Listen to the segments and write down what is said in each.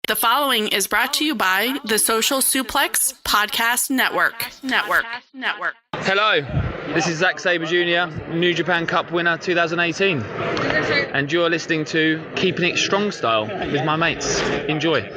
The following is brought to you by the Social Suplex Podcast Network. Hello, this is Zack Sabre Jr., New Japan Cup winner 2018. And you're listening to Keepin It Strong Style with my mates. Enjoy.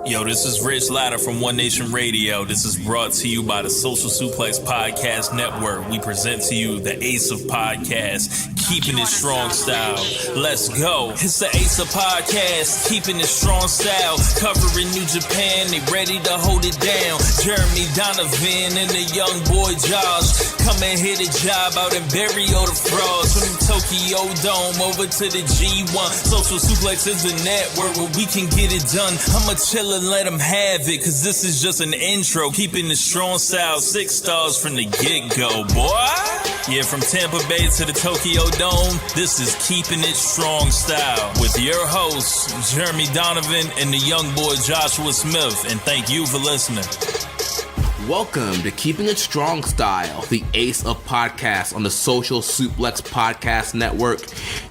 Yo, this is Rich Latta from One Nation Radio. This is brought to you by the Social Suplex Podcast Network. We present to you the Ace of Podcasts, Keepin It Strong Style. Let's go. It's the Ace of Podcasts, Keepin It Strong Style. Covering New Japan, they ready to hold it down. Jeremy Donovan and the young boy Josh. Come and hit a job out and bury all the frauds. From the Tokyo Dome over to the G1. Social Suplex is the network where we can get it done. I'ma chill and let them have it, cause this is just an intro. Keeping the strong style, 6 stars from the get-go, boy. Yeah, from Tampa Bay to the Tokyo Dome, this is Keeping It Strong Style with your hosts, Jeremy Donovan and the young boy Joshua Smith. And thank you for listening. Welcome to Keeping It Strong Style, the Ace of Podcasts on the Social Suplex Podcast Network.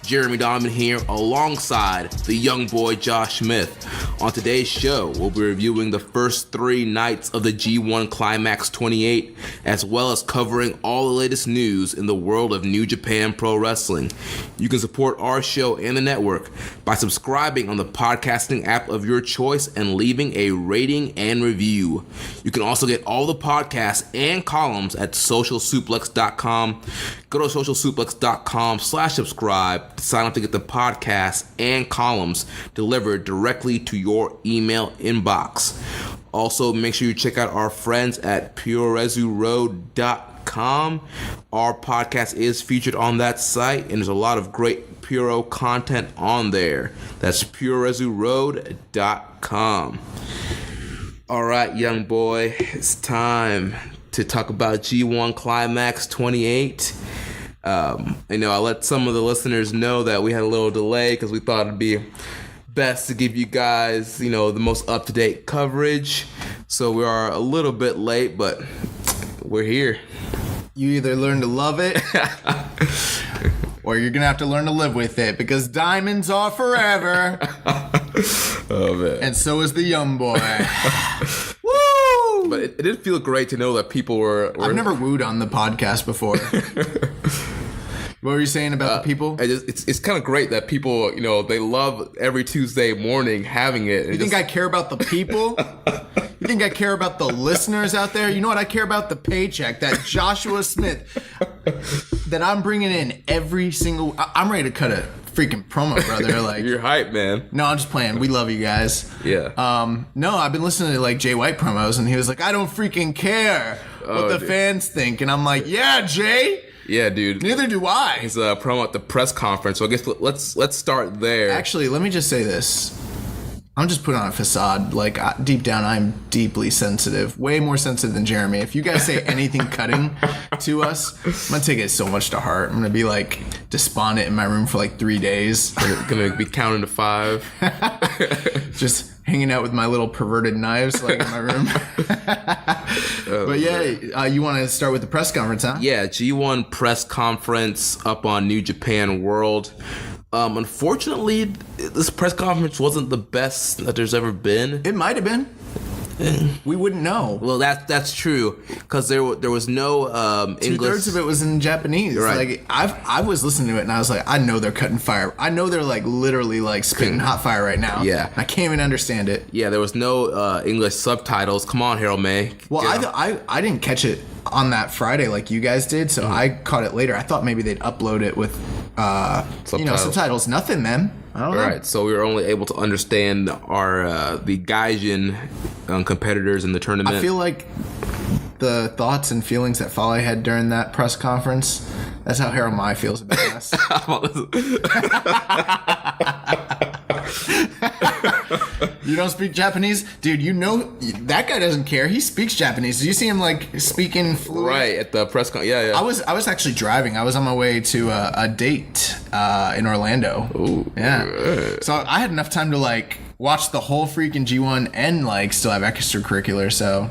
Jeremy Donovan here alongside the young boy Josh Smith. On today's show, we'll be reviewing the first 3 nights of the G1 Climax 28, as well as covering all the latest news in the world of New Japan Pro Wrestling. You can support our show and the network by subscribing on the podcasting app of your choice and leaving a rating and review. You can also get all the podcasts and columns at socialsuplex.com. Go to socialsuplex.com/subscribe to sign up to get the podcasts and columns delivered directly to your email inbox. Also, make sure you check out our friends at purerezuroad.com. Our podcast is featured on that site, and there's a lot of great Puro content on there. That's purerezuroad.com. All right, young boy, it's time to talk about G1 Climax 28. I let some of the listeners know that we had a little delay because we thought it'd be best to give you guys, the most up-to-date coverage. So we are a little bit late, but we're here. You either learn to love it or you're going to have to learn to live with it, because diamonds are forever. Oh, man. And so is the young boy. But it did feel great to know that people were... I've never wooed on the podcast before. What were you saying about the people? It's kind of great that people, they love every Tuesday morning having it. You think I care about the people? You think I care about the listeners out there? You know what? I care about the paycheck that Joshua Smith, that I'm bringing in every single... I'm ready to cut a freaking promo, brother. Like, you're hype, man. No, I'm just playing. We love you guys. Yeah. No, I've been listening to Jay White promos, and he was like, I don't freaking care what the fans think. And I'm like, yeah, Jay. Yeah, dude. Neither do I. He's promo at the press conference, so I guess let's start there. Actually, let me just say this. I'm just putting on a facade. Deep down, I'm deeply sensitive. Way more sensitive than Jeremy. If you guys say anything cutting to us, I'm going to take it so much to heart. I'm going to be despondent in my room for 3 days. I'm going to be counting to 5. Just hanging out with my little perverted knives in my room. But yeah, you want to start with the press conference, huh? Yeah, G1 press conference up on New Japan World. Unfortunately, this press conference wasn't the best that there's ever been. It might have been. We wouldn't know. Well, that's true, because there was no English. 2/3 of it was in Japanese. Right. I was listening to it and I was like, I know they're cutting fire. I know they're literally spitting hot fire right now. Yeah. I can't even understand it. Yeah, there was no English subtitles. Come on, Harold May. Well, I didn't catch it on that Friday like you guys did, so I caught it later. I thought maybe they'd upload it with subtitles. Nothing, man. I don't know. Right, so we were only able to understand our the Gaijin competitors in the tournament. I feel like the thoughts and feelings that Fale had during that press conference, that's how Harold Mai feels about us. You don't speak Japanese? Dude, that guy doesn't care. He speaks Japanese. Did you see him speaking fluent? Right, at the press con. Yeah. I was actually driving. I was on my way to a date in Orlando. Ooh. Yeah. So I had enough time to watch the whole freaking G1 and still have extracurricular, so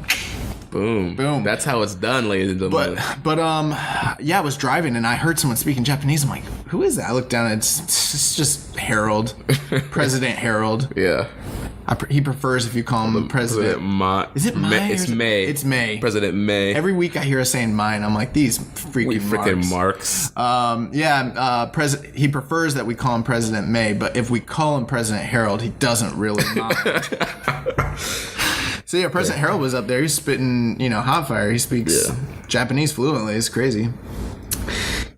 boom. That's how it's done, ladies and gentlemen. But yeah, I was driving and I heard someone speaking Japanese. I'm like, who is that? I looked down and it's just Harold, President Harold. Yeah. He prefers if you call him President. Is it May? It's May. It's May. President May. Every week I hear us saying mine. I'm like, these freaking marks. He prefers that we call him President May, but if we call him President Harold, he doesn't really mind. So yeah, President Harold was up there. He's spitting, hot fire. He speaks Japanese fluently. It's crazy.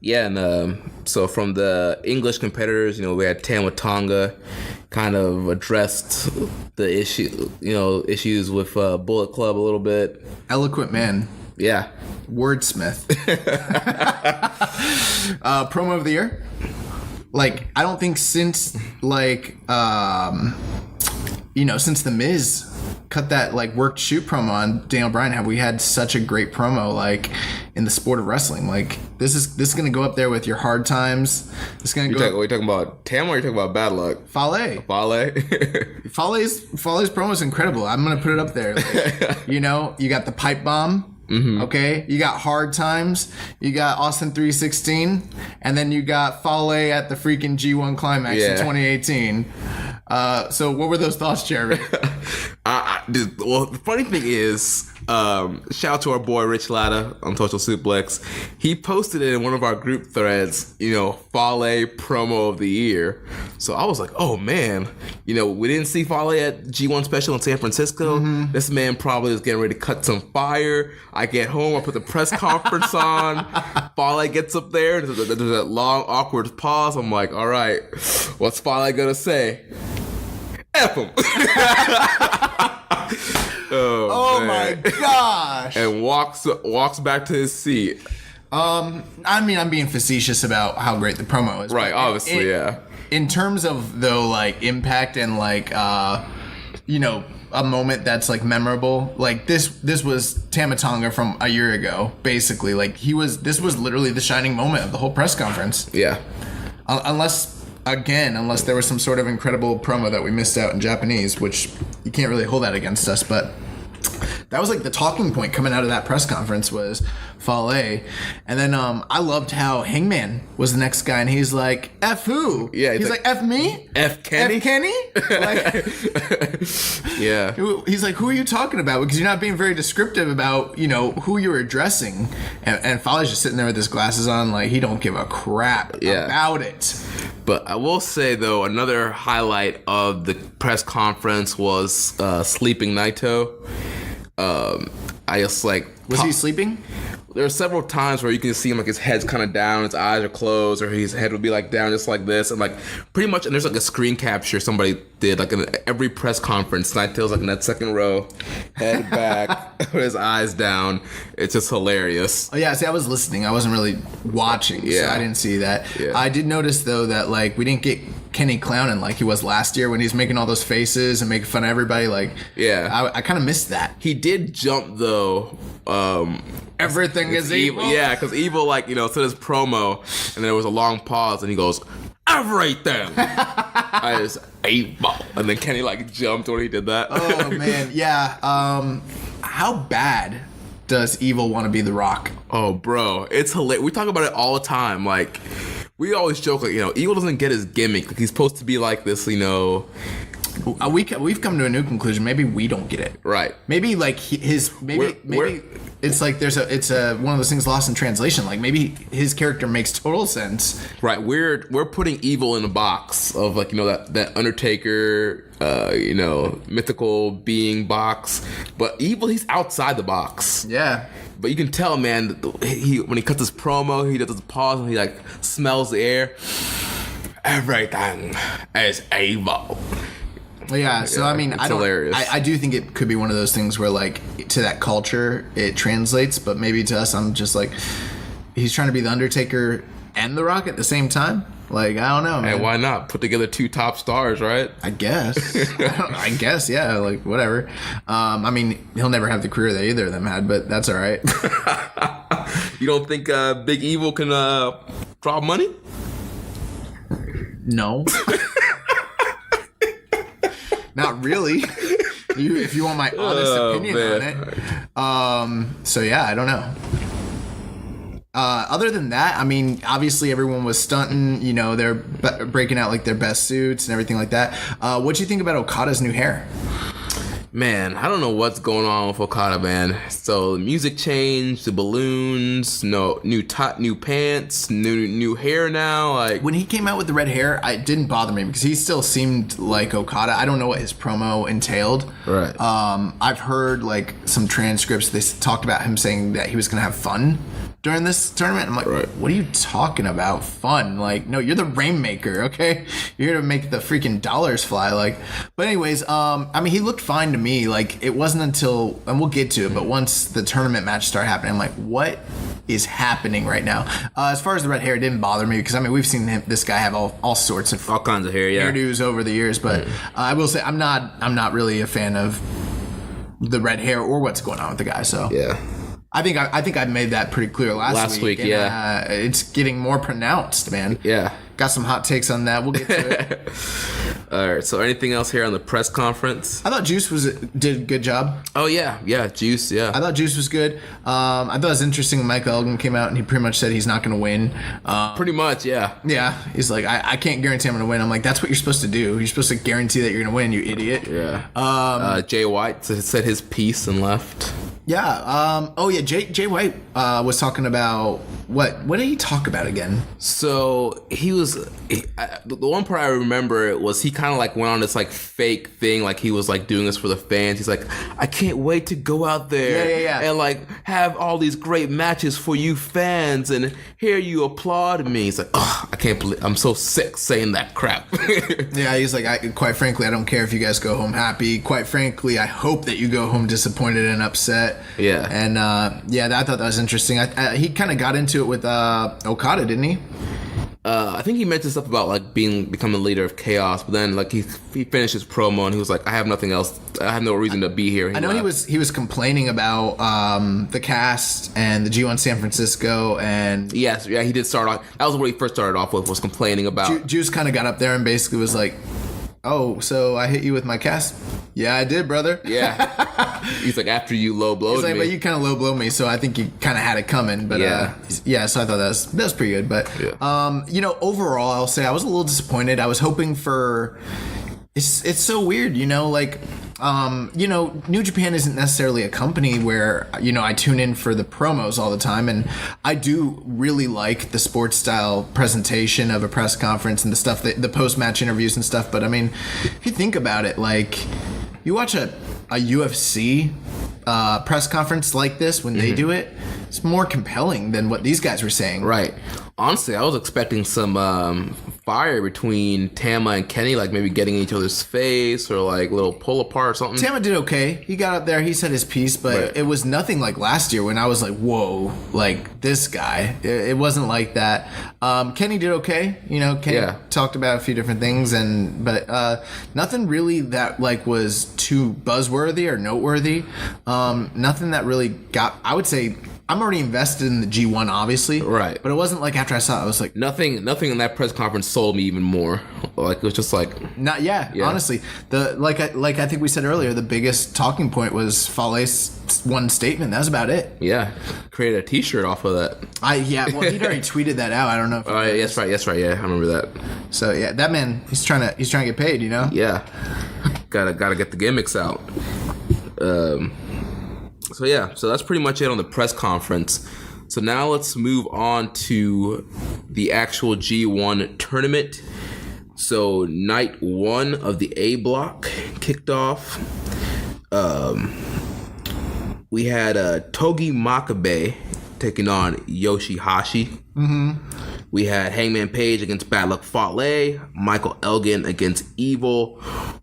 Yeah, and so from the English competitors, we had Tama Tonga, kind of addressed the issues with Bullet Club a little bit. Eloquent man. Yeah. Wordsmith. Promo of the year? Like, I don't think since, since The Miz cut that, worked shoot promo on Daniel Bryan, have we had such a great promo, in the sport of wrestling. This is going to go up there with your hard times. It's going to go... Are you talking about Tam or are you talking about Bad Luck? Fale. Fale's promo is incredible. I'm going to put it up there. You got the pipe bomb. Mm-hmm. Okay, you got Hard Times, you got Austin 316, and then you got Fale at the freaking G1 Climax in 2018. So what were those thoughts, Jeremy? Well, the funny thing is, shout out to our boy Rich Latta on Social Suplex. He posted it in one of our group threads, Fale promo of the year. So I was like, oh man, we didn't see Fale at G1 Special in San Francisco. Mm-hmm. This man probably is getting ready to cut some fire. I get home, I put the press conference on. Fale gets up there. There's that long, awkward pause. I'm like, all right, what's Fale gonna say? F him. Oh my gosh. And walks back to his seat. I'm being facetious about how great the promo is. Right, obviously, yeah. In terms of, though, impact and, a moment that's, memorable, this was Tama Tonga from a year ago, basically. This was literally the shining moment of the whole press conference. Yeah. Unless there was some sort of incredible promo that we missed out in Japanese, which you can't really hold that against us, but that was the talking point coming out of that press conference was Fale. And then I loved how Hangman was the next guy, and he's like, F who? Yeah, he's like, F me? F Kenny? F Kenny? Yeah. He's like, who are you talking about? Because you're not being very descriptive about, who you're addressing. And Fale's just sitting there with his glasses on, he don't give a crap about it. But I will say, though, another highlight of the press conference was Sleeping Naito. I just Was he sleeping? There are several times where you can see him his head's kind of down, his eyes are closed, or his head would be down just like this, and pretty much. And there's a screen capture somebody did in every press conference. Naito's in that second row, head back, with his eyes down. It's just hilarious. Oh yeah, see, I was listening. I wasn't really watching, so I didn't see that. Yeah. I did notice though that we didn't get Kenny clowning like he was last year when he's making all those faces and making fun of everybody. I kind of missed that. He did jump though. Everything is evil. Yeah, because evil, said his promo, and there was a long pause, and he goes, everything is evil. And then Kenny, jumped when he did that. Oh, man. Yeah. How bad does Evil want to be The Rock? Oh, bro. It's hilarious. We talk about it all the time. We always joke, Evil doesn't get his gimmick. He's supposed to be this, We've come to a new conclusion. Maybe we don't get it. Right. Maybe it's it's one of those things lost in translation. Maybe his character makes total sense. Right. We're putting Evil in a box of that Undertaker, mythical being box. But Evil, he's outside the box. Yeah. But you can tell, man, when he cuts his promo, he does his pause and he smells the air. Everything is evil. Yeah, so hilarious. I do think it could be one of those things where to that culture it translates, but maybe to us I'm just he's trying to be the Undertaker and The Rock at the same time. I don't know, man. And why not put together two top stars, right? I guess. I guess, yeah. Whatever. He'll never have the career that either of them had, but that's all right. You don't think Big Evil can draw money? No. Not really. If you want my honest opinion on it. So yeah, I don't know. Other than that, I mean, obviously everyone was stunting. You know, they're breaking out like their best suits and everything like that. What do you think about Okada's new hair? Man, I don't know what's going on with Okada, man. So the music changed, the balloons, new pants, new hair now. Like When he came out with the red hair, it didn't bother me because he still seemed like Okada. I don't know what his promo entailed. Right. I've heard like some transcripts. They talked about him saying that he was going to have fun during this tournament. I'm like, right. What are you talking about? Fun? Like, no, you're the Rainmaker, okay? You're here to make the freaking dollars fly. Like, but anyways, I mean, he looked fine to me. Like, it wasn't until, and we'll get to it, but once the tournament match started happening, I'm like, what is happening right now? As far as the red hair, it didn't bother me because I mean, we've seen this guy have all sorts of all kinds of hair, yeah, hairdos over the years. But I will say, I'm not really a fan of the red hair or what's going on with the guy. So yeah. I think I made that pretty clear last week. And, yeah. It's getting more pronounced, man. Yeah. Got some hot takes on that. We'll get to it. All right. So anything else here on the press conference? I thought Juice did a good job. Oh yeah, Juice. Yeah. I thought Juice was good. I thought it was interesting when Michael Elgin came out and he pretty much said he's not going to win. Pretty much, yeah. Yeah. He's like, I can't guarantee I'm going to win. I'm like, that's what you're supposed to do. You're supposed to guarantee that you're going to win, you idiot. Yeah. Jay White said his piece and left. Yeah. Jay White was talking about what did he talk about again? So the one part I remember was he kind of like went on this like fake thing, like he was like doing this for the fans. He's like, I can't wait to go out there and like have all these great matches for you fans and hear you applaud me. He's like, oh, I can't believe I'm so sick saying that crap. Yeah, he's like, quite frankly, I don't care if you guys go home happy. Quite frankly, I hope that you go home disappointed and upset. Yeah. And I thought that was interesting. He kind of got into it with Okada, didn't he? I think he mentioned stuff about like becoming a leader of chaos, but then like he finished his promo and he was like, I have nothing else. I have no reason to be here. I know he was complaining about the cast and the G1 San Francisco and yes, yeah, he did start off. That was what he first started off with, was complaining about. Juice kind of got up there and basically was like, oh, so I hit you with my cast? Yeah, I did, brother. Yeah. He's like, after you low blowed He's like, me. but you kind of low blow me, so I think you kind of had it coming. But so I thought that was pretty good. But overall, I'll say I was a little disappointed. I was hoping for. It's so weird, like. New Japan isn't necessarily a company where, I tune in for the promos all the time. And I do really like the sports style presentation of a press conference and the stuff, the post-match interviews and stuff. But I mean, if you think about it, like you watch a UFC press conference like this when they do it, it's more compelling than what these guys were saying. Right. Honestly, I was expecting some fire between Tama and Kenny, like maybe getting in each other's face or like little pull apart or something. Tama did okay. He got up there, he said his piece, but It was nothing like last year when I was like, whoa, like this guy. It wasn't like that. Kenny did okay. Kenny talked about a few different things, but nothing really that like was too buzzworthy or noteworthy. Nothing that really got, I would say, I'm already invested in the G1, obviously. Right. But it wasn't like after I saw it, I was like... Nothing in that press conference sold me even more. Like, it was just like... honestly. Like I think we said earlier, the biggest talking point was Fale's one statement. That was about it. Yeah. Created a t-shirt off of that. He'd already tweeted that out. I don't know. That's right. Yeah, I remember that. So, yeah, that man, he's trying to get paid, Yeah. Gotta get the gimmicks out. So that's pretty much it on the press conference. So now let's move on to the actual G1 tournament. So night 1 of the A block kicked off. We had Togi Makabe taking on Yoshihashi. Mm-hmm. We had Hangman Page against Bad Luck Fale, Michael Elgin against Evil,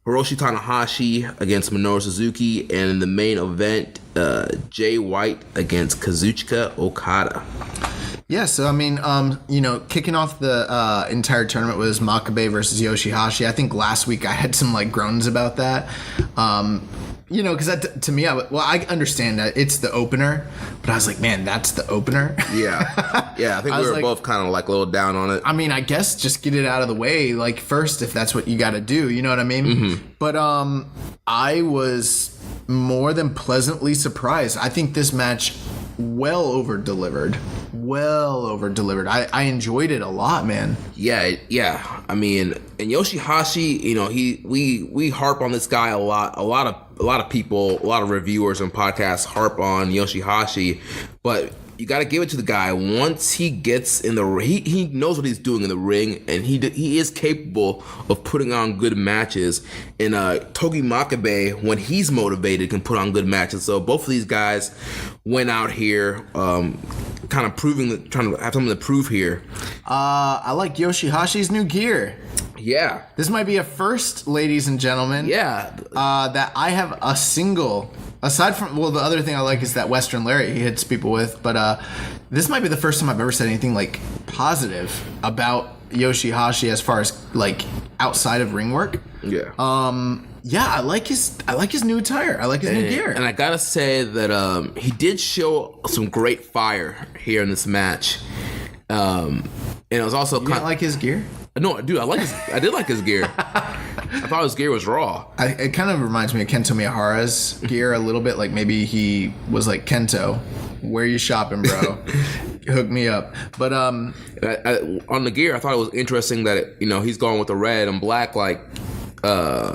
Hiroshi Tanahashi against Minoru Suzuki, and in the main event, Jay White against Kazuchika Okada. Yeah, so I mean, kicking off the entire tournament was Makabe versus Yoshihashi. I think last week I had some like groans about that. Because to me, I understand that it's the opener, but I was like, man, that's the opener. Yeah, I think we were both kind of like a little down on it. I mean, I guess just get it out of the way, like first, if that's what you got to do. You know what I mean? Mm-hmm. But I was more than pleasantly surprised. I think this match well over delivered. I enjoyed it a lot, man. Yeah. I mean, and Yoshihashi, you know, we harp on this guy a lot. A lot of people, a lot of reviewers and podcasts harp on Yoshihashi, but you got to give it to the guy. Once he gets in the ring, he knows what he's doing in the ring, and he is capable of putting on good matches. And Togi Makabe, when he's motivated, can put on good matches. So both of these guys went out here, kind of trying to have something to prove here. I like Yoshihashi's new gear. Yeah, this might be a first, ladies and gentlemen. Yeah, that I have a single. Aside from, well, the other thing I like is that Western Lariat he hits people with, but this might be the first time I've ever said anything like positive about Yoshihashi as far as like outside of ring work. Yeah. Yeah, I like his new attire. I like his new gear. And I gotta say that he did show some great fire here in this match. And it was also you didn't like his gear? No, dude, I did like his gear. I thought his gear was raw. It kind of reminds me of Kento Miyahara's gear a little bit. Like maybe he was like, Kento, where you shopping, bro? Hook me up. But on the gear, I thought it was interesting that he's going with the red and black like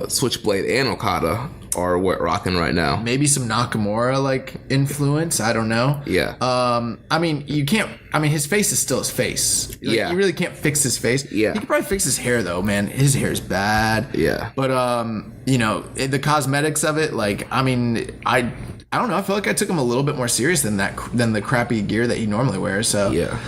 Switchblade and Okada are what rocking right now. Maybe some Nakamura like influence. I don't know. Yeah. I mean, you can't. I mean, his face is still his face. Like, yeah. You really can't fix his face. Yeah. You can probably fix his hair though, man. His hair is bad. Yeah. But the cosmetics of it, like, I mean, I don't know. I feel like I took him a little bit more serious than the crappy gear that he normally wears. So yeah.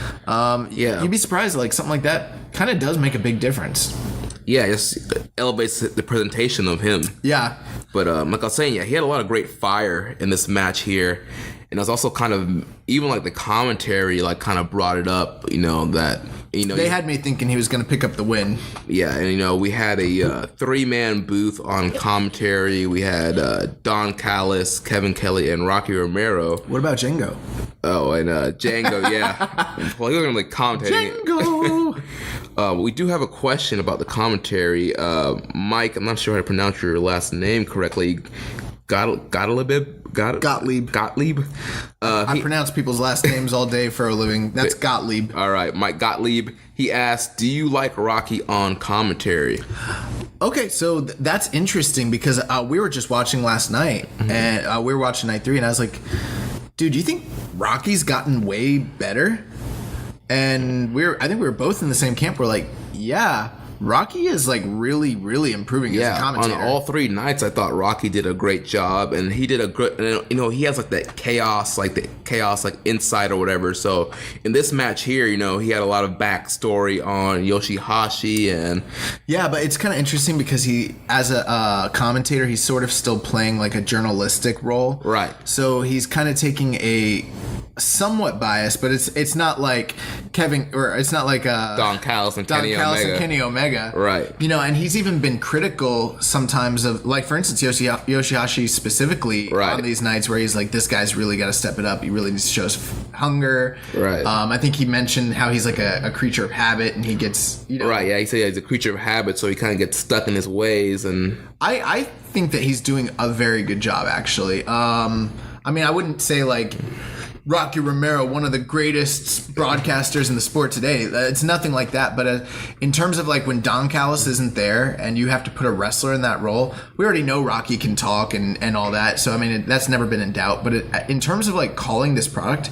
You'd be surprised. Like something like that kind of does make a big difference. Yeah, it just elevates the presentation of him. Yeah. But like I was saying, yeah, he had a lot of great fire in this match here. And it was also kind of, even like the commentary, like kind of brought it up, They had me thinking he was going to pick up the win. Yeah, and we had a 3-man booth on commentary. We had Don Callis, Kevin Kelly, and Rocky Romero. What about Django? Oh, and Django, yeah. Well, he wasn't like commentating. Django! We do have a question about the commentary. Mike, I'm not sure how to pronounce your last name correctly. Gottlieb. I pronounce people's last names all day for a living. That's Gottlieb. All right, Mike Gottlieb. He asked, "Do you like Rocky on commentary?" Okay, so that's interesting because we were just watching last night, and we were watching night 3, and I was like, "Dude, do you think Rocky's gotten way better?" And I think we were both in the same camp. We're like, "Yeah." Rocky is like really, really improving as a commentator. On all 3 nights, I thought Rocky did a great job, and he did a good. He has like that chaos, like insight or whatever. So in this match here, he had a lot of backstory on Yoshihashi, and yeah, but it's kind of interesting because he, as a commentator, he's sort of still playing like a journalistic role, right? So he's kind of taking a somewhat biased, but it's not like Don Callis and Kenny Omega. Right. And he's even been critical sometimes of, like, for instance, Yoshihashi specifically on these nights where he's like, this guy's really got to step it up. He really needs to show us hunger. Right. I think he mentioned how he's like a creature of habit, and he gets, Right, yeah, he said he's a creature of habit, so he kind of gets stuck in his ways. And I think that he's doing a very good job, actually. I mean, I wouldn't say, like, Rocky Romero, one of the greatest broadcasters in the sport today. It's nothing like that. But in terms of like when Don Callis isn't there and you have to put a wrestler in that role, we already know Rocky can talk and all that. So, I mean, that's never been in doubt. But in terms of like calling this product,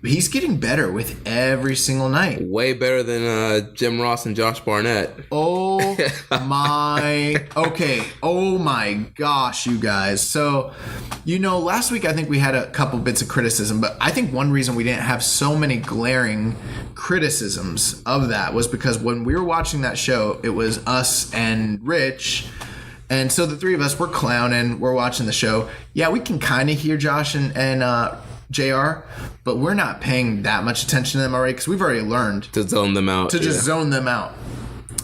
he's getting better with every single night. Way better than Jim Ross and Josh Barnett. Oh my gosh, you guys. So, last week I think we had a couple bits of criticism, but I think one reason we didn't have so many glaring criticisms of that was because when we were watching that show, it was us and Rich. And so the 3 of us were clowning, we're watching the show. Yeah, we can kind of hear Josh and JR, but we're not paying that much attention to them already because we've already learned to zone them out. Just zone them out.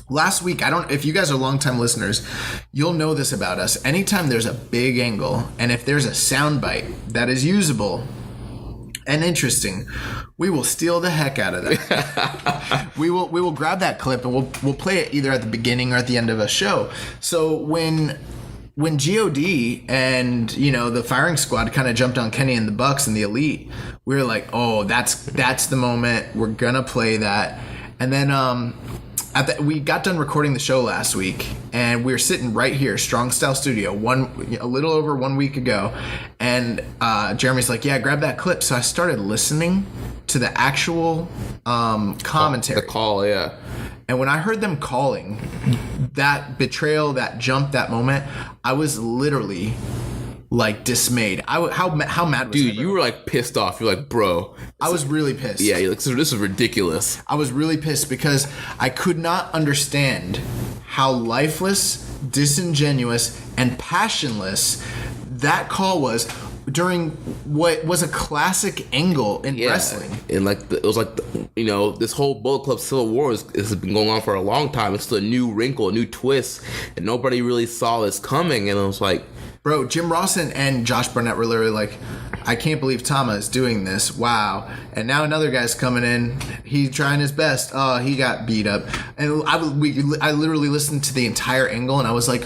Last week, if you guys are longtime listeners, you'll know this about us. Anytime there's a big angle, and if there's a soundbite that is usable and interesting, we will steal the heck out of that. we will grab that clip and we'll play it either at the beginning or at the end of a show. So when when God and the firing squad kind of jumped on Kenny and the Bucks and the Elite, we were like, oh, that's the moment. We're gonna play that. And then we got done recording the show last week, and we were sitting right here, Strong Style Studio, a little over 1 week ago, and Jeremy's like, yeah, grab that clip. So I started listening to the actual commentary. The call, yeah. And when I heard them calling that betrayal, that jump, that moment, I was literally like dismayed. How mad was Dude, I, bro? you were like pissed off. You're like, bro. I was really pissed. Yeah, you're like, so this is ridiculous. I was really pissed because I could not understand how lifeless, disingenuous, and passionless that call was during what was a classic angle in wrestling. And like it was like this whole Bullet Club Civil War has been going on for a long time. It's a new wrinkle, a new twist, and nobody really saw this coming. And it was like, bro, Jim Ross and Josh Barnett were literally like, I can't believe Tama is doing this. Wow. And now another guy's coming in. He's trying his best. Oh, he got beat up. And I literally listened to the entire angle, and I was like,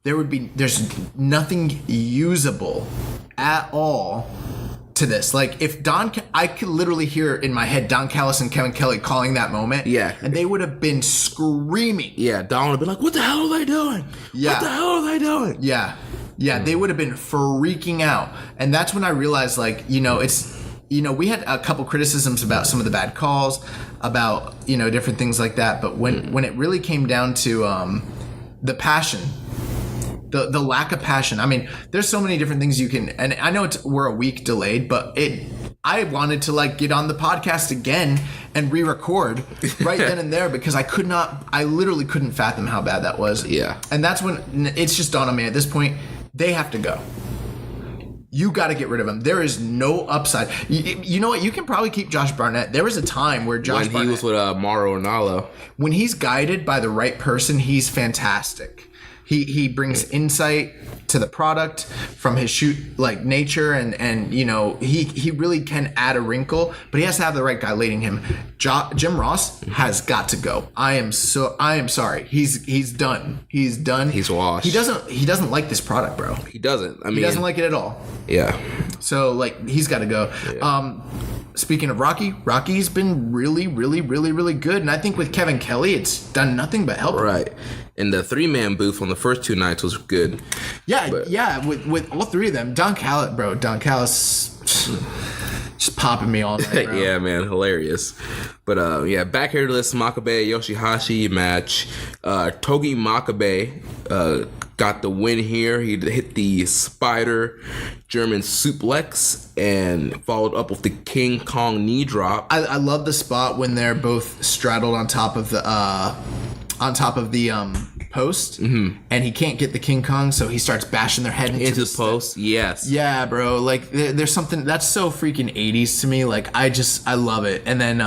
there's nothing usable at all to this. Like, if I could literally hear in my head Don Callis and Kevin Kelly calling that moment. Yeah. And they would have been screaming. yeah, Don would have been like, what the hell are they doing? Yeah. What the hell are they doing? Yeah. Yeah, they would have been freaking out. And that's when I realized, like, we had a couple criticisms about some of the bad calls, about, different things like that. But when it really came down to the passion, the lack of passion. I mean, there's so many different things you can, and I know we're a week delayed, but I wanted to like get on the podcast again and re-record right then and there because I literally couldn't fathom how bad that was. Yeah. And that's when it's just dawned on me at this point, they have to go. You got to get rid of him. There is no upside. You know what? You can probably keep Josh Barnett. There was a time where Josh Barnett, he was with Mauro Ranallo. when he's guided by the right person, he's fantastic. He brings insight to the product from his shoot like nature and he really can add a wrinkle, but he has to have the right guy leading him. Jim Ross has got to go. I am sorry. He's done. He's done. He's washed. He doesn't like this product, bro. He doesn't. I mean, He doesn't like it at all. Yeah. So like he's got to go. Yeah. Speaking of Rocky's been really, really, really, really good, and I think with Kevin Kelly, it's done nothing but help. Right. And the 3-man booth on the first 2 nights was good. Yeah, yeah. With all 3 of them, Don Callis, just popping me all night, bro. Yeah, man, hilarious. But back here to this Makabe Yoshihashi match. Togi Makabe got the win here. He hit the spider German suplex and followed up with the King Kong knee drop. I love the spot when they're both straddled on top of the post, and he can't get the King Kong, so he starts bashing their head into the post. Yes. Yeah, bro. Like there's something that's so freaking 80s to me. Like I love it. And then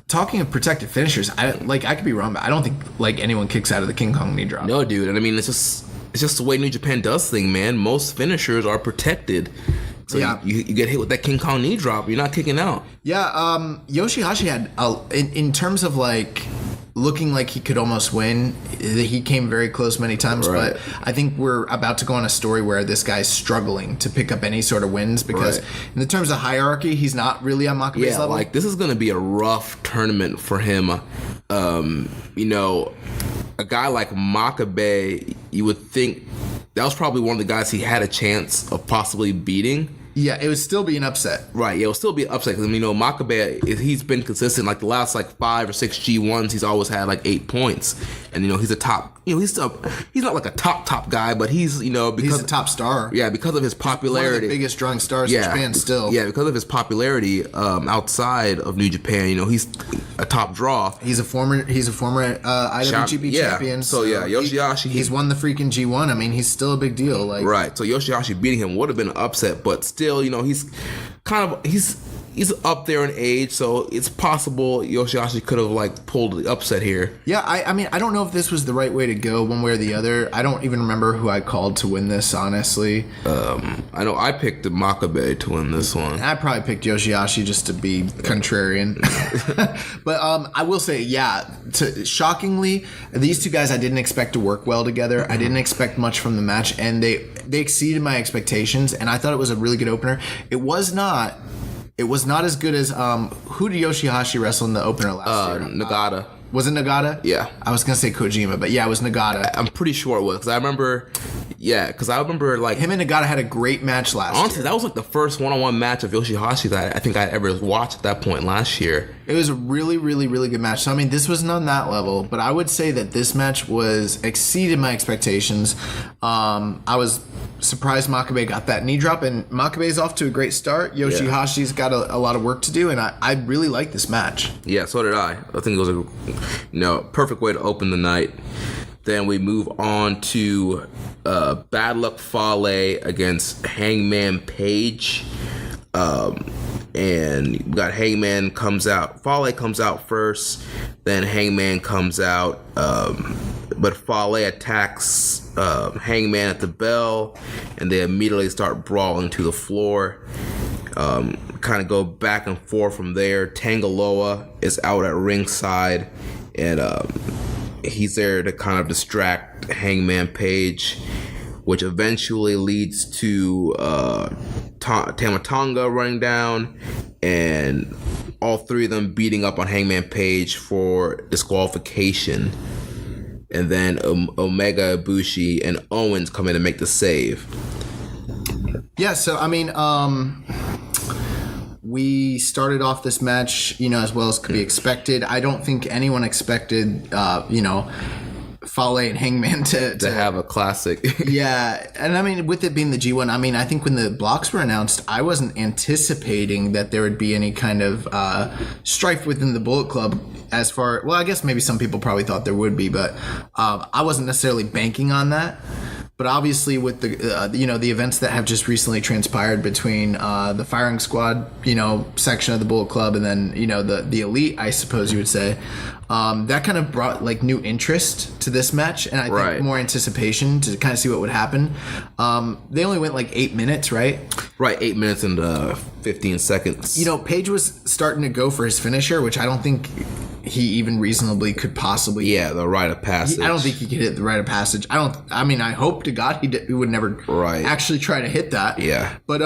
talking of protected finishers, I could be wrong, but I don't think like anyone kicks out of the King Kong knee drop. No, dude. And I mean, it's just the way New Japan does things, man. Most finishers are protected. So yeah. you get hit with that King Kong knee drop, you're not kicking out. Yeah, Yoshihashi had in terms of like looking like he could almost win. He came very close many times, right. But I think we're about to go on a story where this guy's struggling to pick up any sort of wins because in the terms of hierarchy, he's not really on Makabe's level. Like this is going to be a rough tournament for him. A guy like Makabe, you would think that was probably one of the guys he had a chance of possibly beating. Yeah, it would still be an upset. Right, yeah, it would still be an upset because Makabe, he's been consistent. Like the last 5 or 6 G1s, he's always had 8 points, and he's a top. He's not like a top guy, but he's because he's a top star. Yeah, because of his popularity, one of the biggest drawing stars in Japan still. Yeah, because of his popularity outside of New Japan, he's a top draw. He's a former IWGP champion. So Yoshihashi, he's won the freaking G1. I mean, he's still a big deal. Right. So Yoshihashi beating him would have been an upset, but still, he's he's up there in age, so it's possible Yoshihashi could have like pulled the upset here. Yeah, I mean, I don't know if this was the right way to go one way or the other. I don't even remember who I called to win this, honestly. I know I picked Makabe to win this one. I probably picked Yoshihashi just to be contrarian. But I will say, yeah, shockingly, these two guys I didn't expect to work well together. I didn't expect much from the match, and they exceeded my expectations, and I thought it was a really good opener. It was not as good as who did Yoshihashi wrestle in the opener last year? Nagata. Was it Nagata? Yeah. I was going to say Kojima, but yeah, it was Nagata. I'm pretty sure it was, because I remember like... Him and Nagata had a great match last year. Honestly, that was like the first one-on-one match of Yoshihashi that I think I ever watched at that point last year. It was a really, really, really good match. So, I mean, this wasn't on that level, but I would say that this match exceeded my expectations. I was surprised Makabe got that knee drop, and Makabe's off to a great start. Yoshihashi's got a lot of work to do, and I really like this match. Yeah, so did I. I think it was a perfect way to open the night. Then we move on to Bad Luck Fale against Hangman Page. And we got Hangman comes out. Fale comes out first. Then Hangman comes out. But Fale attacks Hangman at the bell. And they immediately start brawling to the floor. Kind of go back and forth from there. Tangaloa is out at ringside. And he's there to kind of distract Hangman Page, which eventually leads to Tama Tonga running down and all three of them beating up on Hangman Page for disqualification. And then Omega, Ibushi, and Owens come in to make the save. Yeah, so, I mean, we started off this match, as well as could be expected. I don't think anyone expected, Fale and Hangman to have a classic. Yeah, and I mean, with it being the G1, I mean, I think when the blocks were announced, I wasn't anticipating that there would be any kind of strife within the Bullet Club well, I guess maybe some people probably thought there would be, but I wasn't necessarily banking on that. But obviously, with the the events that have just recently transpired between the firing squad section of the Bullet Club and then the elite, I suppose you would say, that kind of brought like new interest to this match, and I think more anticipation to kind of see what would happen. They only went like 8 minutes, right? Right, 8 minutes and 15 seconds. Page was starting to go for his finisher, which I don't think he even reasonably could possibly. Yeah, the rite of passage. I don't think he could hit the rite of passage. I hope to God he would never actually try to hit that. Yeah. But,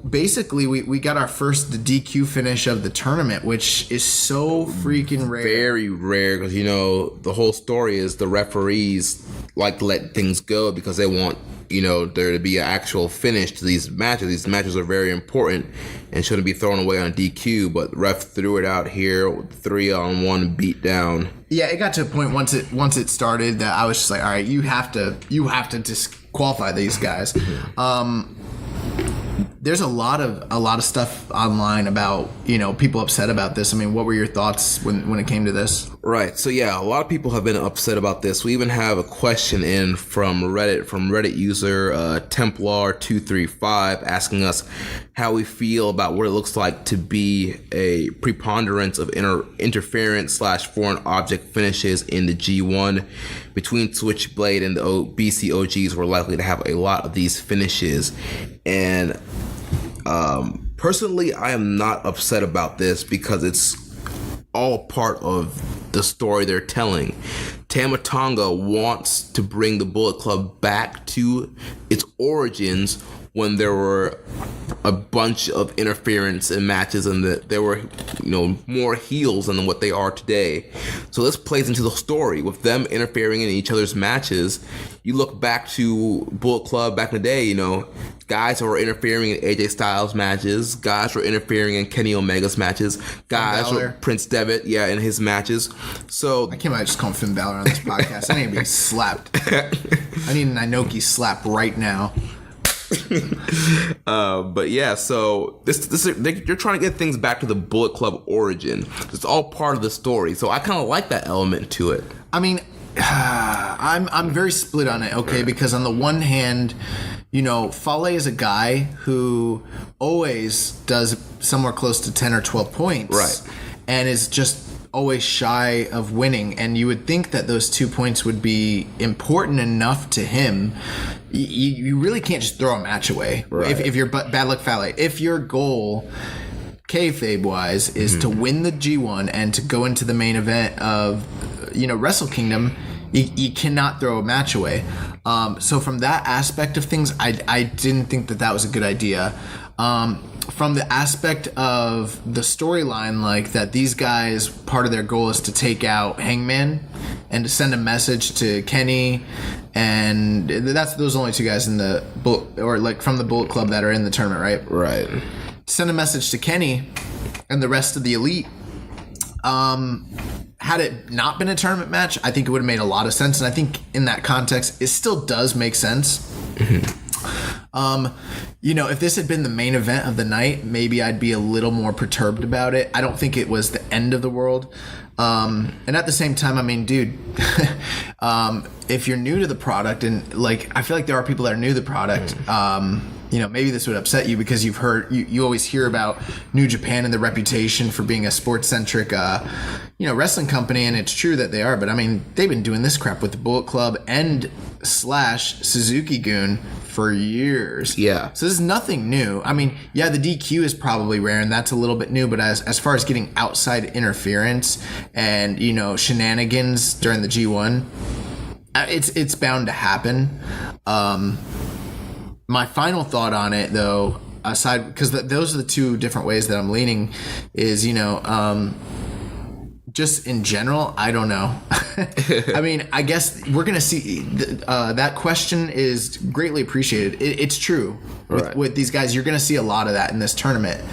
basically we got our first DQ finish of the tournament, which is so freaking rare. Very rare, because, the whole story is the referees like to let things go because they want there to be an actual finish to these matches. These matches are very important and shouldn't be thrown away on DQ, but ref threw it out here with 3-on-1 beat down. Yeah, it got to a point once it started that I was just like, all right, you have to disqualify these guys. There's a lot of stuff online about people upset about this. I mean, what were your thoughts when it came to this? Right. So yeah, a lot of people have been upset about this. We even have a question in from Reddit user Templar235 asking us how we feel about what it looks like to be a preponderance of interference / foreign object finishes in the G1. Between Switchblade and the BC OGs, we're likely to have a lot of these finishes. And personally, I am not upset about this because it's all part of the story they're telling. Tama Tonga wants to bring the Bullet Club back to its origins when there were a bunch of interference in matches and that there were more heels than what they are today. So this plays into the story with them interfering in each other's matches. You look back to Bullet Club back in the day, guys were interfering in AJ Styles matches, guys were interfering in Kenny Omega's matches, guys were Prince Devitt, in his matches. So I can't just call him Finn Balor on this podcast. I need to be slapped. I need an Inoki slap right now. But yeah, so you're trying to get things back to the Bullet Club origin. It's all part of the story, so I kind of like that element to it. I mean, I'm very split on it, okay? Because on the one hand, you know, Fale is a guy who always does somewhere close to 10 or 12 points. Right. And is just always shy of winning. And you would think that those 2 points would be important enough to him. You really can't just throw a match away. Right. If you're bad luck Fale. If your goal, kayfabe-wise, is to win the G1 and to go into the main event of, you know, Wrestle Kingdom, you cannot throw a match away. So from that aspect of things, I didn't think that was a good idea. From the aspect of the storyline, like that these guys, part of their goal is to take out Hangman and to send a message to Kenny, and those only two guys in the from the Bullet Club that are in the tournament, right? Right. Send a message to Kenny and the rest of the elite. Had it not been a tournament match, I think it would have made a lot of sense, and I think in that context, it still does make sense. You know, if this had been the main event of the night, maybe I'd be a little more perturbed about it. I don't think it was the end of the world. And at the same time, I mean, dude, if you're new to the product, and like, I feel like there are people that are new to the product, you know, maybe this would upset you because you've heard, you always hear about New Japan and the reputation for being a sports-centric, you know, wrestling company, and it's true that they are, but I mean, they've been doing this crap with the Bullet Club and / Suzuki-gun for years. Yeah. So this is nothing new. I mean, yeah, the DQ is probably rare, and that's a little bit new, but as far as getting outside interference and, you know, shenanigans during the G1, it's bound to happen. My final thought on it, though, aside, because those are the two different ways that I'm leaning, is, you know, just in general, I don't know. I mean, I guess we're going to see that question is greatly appreciated. It's true. With these guys, you're going to see a lot of that in this tournament.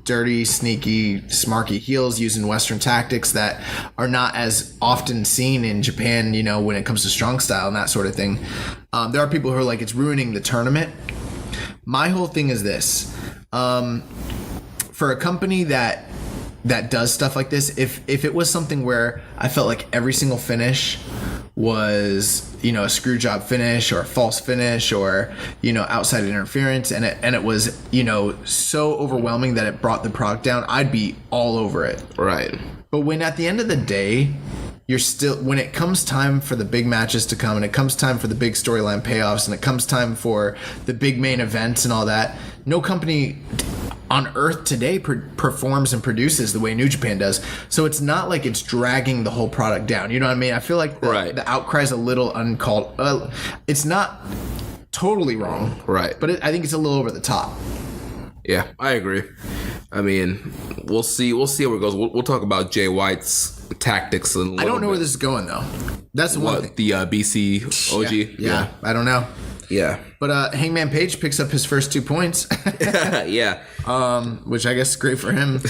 Dirty, sneaky, smarky heels using Western tactics that are not as often seen in Japan, you know, when it comes to strong style and that sort of thing. There are people who are like, it's ruining the tournament. My whole thing is this. For a company that does stuff like this, if it was something where I felt like every single finish was, you know, a screw job finish or a false finish or, you know, outside interference, and it was, you know, so overwhelming that it brought the product down, I'd be all over it. Right. But when at the end of the day, you're still, when it comes time for the big matches to come, and it comes time for the big storyline payoffs, and it comes time for the big main events and all that, no company on earth today performs and produces the way New Japan does. So it's not like it's dragging the whole product down. You know what I mean? I feel like the outcry is a little uncalled. It's not totally wrong. Right. But I think it's a little over the top. Yeah, I agree. I mean, we'll see how it goes. We'll talk about Jay White's tactics a little I don't know bit. where this is going, though. That's the one thing. The BC OG? Yeah, I don't know. Yeah. But Hangman Page picks up his first 2 points. Yeah. Which I guess is great for him.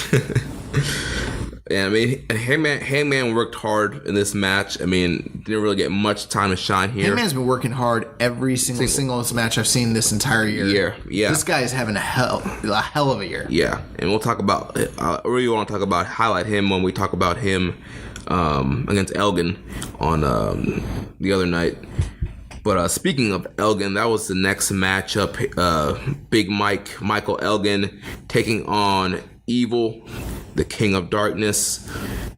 Yeah, I mean, Hangman worked hard in this match. I mean, didn't really get much time to shine here. Hangman's been working hard every single match I've seen this entire year. Yeah. This guy is having a hell of a year. Yeah, and we'll talk about. I really want to highlight him when we talk about him against Elgin on the other night. But speaking of Elgin, that was the next matchup. Big Michael Elgin taking on Evil, the King of Darkness.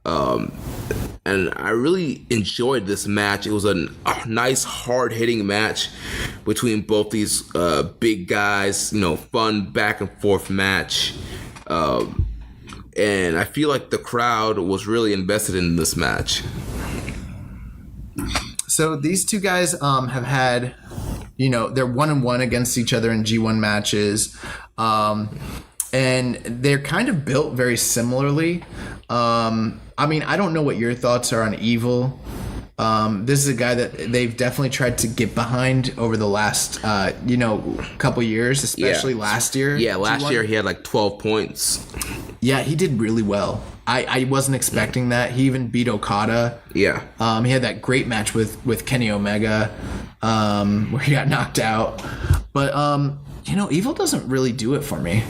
And I really enjoyed this match. It was a nice, hard-hitting match between both these big guys. You know, fun back-and-forth match. And I feel like the crowd was really invested in this match. So these two guys have had, you know, they're 1-1 against each other in G1 matches. And they're kind of built very similarly. I mean, I don't know what your thoughts are on Evil. This is a guy that they've definitely tried to get behind over the last, couple years, especially last year. Yeah, last year he had like 12 points. Yeah, he did really well. I wasn't expecting that. He even beat Okada. Yeah. He had that great match with Kenny Omega, where he got knocked out. But, Evil doesn't really do it for me.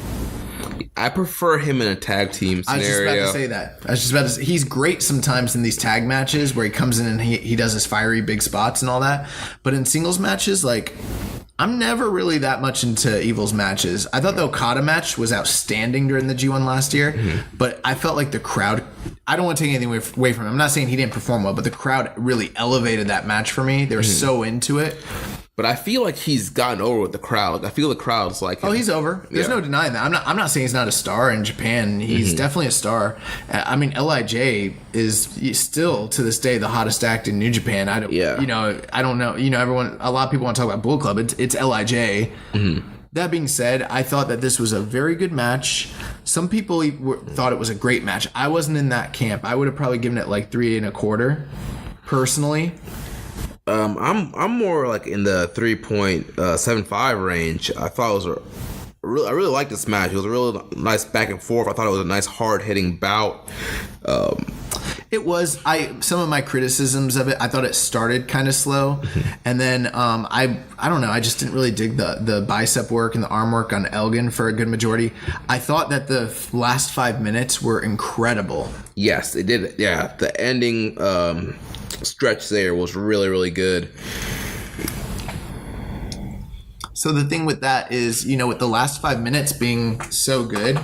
I prefer him in a tag team scenario. I was just about to say that. He's great sometimes in these tag matches where he comes in and he does his fiery big spots and all that. But in singles matches, like, I'm never really that much into Evil's matches. I thought the Okada match was outstanding during the G1 last year, but I felt like the crowd, I don't want to take anything away from him. I'm not saying he didn't perform well, but the crowd really elevated that match for me. They were so into it. But I feel like he's gotten over with the crowd. I feel the crowd's like him. Oh, he's over. There's no denying that. I'm not saying he's not a star in Japan. He's definitely a star. I mean, LIJ is still to this day the hottest act in New Japan. I don't know. A lot of people want to talk about Bullet Club. It's LIJ. That being said, I thought that this was a very good match. Some people thought it was a great match. I wasn't in that camp. I would have probably given it like 3 1/4 personally. I'm more like in the 3.75 range. I thought it was I really liked this match. It was a real nice back and forth. I thought it was a nice hard hitting bout. It was. Some of my criticisms of it, I thought it started kind of slow, and then I don't know. I just didn't really dig the bicep work and the arm work on Elgin for a good majority. I thought that the last 5 minutes were incredible. Yes, it did. Yeah, the ending stretch there was really, really good. So the thing with that is, with the last 5 minutes being so good,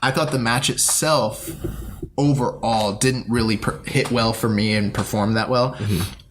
I thought the match itself overall didn't really hit well for me and perform that well.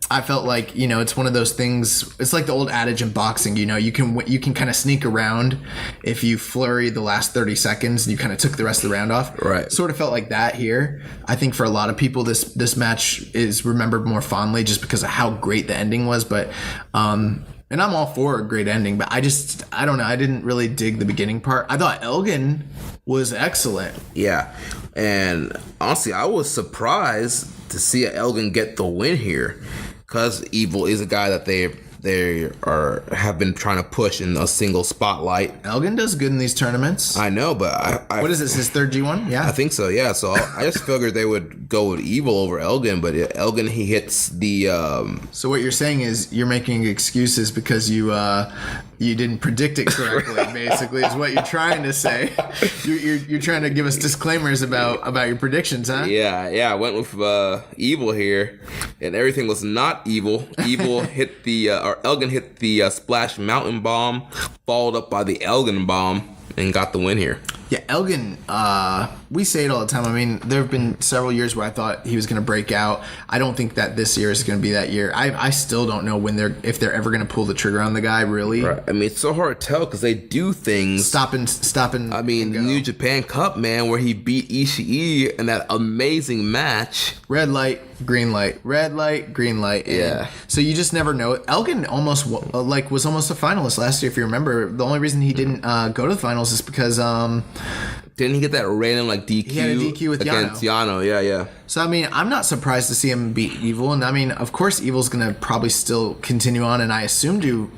I felt like, it's one of those things. It's like the old adage in boxing, you can kind of sneak around if you flurry the last 30 seconds and you kind of took the rest of the round off. Right. Sort of felt like that here. I think for a lot of people, this match is remembered more fondly just because of how great the ending was. But, and I'm all for a great ending, but I don't know. I didn't really dig the beginning part. I thought Elgin was excellent. Yeah. And honestly, I was surprised to see Elgin get the win here, because Evil is a guy that they have been trying to push in a single spotlight. Elgin does good in these tournaments. I know, but what is this, his third G1? Yeah. I think so, yeah. So I just figured they would go with Evil over Elgin, but Elgin, he hits the... So what you're saying is you're making excuses because you didn't predict it correctly, basically, is what you're trying to say. You're trying to give us disclaimers about your predictions, huh? Yeah. I went with Evil here, and everything was not Evil. Evil hit Elgin hit the Splash Mountain Bomb, followed up by the Elgin Bomb, and got the win here. Yeah, Elgin, we say it all the time. I mean, there have been several years where I thought he was going to break out. I don't think that this year is going to be that year. I still don't know if they're ever going to pull the trigger on the guy, really. Right. I mean, it's so hard to tell because they do things. Stopping. I mean, the New Japan Cup, man, where he beat Ishii in that amazing match. Red light, green light. Red light, green light. Yeah. So you just never know. Elgin almost was almost a finalist last year, if you remember. The only reason he didn't go to the finals is because didn't he get that random DQ? He had a DQ with against Yano. Yeah. So I mean, I'm not surprised to see him beat Evil, and I mean, of course, Evil's gonna probably still continue on, and I assume do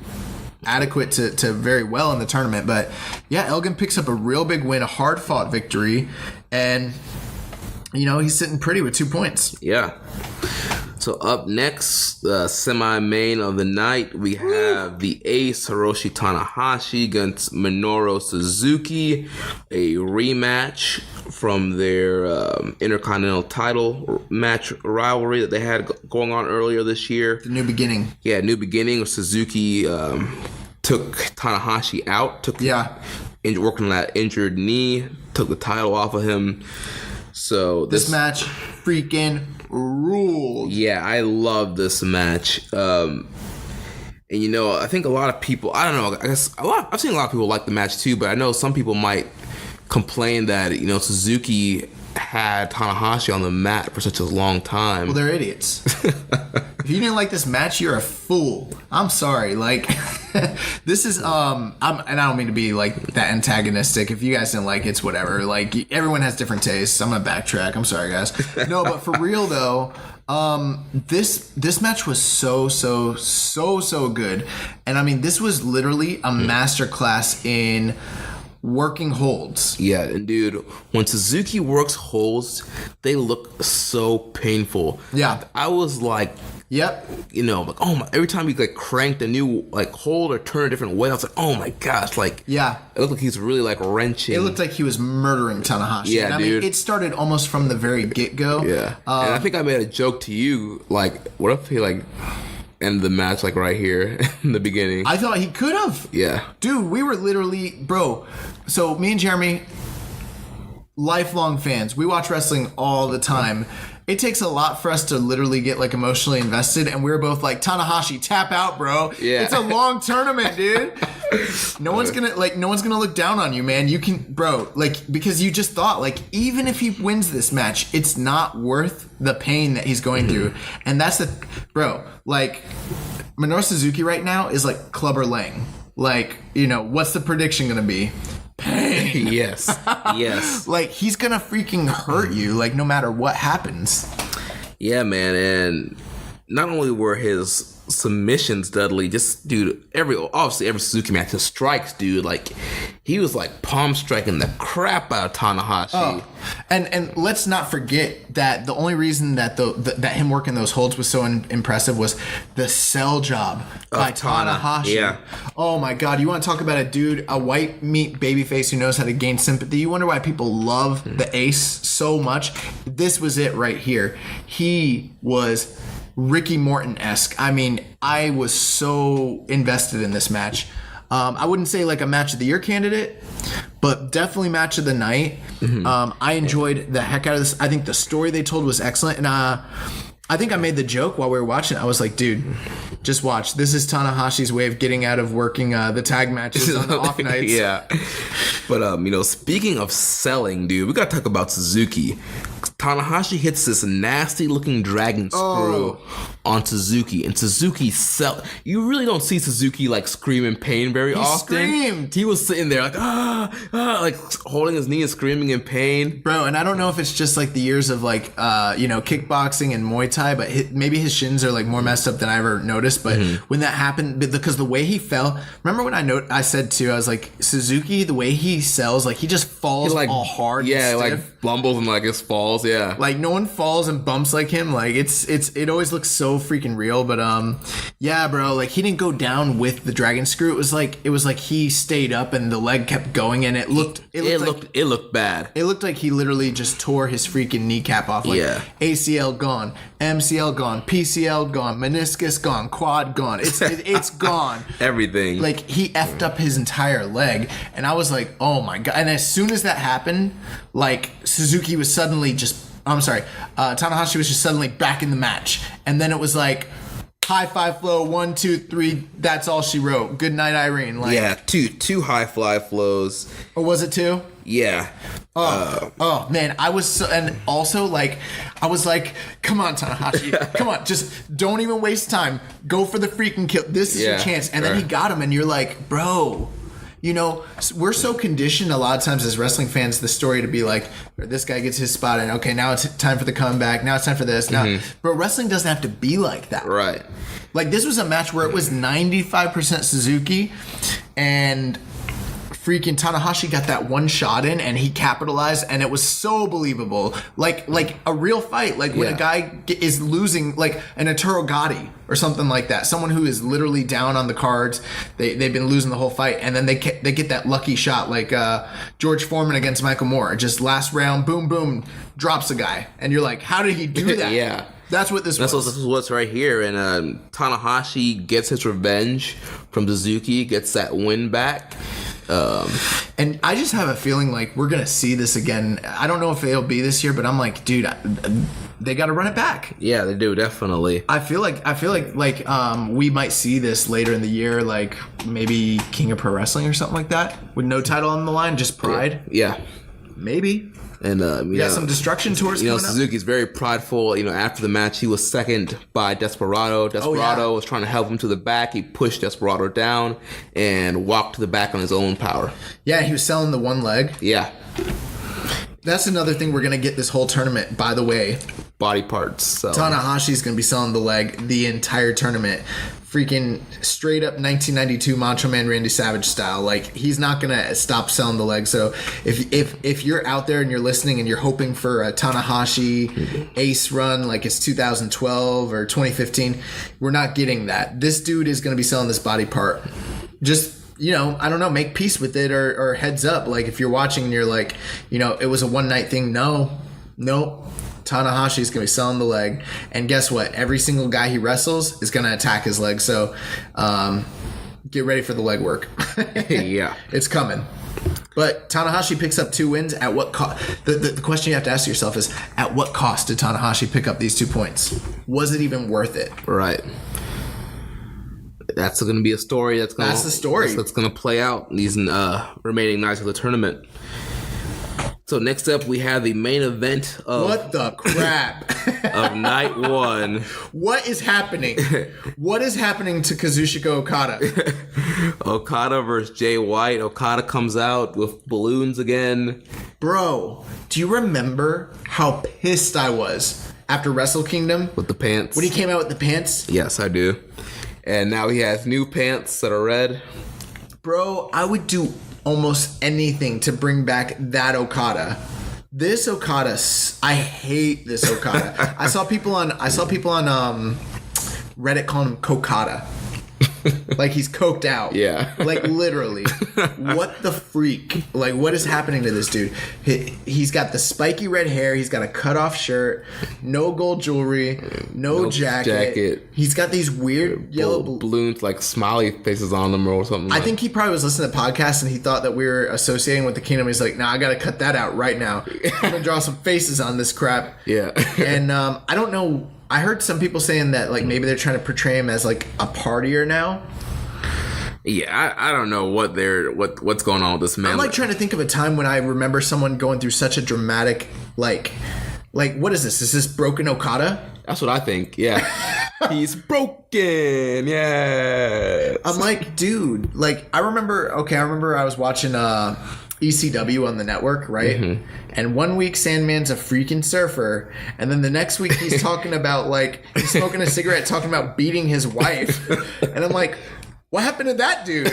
adequate to very well in the tournament. But yeah, Elgin picks up a real big win, a hard fought victory, and he's sitting pretty with 2 points. Yeah. So up next, the semi-main of the night, we have the Ace Hiroshi Tanahashi against Minoru Suzuki, a rematch from their Intercontinental title match rivalry that they had going on earlier this year. The New Beginning. Yeah, New Beginning. Suzuki took Tanahashi out. Working on that injured knee, took the title off of him. So this match freaking ruled. Yeah, I love this match. And I think a lot of people, I don't know, I guess I've seen a lot of people like the match too, but I know some people might complain that, Suzuki had Tanahashi on the mat for such a long time. Well, they're idiots. If you didn't like this match, you're a fool. I'm sorry. Like, this is, and I don't mean to be like that antagonistic. If you guys didn't like it, it's whatever. Like, everyone has different tastes. I'm going to backtrack. I'm sorry, guys. No, but for real though, this match was so good. And I mean, this was literally a masterclass in working holds. Yeah, and dude, when Suzuki works holds, they look so painful. Yeah. I was like, Yep. Like, oh my, every time he like cranked a new like hold or turned a different way, I was like, oh my gosh, like, yeah, it looked like he's really like wrenching. It looked like he was murdering Tanahashi. Yeah, and I dude. mean, it started almost from the very get-go. Yeah. And I think I made a joke to you, like, what if he like ended the match like right here in the beginning? I thought he could have. Yeah. Dude, we were literally, bro. So me and Jeremy, lifelong fans, we watch wrestling all the time. It takes a lot for us to literally get like emotionally invested, and we were both like, Tanahashi, tap out, bro. Yeah. It's a long tournament, dude. No one's gonna look down on you, man. You can, bro, like, because you just thought, like, even if he wins this match, it's not worth the pain that he's going through. And that's the, bro, like, Minoru Suzuki right now is like Clubber Lang. Like, what's the prediction gonna be? Pain. Yes. Yes. Like, he's gonna freaking hurt you, like, no matter what happens. Yeah, man. And not only were his submissions deadly, just, dude, every Suzuki match, his strikes, dude, like, he was like palm striking the crap out of Tanahashi. Oh. And let's not forget that the only reason that that him working those holds was so impressive was the sell job by Tanahashi. Yeah. Oh my God, you want to talk about a dude, a white meat babyface who knows how to gain sympathy? You wonder why people love the Ace so much? This was it right here. He was Ricky Morton-esque. I mean, I was so invested in this match. I wouldn't say like a match of the year candidate, but definitely match of the night. I enjoyed the heck out of this. I think the story they told was excellent. And I think I made the joke while we were watching it. I was like, dude, just watch. This is Tanahashi's way of getting out of working the tag matches on the off nights. Yeah. But, speaking of selling, dude, we got to talk about Suzuki. Tanahashi hits this nasty looking dragon screw on Suzuki, and Suzuki you really don't see Suzuki like scream in pain very often. Screamed. He was sitting there like like holding his knee and screaming in pain, bro. And I don't know if it's just like the years of like kickboxing and Muay Thai, but maybe his shins are like more messed up than I ever noticed. But when that happened, because the way he fell, remember when I said too, I was like, Suzuki, the way he sells, like he just falls like all hard, yeah, and like bumbles and like just falls, yeah. Like no one falls and bumps like him. Like it always looks so freaking real. But yeah, bro, like he didn't go down with the dragon screw. It was like he stayed up and the leg kept going, and it looked bad. It looked like he literally just tore his freaking kneecap off. Like ACL gone, MCL gone, PCL gone, meniscus gone, quad gone. It's gone. Everything. Like he effed up his entire leg, and I was like, oh my God. And as soon as that happened, like Suzuki was suddenly Tanahashi was just suddenly back in the match. And then it was like high five flow, 1, 2, 3, that's all she wrote. Good night, Irene. Like, yeah, two high fly flows. Or was it 2? Yeah. Oh man, I was so, and also like I was like, come on, Tanahashi, come on, just don't even waste time. Go for the freaking kill. This is your chance. And then he got him, and you're like, bro. We're so conditioned a lot of times as wrestling fans, the story to be like, this guy gets his spot in. Okay, now it's time for the comeback. Now it's time for this. Now, but wrestling doesn't have to be like that. Right. Like this was a match where it was 95% Suzuki, and freaking Tanahashi got that one shot in, and he capitalized, and it was so believable, like a real fight, like when a guy is losing, like an Arturo Gatti or something like that, someone who is literally down on the cards, they've been losing the whole fight, and then they get that lucky shot, like George Foreman against Michael Moore, just last round, boom boom, drops a guy, and you're like, how did he do that? Yeah. That's what this was. This is what's right here. And Tanahashi gets his revenge from Suzuki, gets that win back. And I just have a feeling like we're gonna see this again. I don't know if it'll be this year, but I'm like, dude, they got to run it back. Yeah, they do, definitely. I feel like we might see this later in the year, like maybe King of Pro Wrestling or something like that, with no title on the line, just Pride. Yeah. Maybe. And we got some Destruction tours coming up. Suzuki's very prideful. After the match, he was second by Desperado. Desperado was trying to help him to the back. He pushed Desperado down and walked to the back on his own power. Yeah, he was selling the one leg. Yeah. That's another thing we're going to get this whole tournament, by the way. body parts. So Tanahashi's going to be selling the leg the entire tournament. Freaking straight up 1992 Macho Man Randy Savage style. Like, he's not going to stop selling the leg. So if you're out there and you're listening and you're hoping for a Tanahashi ace run like it's 2012 or 2015, we're not getting that. This dude is going to be selling this body part. Just, I don't know, make peace with it or heads up. Like, if you're watching and you're like, it was a one night thing. Nope. Tanahashi's going to be selling the leg. And guess what? Every single guy he wrestles is going to attack his leg. So get ready for the leg work. Yeah. It's coming. But Tanahashi picks up 2 wins. At what cost? The question you have to ask yourself is, at what cost did Tanahashi pick up these 2 points? Was it even worth it? Right. That's going to be a story. That's the story. That's going to play out in these remaining nights of the tournament. So next up, we have the main event of... What the crap? of night 1. What is happening? What is happening to Kazuchika Okada? Okada versus Jay White. Okada comes out with balloons again. Bro, do you remember how pissed I was after Wrestle Kingdom? With the pants. When he came out with the pants? Yes, I do. And now he has new pants that are red. Bro, I would do almost anything to bring back that Okada. This Okada, I hate this Okada. I saw people on Reddit calling him Kokada. Like he's coked out. Yeah. Like literally. What the freak? Like what is happening to this dude? He's got the spiky red hair. He's got a cut off shirt. No gold jewelry. No jacket. He's got these weird yellow balloons, like smiley faces on them or something. I think he probably was listening to podcasts and he thought that we were associating with the kingdom. He's like, nah, I gotta cut that out right now. I'm gonna draw some faces on this crap. Yeah. And I don't know. I heard some people saying that like maybe they're trying to portray him as like a partier now. Yeah, I don't know what's going on with this man. I'm like trying to think of a time when I remember someone going through such a dramatic like what is this? Is this broken Okada? That's what I think. Yeah. He's broken. Yeah. I'm like, dude, like I remember I was watching ECW on the network, right? Mm-hmm. And one week Sandman's a freaking surfer, and then the next week he's talking about like he's smoking a cigarette, talking about beating his wife, and I'm like, what happened to that dude,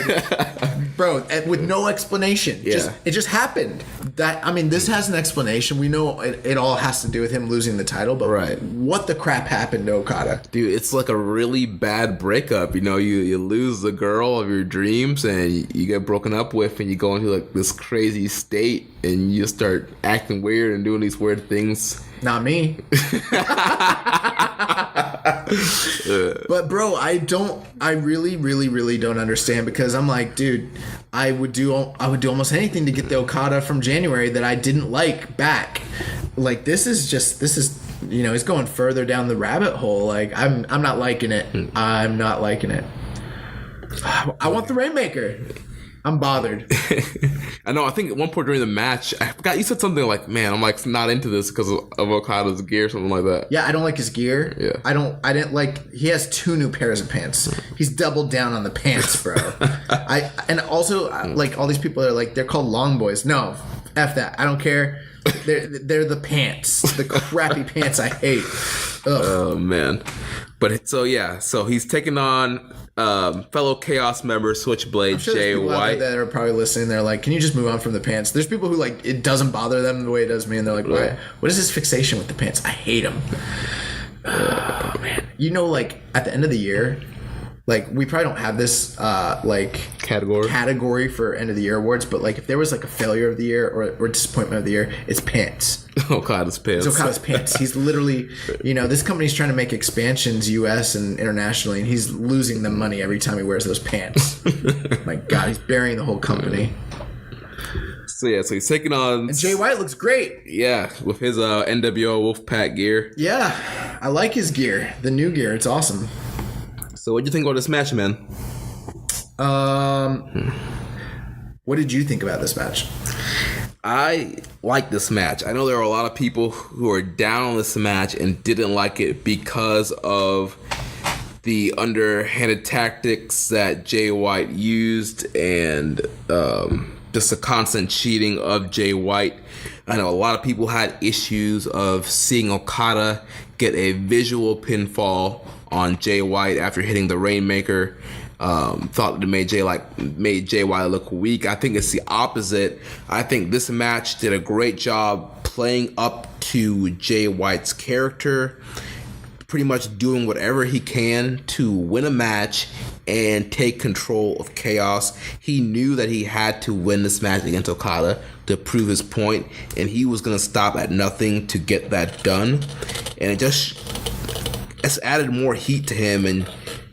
bro? With no explanation, yeah. It just happened. This has an explanation. We know it all has to do with him losing the title, but right. What the crap happened to Okada? Dude, it's like a really bad breakup. You lose the girl of your dreams and you get broken up with and you go into like this crazy state and you start acting weird and doing these weird things. Not me. But bro, I really, really, really don't understand because I'm like, dude, I would do almost anything to get the Okada from January that I didn't like back. Like this is he's going further down the rabbit hole. Like I'm not liking it. I'm not liking it. I want the Rainmaker. I'm bothered. I know. I think at one point during the match, I forgot you said something like, "Man, I'm like not into this because of Okada's gear," something like that. Yeah, I don't like his gear. Yeah, I didn't like. He has 2 new pairs of pants. He's doubled down on the pants, bro. And also like all these people are like they're called long boys. No, F that. I don't care. They're the pants, the crappy pants I hate. Ugh. Oh man, but so he's taking on fellow Chaos member Switchblade Jay White. That are probably listening. They're like, "Can you just move on from the pants?" There's people who like it doesn't bother them the way it does me, and they're like, "Why? What is this fixation with the pants? I hate them." Oh man, like at the end of the year. Like, we probably don't have this, category for end of the year awards, but, like, if there was, like, a failure of the year or disappointment of the year, it's pants. Okada's pants. It's Okada's pants. He's literally, this company's trying to make expansions U.S. and internationally, and he's losing them money every time he wears those pants. My God, he's burying the whole company. So he's taking on... And Jay White looks great. Yeah, with his NWO Wolfpack gear. Yeah, I like his gear. The new gear, it's awesome. So what do you think about this match, man? What did you think about this match? I like this match. I know there are a lot of people who are down on this match and didn't like it because of the underhanded tactics that Jay White used and just the constant cheating of Jay White. I know a lot of people had issues of seeing Okada get a visual pinfall on Jay White after hitting the Rainmaker. Thought it made Jay White look weak. I think it's the opposite. I think this match did a great job playing up to Jay White's character, pretty much doing whatever he can to win a match and take control of chaos. He knew that he had to win this match against Okada to prove his point, and he was going to stop at nothing to get that done. And it's added more heat to him, and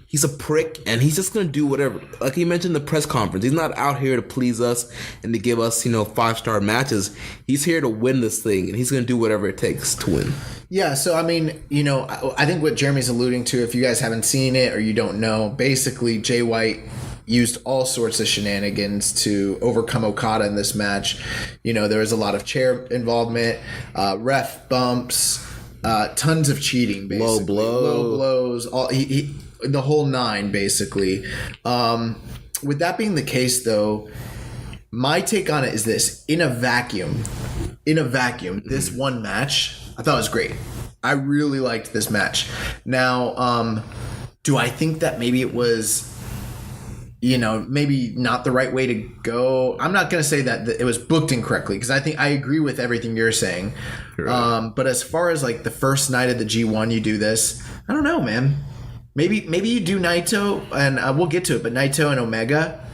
he's a prick, and he's just going to do whatever. Like he mentioned in the press conference, he's not out here to please us and to give us, 5-star matches. He's here to win this thing, and he's going to do whatever it takes to win. Yeah, so I mean, I think what Jeremy's alluding to, if you guys haven't seen it or you don't know, basically Jay White used all sorts of shenanigans to overcome Okada in this match. There was a lot of chair involvement, ref bumps, tons of cheating, basically. Low blows, the whole nine, basically. With that being the case, though, my take on it is this. In a vacuum, this one match, I thought it was great. I really liked this match. Now, do I think that maybe it was, maybe not the right way to go? I'm not going to say that it was booked incorrectly, because I think I agree with everything you're saying. Right. But as far as like the first night of the G1, you do this, I don't know, man. Maybe you do Naito, and we'll get to it, but Naito and Omega,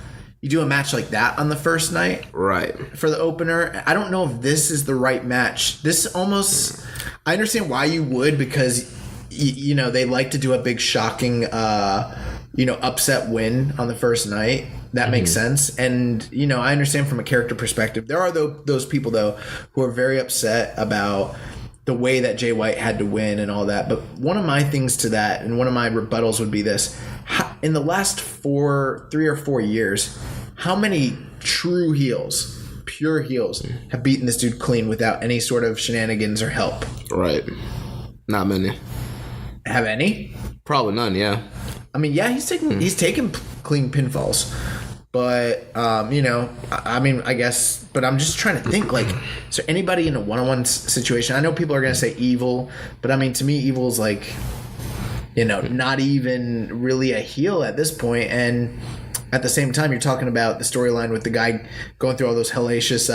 you do a match like that on the first night, right, for the opener. I don't know if this is the right match. This almost, I understand why you would, because they like to do a big shocking upset win on the first night. That makes sense. And I understand from a character perspective, there are those people though who are very upset about the way that Jay White had to win and all that. But one of my things to that, and one of my rebuttals would be this: in the last 3 or 4 years, how many true heels, pure heels, have beaten this dude clean without any sort of shenanigans or help? Right. Not many. Have any? Probably none, yeah. I mean, yeah, he's taken clean pinfalls. But, I guess, but I'm just trying to think, like, is there anybody in a one-on-one situation? I know people are going to say Evil, but I mean, to me, Evil is like, not even really a heel at this point. And at the same time, you're talking about the storyline with the guy going through all those hellacious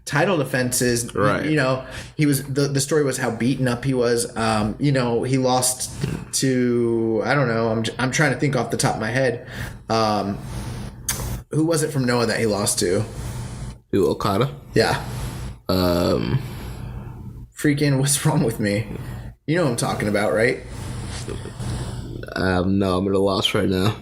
title defenses. Right. He was, the story was how beaten up he was. He lost to, I don't know, I'm trying to think off the top of my head. Who was it from Noah that he lost to? Who, Okada? Yeah. Freaking, what's wrong with me? You know what I'm talking about, right? No, I'm at a loss right now.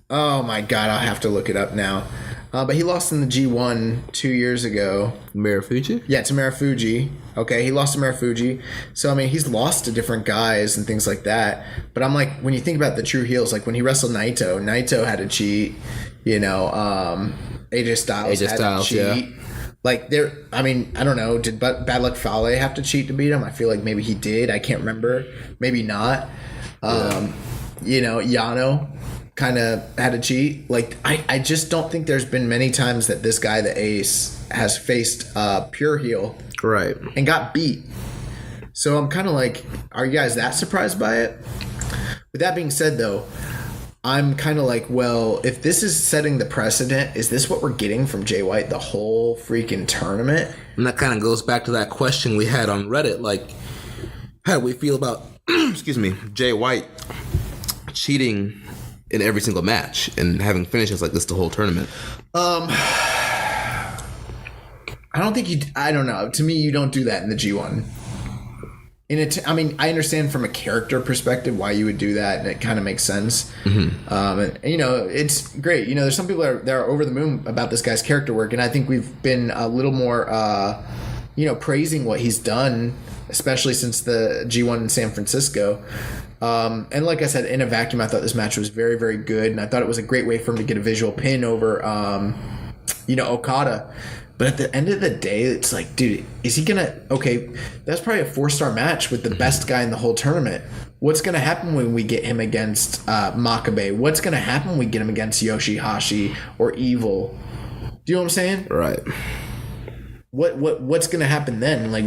Oh my god, I'll have to look it up now. But he lost in the G1 2 years ago. Marufuji? Yeah, to Marufuji. Okay, he lost to Marufuji. So, I mean, he's lost to different guys and things like that. But I'm like, when you think about the true heels, like when he wrestled Naito had to cheat. AJ Styles had to cheat. Yeah. Like, I don't know, did Bad Luck Fale have to cheat to beat him? I feel like maybe he did. I can't remember. Maybe not. Yano kind of had to cheat. Like, I just don't think there's been many times that this guy, the Ace, has faced pure heel. Right. And got beat. So I'm kind of like, are you guys that surprised by it? With that being said, though, I'm kind of like, well, if this is setting the precedent, is this what we're getting from Jay White the whole freaking tournament? And that kind of goes back to that question we had on Reddit. Like, how do we feel about, Jay White cheating in every single match and having finishes like this the whole tournament? I don't think I don't know. To me, you don't do that in the G1. I understand from a character perspective why you would do that, and it kind of makes sense. And it's great. There's some people that are over the moon about this guy's character work, and I think we've been a little more, praising what he's done, especially since the G1 in San Francisco. And like I said, in a vacuum, I thought this match was very, very good, and I thought it was a great way for him to get a visual pin over, Okada. But at the end of the day, it's like, dude, is he going to... Okay, that's probably a 4-star match with the best guy in the whole tournament. What's going to happen when we get him against Makabe? What's going to happen when we get him against Yoshihashi or Evil? Do you know what I'm saying? Right. What's going to happen then? Like,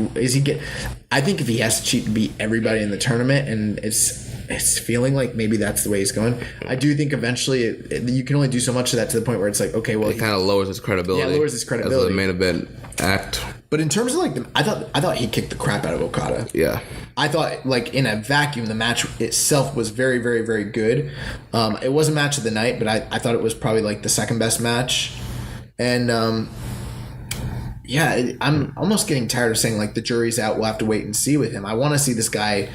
I think if he has to cheat to beat everybody in the tournament, and it's feeling like maybe that's the way he's going, I do think eventually you can only do so much of that to the point where it's like, okay, well, it kind of lowers his credibility. Yeah, lowers his credibility as a main event act. But in terms of like, I thought he kicked the crap out of Okada. Yeah. I thought, like, in a vacuum, the match itself was very, very, very good. It wasn't match of the night, but I thought it was probably like the second best match. And yeah, I'm almost getting tired of saying like the jury's out. We'll have to wait and see with him. I want to see this guy.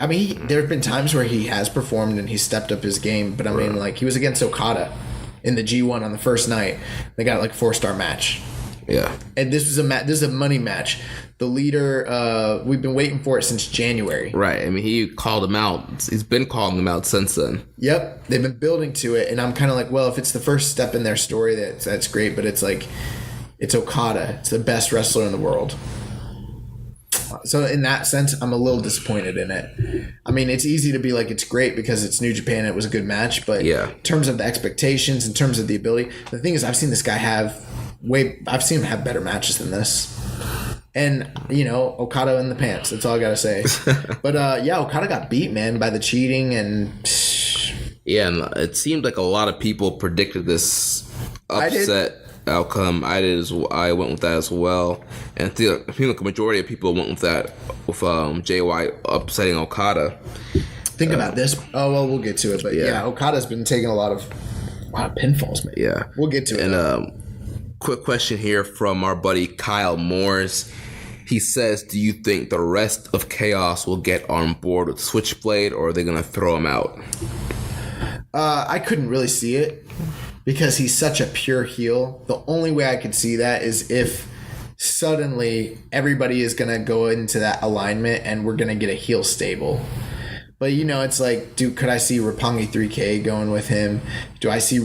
I mean, there have been times where he has performed and he stepped up his game, but I mean, like, he was against Okada in the G1 on the first night. They got like a 4-star match. Yeah. And this is a money match. The leader, we've been waiting for it since January. Right. I mean, he called him out. He's been calling him out since then. Yep. They've been building to it, and I'm kind of like, well, if it's the first step in their story, that's great, but it's like, it's Okada. It's the best wrestler in the world. So in that sense, I'm a little disappointed in it. I mean, it's easy to be like, it's great because it's New Japan. It was a good match. But in terms of the expectations, in terms of the ability, the thing is, I've seen this guy I've seen him have better matches than this. And, you know, Okada in the pants. That's all I got to say. But, yeah, Okada got beat, man, by the cheating. And yeah, and it seemed like a lot of people predicted this upset outcome. I went with that as well, and I feel like a majority of people went with that, with Jay White upsetting Okada. Think about this. Oh well, we'll get to it, but yeah, Okada's been taking a lot of pinfalls, man. Yeah, we'll get to it. And quick question here from our buddy Kyle Moores. He says, "Do you think the rest of Chaos will get on board with Switchblade, or are they going to throw him out?" I couldn't really see it, because he's such a pure heel. The only way I could see that is if suddenly everybody is going to go into that alignment and we're going to get a heel stable. But, you know, it's like, could I see Roppongi 3K going with him? Do I see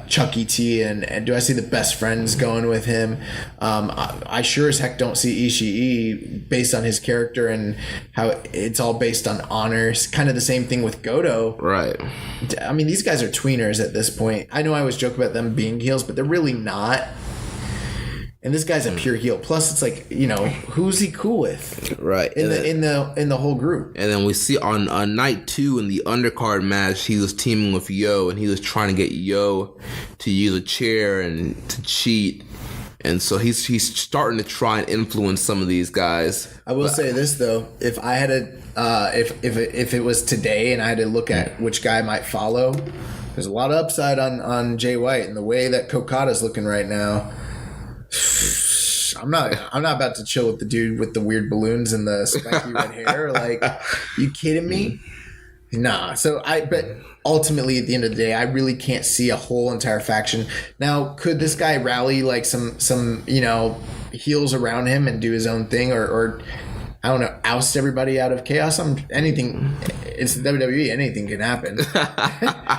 Chucky T and do I see the Best Friends going with him? I sure as heck don't see Ishii, based on his character and how it's all based on honor. It's kind of the same thing with Goto. Right. I mean, these guys are tweeners at this point. I know I always joke about them being heels, but they're really not. And this guy's a pure heel. Plus, it's like, you know, who's he cool with? Right. In the whole group. And then we see on night 2 in the undercard match, he was teaming with Yo, and he was trying to get Yo to use a chair and to cheat. And so he's starting to try and influence some of these guys. I will say this though, if I had to, if it was today and I had to look at which guy I might follow, there's a lot of upside on Jay White, and the way that Kokata's looking right now. I'm not about to chill with the dude with the weird balloons and the spiky red hair. Like, you kidding me? Nah. But ultimately, at the end of the day, I really can't see a whole entire faction. Now, could this guy rally like some you know, heels around him and do his own thing, or I don't know, oust everybody out of Chaos? Anything. It's WWE. Anything can happen.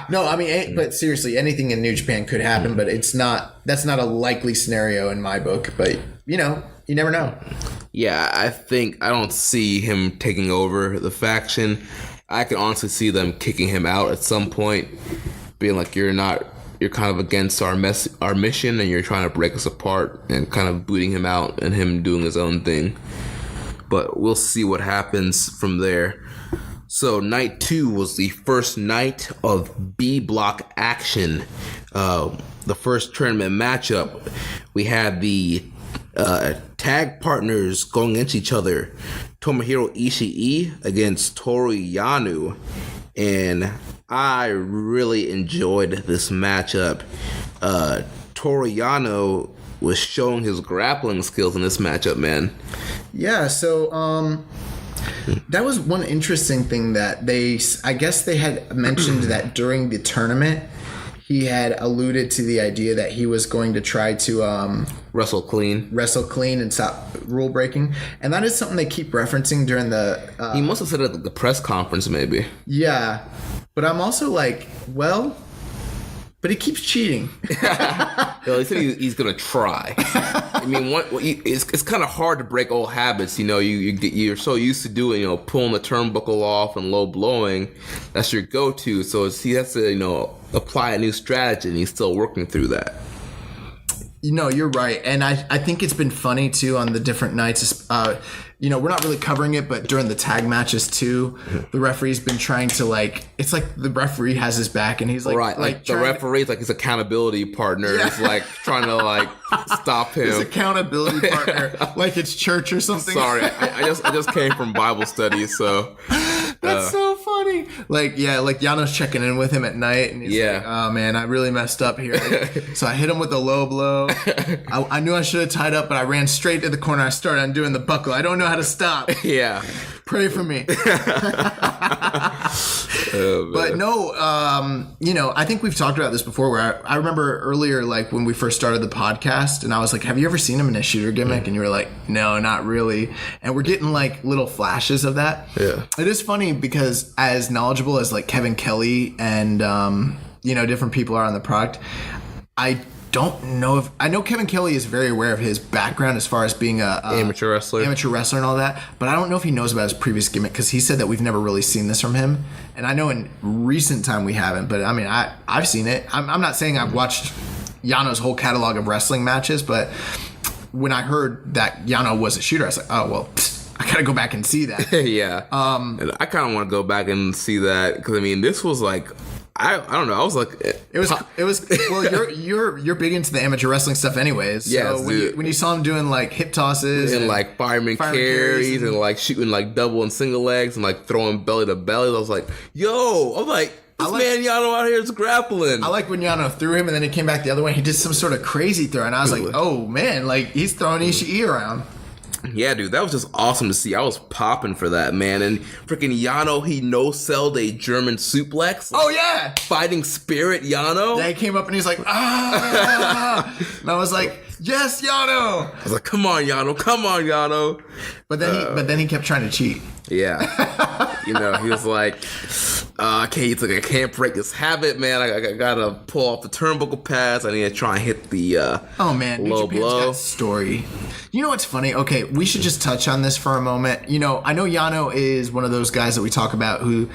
No, I mean, but seriously, anything in New Japan could happen. But that's not a likely scenario in my book. But you know, you never know. Yeah, I don't see him taking over the faction. I can honestly see them kicking him out at some point, being like, you're kind of against our mission, and you're trying to break us apart, and kind of booting him out and him doing his own thing. But we'll see what happens from there. So night 2 was the first night of B block action. The first tournament matchup, we had the tag partners going against each other. Tomohiro Ishii against Toru Yano. And I really enjoyed this matchup. Toru Yano was showing his grappling skills in this matchup, man. Yeah, so that was one interesting thing that I guess they had mentioned that during the tournament, he had alluded to the idea that he was going to try to wrestle clean and stop rule breaking, and that is something they keep referencing during the. He must have said it at the press conference, maybe. Yeah, but I'm also like, well. But he keeps cheating. He said he's gonna try. I mean, it's kind of hard to break old habits. You know, you're so used to doing, you know, pulling the turnbuckle off and low blowing. That's your go-to. So he has to, you know, apply a new strategy, and he's still working through that. You're right. And I think it's been funny too on the different nights. We're not really covering it, but during the tag matches too, the referee's been trying to it's like the referee has his back and he's like, right. Like the referee's like his accountability partner is like trying to stop him. His accountability partner, like it's church or something. Sorry, I just came from Bible study, so. That's so funny. Like Yano's checking in with him at night, and he's like, "Oh man, I really messed up here." So I hit him with a low blow. I knew I should have tied up, but I ran straight to the corner. I started undoing the buckle. I don't know how to stop. Yeah. Pray for me. But no, I think we've talked about this before. Where I remember earlier, like when we first started the podcast, and I was like, "Have you ever seen him in a shooter gimmick?" And you were like, "No, not really." And we're getting like little flashes of that. Yeah. It is funny because as knowledgeable as like Kevin Kelly and different people are on the product, I don't know if I know Kevin Kelly is very aware of his background as far as being a amateur wrestler and all that, but I don't know if he knows about his previous gimmick because he said that we've never really seen this from him, and I know in recent time we haven't, but I mean I've seen it. I'm not saying I've watched Yano's whole catalog of wrestling matches, but when I heard that Yano was a shooter, I was like, oh well, I gotta go back and see that. Yeah. And I kind of want to go back and see that because I mean this was like. I don't know. I was like, it was. Well, you're big into the amateur wrestling stuff, anyways. Yeah. So when you saw him doing like hip tosses and like fireman carries and like shooting like double and single legs and like throwing belly to belly, I was like, yo, I'm like. This man Yano out here is grappling. I like when Yano threw him and then he came back the other way. He did some sort of crazy throw, and I was like, oh man, like he's throwing Ishii around. Yeah, dude, that was just awesome to see. I was popping for that, man. And freaking Yano, he no-selled a German suplex. Oh, yeah! Fighting spirit Yano. Yeah, he came up and he's like, ah! And I was like, yes, Yano! I was like, come on, Yano. But then he kept trying to cheat. Yeah. He was like, I can't break this habit, man. I gotta pull off the turnbuckle pads. I need to try and hit the low blow. Got story. You know what's funny? Okay, we should just touch on this for a moment. I know Yano is one of those guys that we talk about who,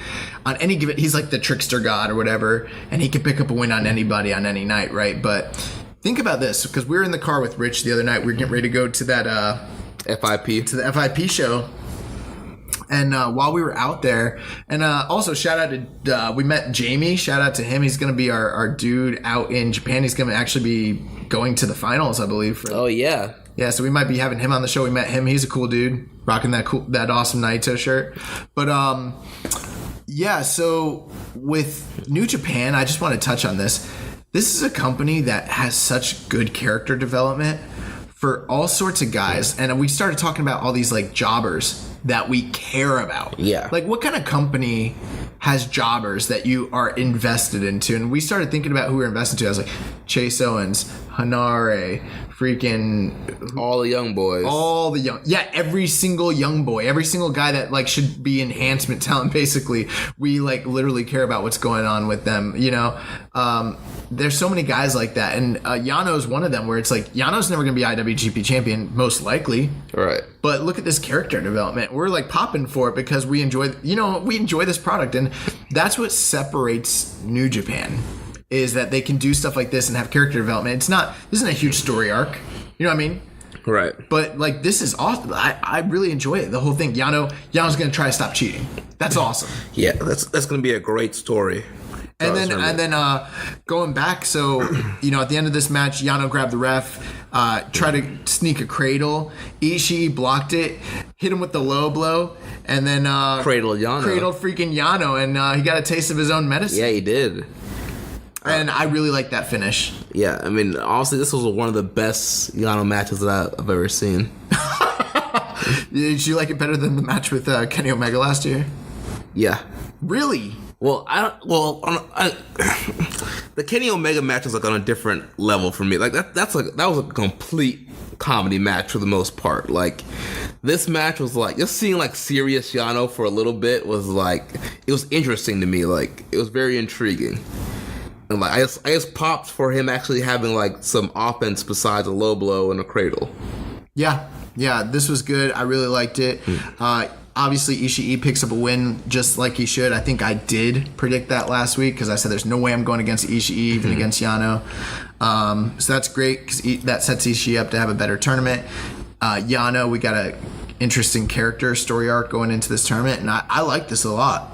on any given, he's like the trickster god or whatever, and he can pick up a win on anybody on any night, right? But think about this, because we were in the car with Rich the other night. We were getting ready to go to that FIP. To the FIP show. And while we were out there, and also shout out to, we met Jamie, shout out to him. He's going to be our dude out in Japan. He's going to actually be going to the finals, I believe. Oh, yeah. Yeah, so we might be having him on the show. We met him. He's a cool dude, rocking that awesome Naito shirt. But yeah, so with New Japan, I just want to touch on this. This is a company that has such good character development for all sorts of guys. And we started talking about all these like jobbers that we care about. Yeah. Like what kind of company has jobbers that you are invested into? And we started thinking about who we were invested to. I was like, Chase Owens, Hanare, freaking all the young boys. Every single young boy, every single guy that like should be enhancement talent, basically. We like literally care about what's going on with them, there's so many guys like that, and Yano's one of them where it's like Yano's never going to be IWGP champion, most likely. Right. But look at this character development. We're like popping for it because we enjoy this product, and that's what separates New Japan. Is that they can do stuff like this and have character development. This isn't a huge story arc. You know what I mean? Right. But like this is awesome. I really enjoy it. The whole thing. Yano's gonna try to stop cheating. That's awesome. Yeah, that's gonna be a great story. And then going back, so at the end of this match, Yano grabbed the ref, tried to sneak a cradle. Ishii blocked it, hit him with the low blow, and then cradled freaking Yano, and he got a taste of his own medicine. Yeah, he did. And I really like that finish. Yeah, I mean, honestly, this was one of the best Yano matches that I've ever seen. Did you like it better than the match with Kenny Omega last year? Yeah. Really? Well, the Kenny Omega match was like on a different level for me. Like that was a complete comedy match for the most part. Like this match was like just seeing like serious Yano for a little bit was like it was interesting to me. Like it was very intriguing. And like I just popped for him actually having like some offense besides a low blow and a cradle. Yeah, this was good. I really liked it. Obviously, Ishii picks up a win just like he should. I think I did predict that last week because I said there's no way I'm going against Ishii, even against Yano. So that's great because that sets Ishii up to have a better tournament. Yano, we got a interesting character story arc going into this tournament, and I like this a lot.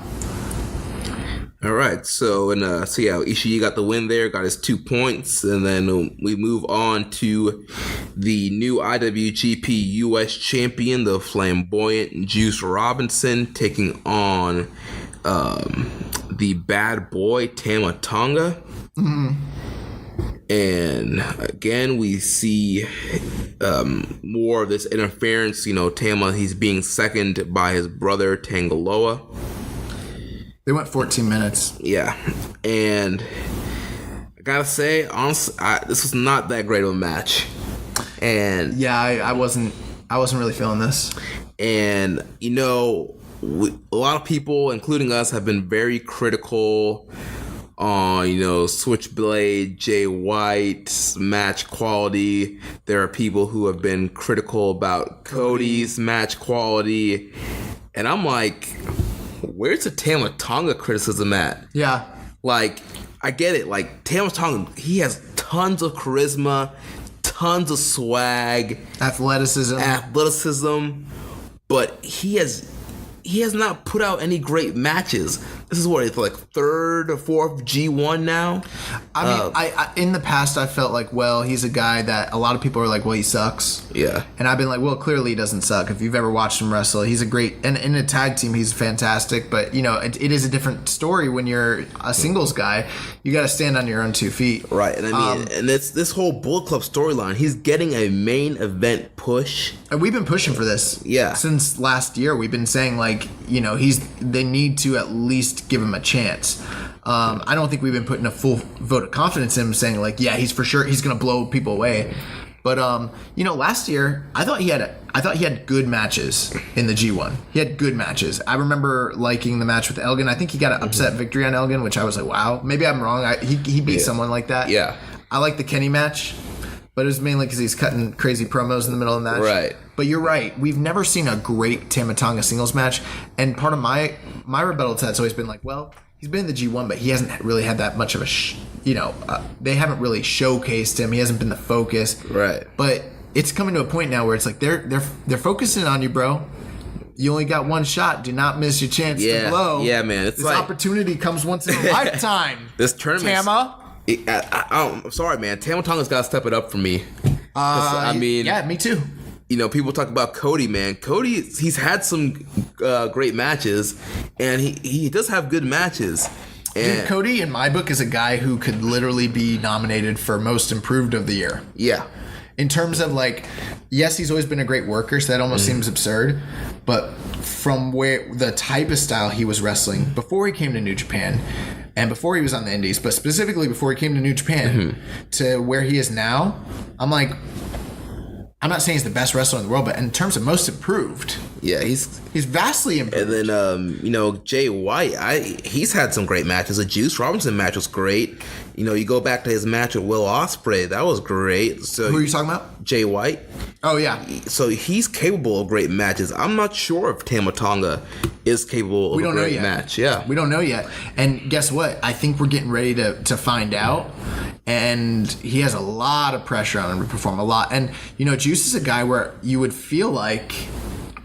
All right, so Ishii got the win there, got his 2 points, and then we move on to the new IWGP US champion, the flamboyant Juice Robinson, taking on the bad boy Tama Tonga. Mm-hmm. And again, we see more of this interference. Tama, he's being seconded by his brother Tangaloa. They went 14 minutes. Yeah. And I gotta say, honestly, this was not that great of a match. And yeah, I wasn't really feeling this. And, a lot of people, including us, have been very critical on, Switchblade, Jay White's match quality. There are people who have been critical about Cody's match quality. And I'm like, where's the Tama Tonga criticism at? Yeah. Like, I get it. Like, Tama Tonga, he has tons of charisma, tons of swag. Athleticism. But he has not put out any great matches. This is what, it's like third or fourth G1 now? I mean, I in the past, I felt like, well, he's a guy that a lot of people are like, well, he sucks. Yeah. And I've been like, well, clearly he doesn't suck. If you've ever watched him wrestle, he's a great, and in a tag team, he's fantastic. But, it is a different story when you're a singles guy. You got to stand on your own 2 feet. Right. And I mean, and it's this whole Bullet Club storyline. He's getting a main event push. And we've been pushing for this. Yeah. Since last year, we've been saying, like, they need to at least give him a chance. I don't think we've been putting a full vote of confidence in him, saying like, yeah, he's going to blow people away. But last year I thought he had good matches in the G1. He had good matches. I remember liking the match with Elgin. I think he got an upset victory on Elgin, which I was like, wow, maybe I'm wrong. He beat someone like that. Yeah. I like the Kenny match, but it was mainly because he's cutting crazy promos in the middle of the match. Right. But you're right. We've never seen a great Tama Tonga singles match. And part of my rebuttal to that's always been like, well, he's been in the G1, but he hasn't really had that much of a, they haven't really showcased him. He hasn't been the focus. Right. But it's coming to a point now where it's like they're focusing on you, bro. You only got one shot. Do not miss your chance to blow. Yeah, man. It's this like, opportunity comes once in a lifetime. This tournament. Tama. I'm sorry, man. Tama Tonga's got to step it up for me. Yeah, me too. People talk about Cody, man. Cody, he's had some great matches, and he does have good matches. And Dude, Cody, in my book, is a guy who could literally be nominated for Most Improved of the Year. Yeah. In terms of, like, yes, he's always been a great worker, so that almost seems absurd. But from where the type of style he was wrestling before he came to New Japan, and before he was on the Indies, but specifically before he came to New Japan, to where he is now, I'm like, I'm not saying he's the best wrestler in the world, but in terms of Most Improved, yeah, he's vastly improved. And then Jay White, he's had some great matches. The Juice Robinson match was great. You go back to his match with Will Ospreay, that was great. So who are you talking about? Jay White. Oh yeah. So he's capable of great matches. I'm not sure if Tama Tonga is capable of a great match. Yeah, we don't know yet. And guess what? I think we're getting ready to find out. And he has a lot of pressure on him to perform a lot. And Juice is a guy where you would feel like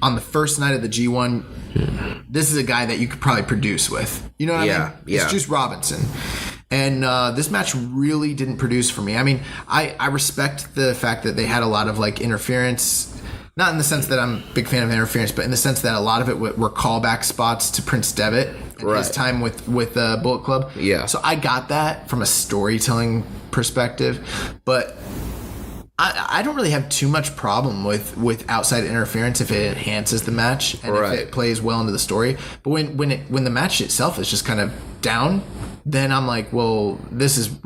on the first night of the G1, this is a guy that you could probably produce with. You know what I mean? Yeah. It's Juice Robinson. And this match really didn't produce for me. I mean, I respect the fact that they had a lot of like interference. Not in the sense that I'm a big fan of interference, but in the sense that a lot of it were callback spots to Prince Devitt and his time with Bullet Club. Yeah. So I got that from a storytelling perspective, but I don't really have too much problem with outside interference if it enhances the match and if it plays well into the story. But when the match itself is just kind of down, then I'm like, well, this is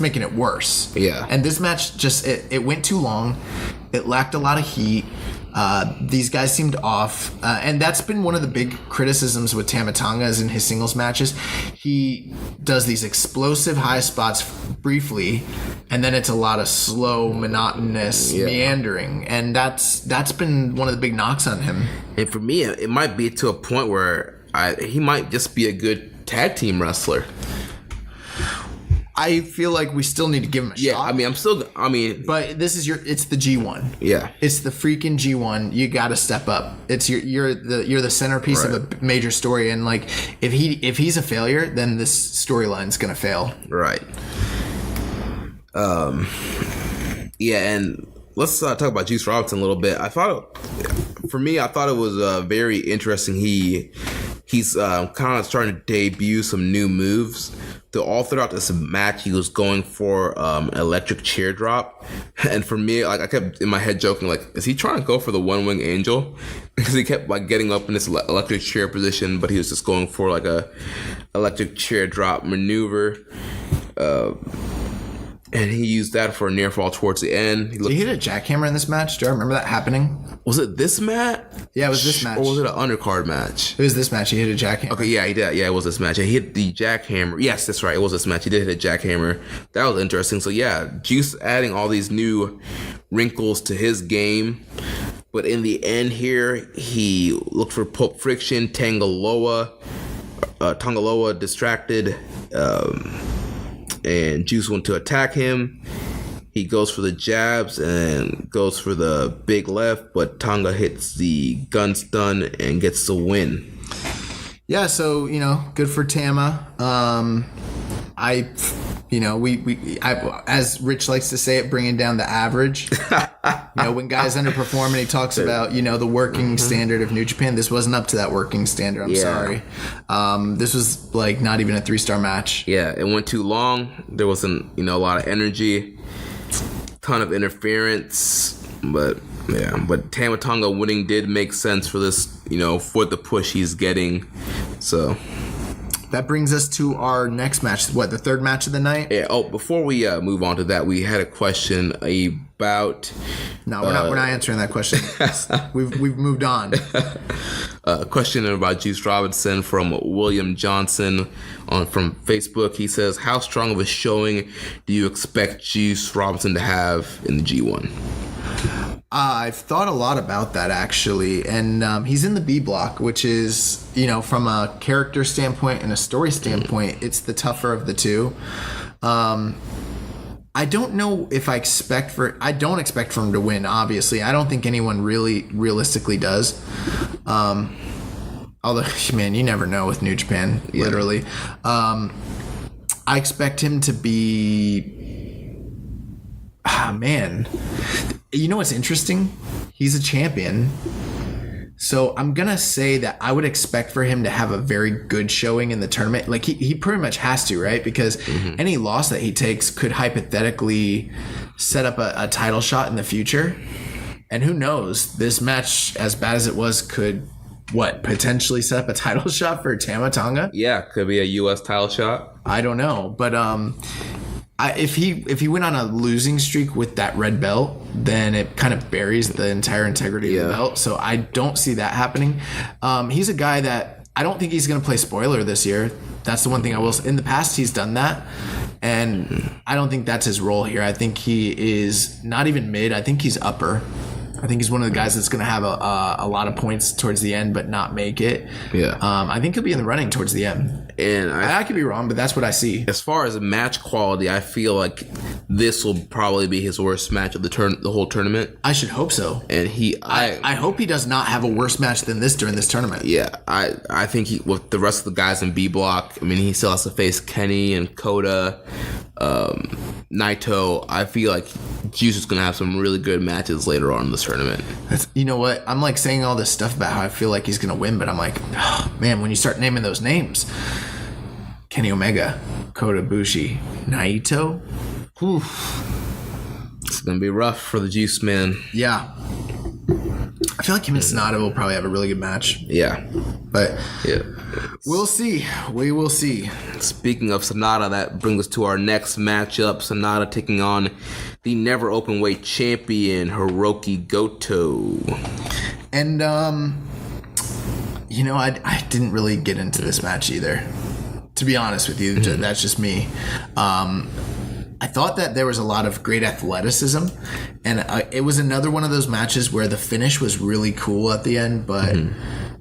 making it worse. Yeah. And this match just it went too long. It lacked a lot of heat. These guys seemed off, and that's been one of the big criticisms with Tama Tonga is in his singles matches. He does these explosive high spots briefly, and then it's a lot of slow, monotonous meandering, and that's been one of the big knocks on him. And for me, it might be to a point where he might just be a good tag team wrestler. I feel like we still need to give him a shot. But this is it's the G1. Yeah. It's the freaking G1. You got to step up. It's you're the centerpiece of a major story, and like if he's a failure, then this storyline's going to fail. Right. And let's talk about Juice Robinson a little bit. I thought it was very interesting. He's kind of starting to debut some new moves. All throughout this match, he was going for electric chair drop, and for me, like I kept in my head joking, like, is he trying to go for the one wing angel? Because he kept like getting up in this electric chair position, but he was just going for like a electric chair drop maneuver. And he used that for a near fall towards the end. Did he hit a jackhammer in this match? Do I remember that happening? Was it this match? Yeah, it was this match. Or was it an undercard match? It was this match. He hit a jackhammer. Okay, yeah, he did. Yeah, it was this match. He hit the jackhammer. Yes, that's right. It was this match. He did hit a jackhammer. That was interesting. So, yeah, Juice adding all these new wrinkles to his game. But in the end here, he looked for Pulp Friction, Tangaloa distracted, and Juice went to attack him. He goes for the jabs and goes for the big left, but Tonga hits the gun stun and gets the win. Yeah, so, good for Tama. As Rich likes to say it, bringing down the average. When guys underperform, and he talks about, the working standard of New Japan, this wasn't up to that working standard. I'm sorry. This was like not even a 3-star match. Yeah, it went too long. There wasn't, a lot of energy, ton of interference, but Tama Tonga winning did make sense for this, for the push he's getting. So that brings us to our next match. What, the third match of the night? Yeah. Oh, before we move on to that, we had a question about. No, we're not answering that question. We've moved on. A question about Juice Robinson from William Johnson from Facebook. He says, "How strong of a showing do you expect Juice Robinson to have in the G1?" I've thought a lot about that, actually, and he's in the B block, which is, from a character standpoint and a story standpoint, it's the tougher of the two. I don't know if I don't expect for him to win, obviously. I don't think anyone really realistically does. Although, man, you never know with New Japan, literally. I expect him to be... man. You know what's interesting? He's a champion. So I'm going to say that I would expect for him to have a very good showing in the tournament. Like, he pretty much has to, right? Because any loss that he takes could hypothetically set up a title shot in the future. And who knows? This match, as bad as it was, could, potentially set up a title shot for Tama Tonga? Yeah, could be a U.S. title shot. I don't know. But if he went on a losing streak with that red belt, then it kind of buries the entire integrity of the belt. So I don't see that happening. He's a guy that I don't think he's going to play spoiler this year. That's the one thing I will say. In the past, he's done that, and I don't think that's his role here. I think he is not even mid. I think he's upper. I think he's one of the guys that's going to have a lot of points towards the end, but not make it. Yeah. I think he'll be in the running towards the end. And I could be wrong, but that's what I see. As far as match quality, I feel like this will probably be his worst match of the whole tournament. I should hope so. And I hope he does not have a worse match than this during this tournament. Yeah, I think with the rest of the guys in B block, I mean, he still has to face Kenny and Kota, Naito. I feel like Juice is going to have some really good matches later on in this tournament. You know what? I'm like saying all this stuff about how I feel like he's going to win, but I'm like, oh, man, when you start naming those names, Kenny Omega, Kota Ibushi, Naito, it's going to be rough for the Juice man. Yeah. I feel like him and Sonata will probably have a really good match. Yeah. But we'll see. We will see. Speaking of Sonata, that brings us to our next matchup. Sonata taking on the never open weight champion, Hiroki Goto. And, I didn't really get into this match either. To be honest with you, that's just me. I thought that there was a lot of great athleticism, and it was another one of those matches where the finish was really cool at the end. But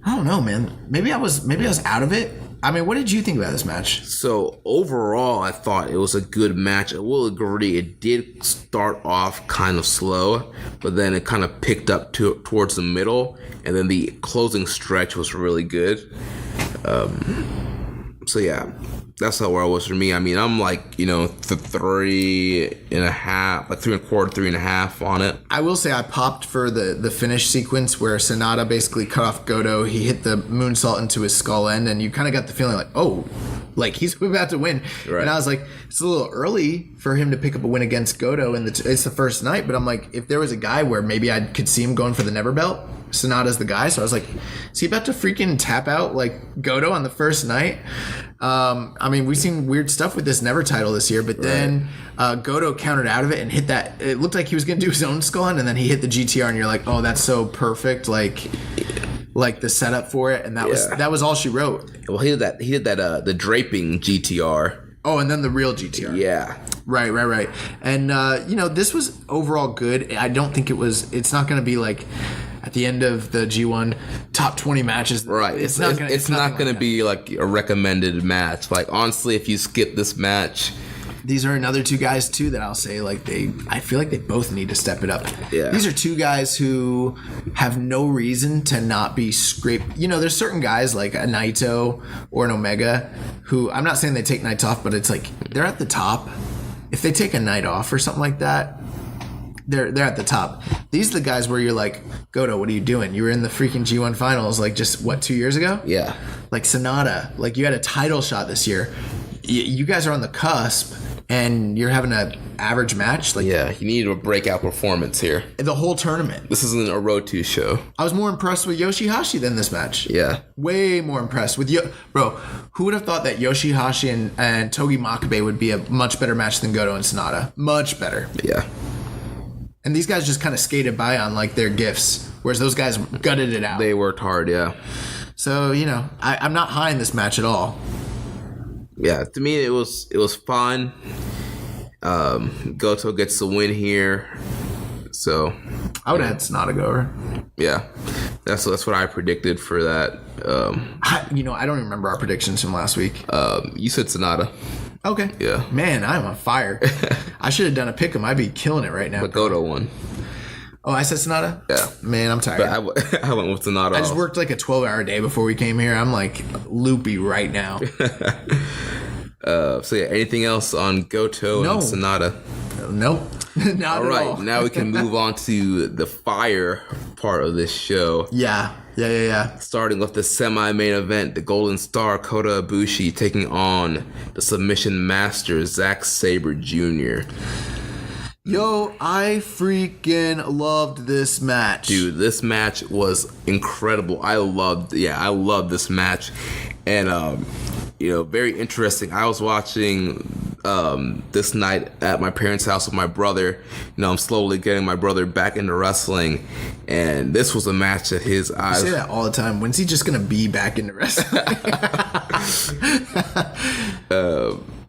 I don't know, man. Maybe I was out of it. I mean, what did you think about this match? So overall, I thought it was a good match. I will agree, it did start off kind of slow, but then it kind of picked up towards the middle, and then the closing stretch was really good. So yeah, that's how where I was for me. I mean, I'm like, the 3.5, like 3.25, 3.5 on it. I will say I popped for the finish sequence where Sonata basically cut off Goto. He hit the moonsault into his skull end, and you kind of got the feeling like, oh, like he's about to win. Right. And I was like, it's a little early for him to pick up a win against Goto, and it's the first night. But I'm like, if there was a guy where maybe I could see him going for the Never Belt, Sonata's the guy. So I was like, is he about to freaking tap out like Goto on the first night? I mean, we've seen weird stuff with this Never title this year, but then Goto countered out of it and hit that. It looked like he was going to do his own skull, and then he hit the GTR, and you're like, oh, that's so perfect. Like the setup for it, and that was all she wrote. Well, he did that the draping GTR. Oh, and then the real GTR. Yeah. Right. And this was overall good. I don't think it's not going to be like at the end of the G1 top 20 matches. Right. It's not going to be like a recommended match. Like, honestly, if you skip this match, these are another two guys too that I'll say I feel like they both need to step it up. Yeah. These are two guys who have no reason to not be scraped. There's certain guys like a Naito or an Omega who, I'm not saying they take nights off, but it's like they're at the top. If they take a night off or something like that, they're at the top. These are the guys where you're like, Goto, what are you doing? You were in the freaking G1 finals like just 2 years ago? Yeah. Like Sonata, like you had a title shot this year. You guys are on the cusp, and you're having an average match. Like, yeah, you need a breakout performance here. The whole tournament. This isn't a Road 2 show. I was more impressed with Yoshihashi than this match. Yeah. Way more impressed with Bro, who would have thought that Yoshihashi and Togi Makabe would be a much better match than Goto and Sonata? Much better. Yeah. And these guys just kind of skated by on like their gifts, whereas those guys gutted it out. They worked hard, yeah. So, I'm not high in this match at all. Yeah, to me it was fun. Goto gets the win here, so I would have had Sonata go over. Yeah, that's what I predicted for that. I don't remember our predictions from last week. You said Sonata. Okay. Yeah. Man, I'm on fire. I should have done a pick'em. I'd be killing it right now. But Goto won. Oh, I said Sonata? Yeah. Man, I'm tired. But I went with Sonata. I just worked like a 12-hour day before we came here. I'm like loopy right now. So yeah, anything else on Goto and Sonata? Nope. Not all at right, all. Now we can move on to the fire part of this show. Yeah. Starting with the semi-main event, the Golden Star Kota Ibushi taking on the Submission Master Zack Sabre Jr. Yo, I freaking loved this match. Dude, this match was incredible. I loved this match. And, very interesting. I was watching this night at my parents' house with my brother. I'm slowly getting my brother back into wrestling. And this was a match that his eyes... You say that all the time. When's he just going to be back into wrestling?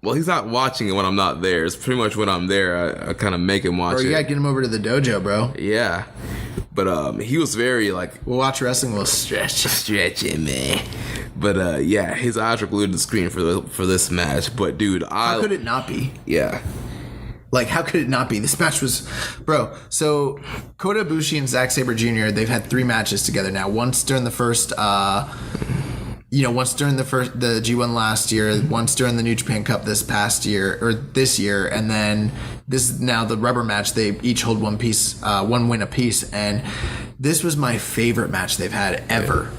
Well, he's not watching it when I'm not there. It's pretty much when I'm there, I kind of make him watch it. Bro, you gotta get him over to the dojo, bro. Yeah. But he was very, like... We'll watch wrestling, we'll stretch. Stretch it, man. But, his eyes were glued to the screen for this match. But, dude, How could it not be? Yeah. Like, how could it not be? This match was... Bro, so Kota Ibushi and Zack Sabre Jr., they've had 3 matches together now. Once during the first... once during the G1 last year, once during the New Japan Cup this year, and then this is now the rubber match. They each hold one win apiece, and this was my favorite match they've had ever.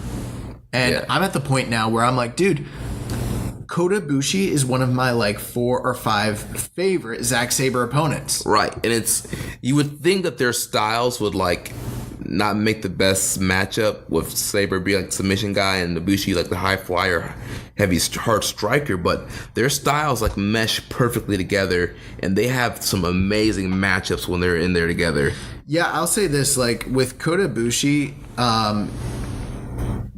And I'm at the point now where I'm like, dude, Kota Ibushi is one of my like 4 or 5 favorite Zack Sabre opponents. Right, and you would think that their styles would like not make the best matchup, with Sabre being like submission guy and Ibushi like the high flyer, heavy hard striker, but their styles like mesh perfectly together, and they have some amazing matchups when they're in there together. Yeah, I'll say this, like with Kota Ibushi,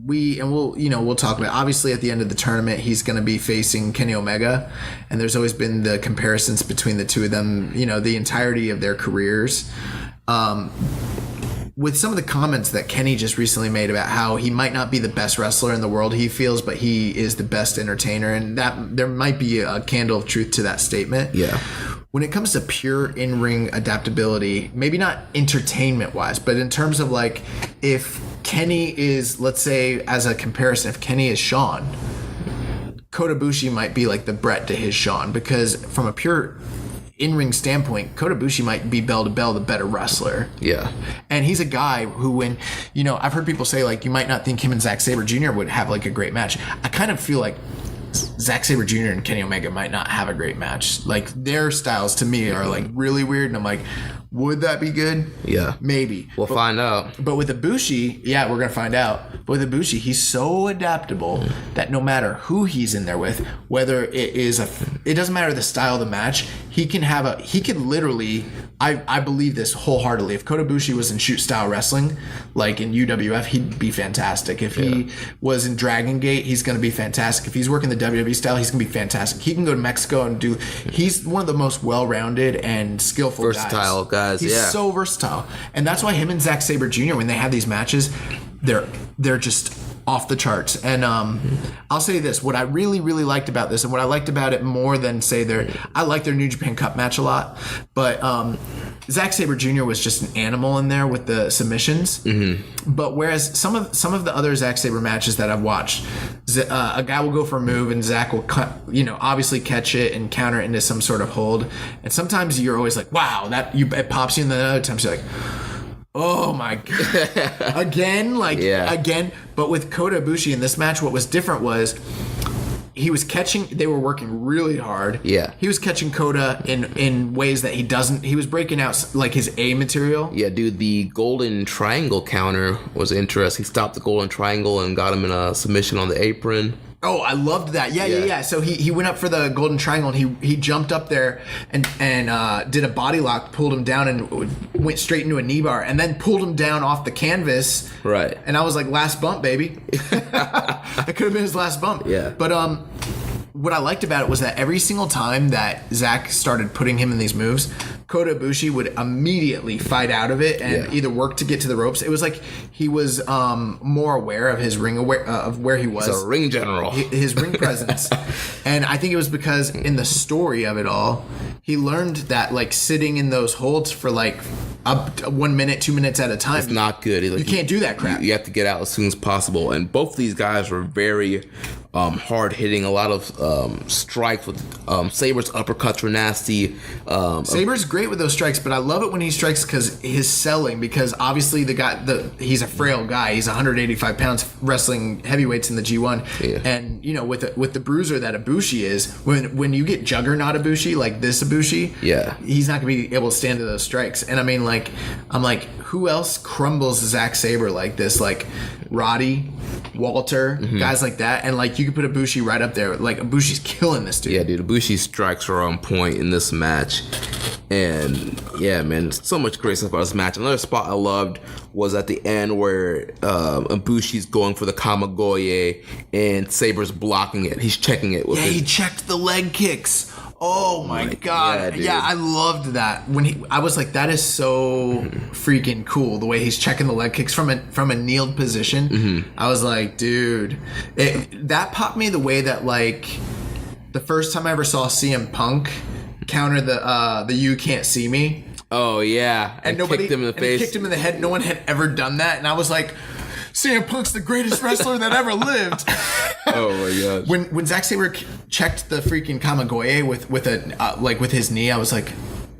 we'll talk about it. Obviously at the end of the tournament he's going to be facing Kenny Omega, and there's always been the comparisons between the two of them, the entirety of their careers. With some of the comments that Kenny just recently made about how he might not be the best wrestler in the world, he feels, but he is the best entertainer, and that there might be a candle of truth to that statement. Yeah. When it comes to pure in-ring adaptability, maybe not entertainment-wise, but in terms of like, if Kenny is, let's say, as a comparison, if Kenny is Shawn, Kota Ibushi might be like the Brett to his Shawn, because from a pure in-ring standpoint, Kota Ibushi might be bell to bell the better wrestler. Yeah. And he's a guy who, when, I've heard people say, like, you might not think him and Zack Sabre Jr. would have, like, a great match. I kind of feel like Zack Sabre Jr. and Kenny Omega might not have a great match. Like, their styles, to me, are, like, really weird, and I'm like, would that be good? Yeah. Maybe. We'll find out. But with Ibushi, yeah, we're going to find out. But with Ibushi, he's so adaptable that no matter who he's in there with, whether it doesn't matter the style of the match, he could literally, I believe this wholeheartedly. If Kota Ibushi was in shoot style wrestling, like in UWF, he'd be fantastic. If he was in Dragon Gate, he's going to be fantastic. If he's working the WWE style, he's going to be fantastic. He can go to Mexico and he's one of the most well-rounded and skillful versatile guys. He's so versatile. And that's why him and Zack Sabre Jr., when they have these matches, they're just off the charts. And I'll say this, what I really, really liked about this, and what I liked about it more than I like their New Japan Cup match a lot, but Zack Sabre Jr. was just an animal in there with the submissions. Mm-hmm. But whereas some of the other Zack Sabre matches that I've watched, a guy will go for a move and Zack will obviously catch it and counter it into some sort of hold. And sometimes you're always like, wow, it pops you, and then other times you're like, oh my god, again. But with Kota Ibushi in this match, what was different was they were working really hard. Yeah. He was catching Kota in ways that he was breaking out like his A material. Yeah, dude, the golden triangle counter was interesting. He stopped the golden triangle and got him in a submission on the apron. Oh, I loved that. Yeah. So he went up for the golden triangle, and he jumped up there and did a body lock, pulled him down, and went straight into a knee bar, and then pulled him down off the canvas. Right. And I was like, last bump, baby. That could have been his last bump. Yeah. But what I liked about it was that every single time that Zack started putting him in these moves, Kota Ibushi would immediately fight out of it and either work to get to the ropes. It was like he was more aware of his of where he was. He's a ring general. His ring presence. And I think it was because in the story of it all, he learned that like sitting in those holds for like up 1 minute, 2 minutes at a time. It's not good. You can't do that crap. You have to get out as soon as possible. And both of these guys were very hard hitting. A lot of strikes with Sabre's uppercuts were nasty. Sabre's great with those strikes, but I love it when he strikes because his selling. Because obviously he's a frail guy. He's 185 pounds wrestling heavyweights in the G1. Yeah. And with the bruiser that Ibushi is, when you get Juggernaut Ibushi like this Ibushi, he's not gonna be able to stand to those strikes. And I mean, like, I'm like, who else crumbles Zack Sabre like this? Like Roddy, Walter, guys like that. And like you could put Ibushi right up there. Like Ibushi's killing this dude. Yeah, dude. Ibushi's strikes are on point in this match. And yeah, man, so much great stuff about this match. Another spot I loved was at the end where Ibushi's going for the Kamagoye and Sabre's blocking it. He's checking it with he checked the leg kicks. Oh my god. Yeah, I loved that. I was like, that is so freaking cool, the way he's checking the leg kicks from a kneeled position. I was like, dude, that popped me the way that like the first time I ever saw CM Punk counter the You Can't See Me. Oh yeah. And nobody kicked him in the face. Kicked him in the head. No one had ever done that. And I was like, CM Punk's the greatest wrestler that ever lived. Oh my god! When Zack Sabre checked the freaking Kamagoye with his knee, I was like,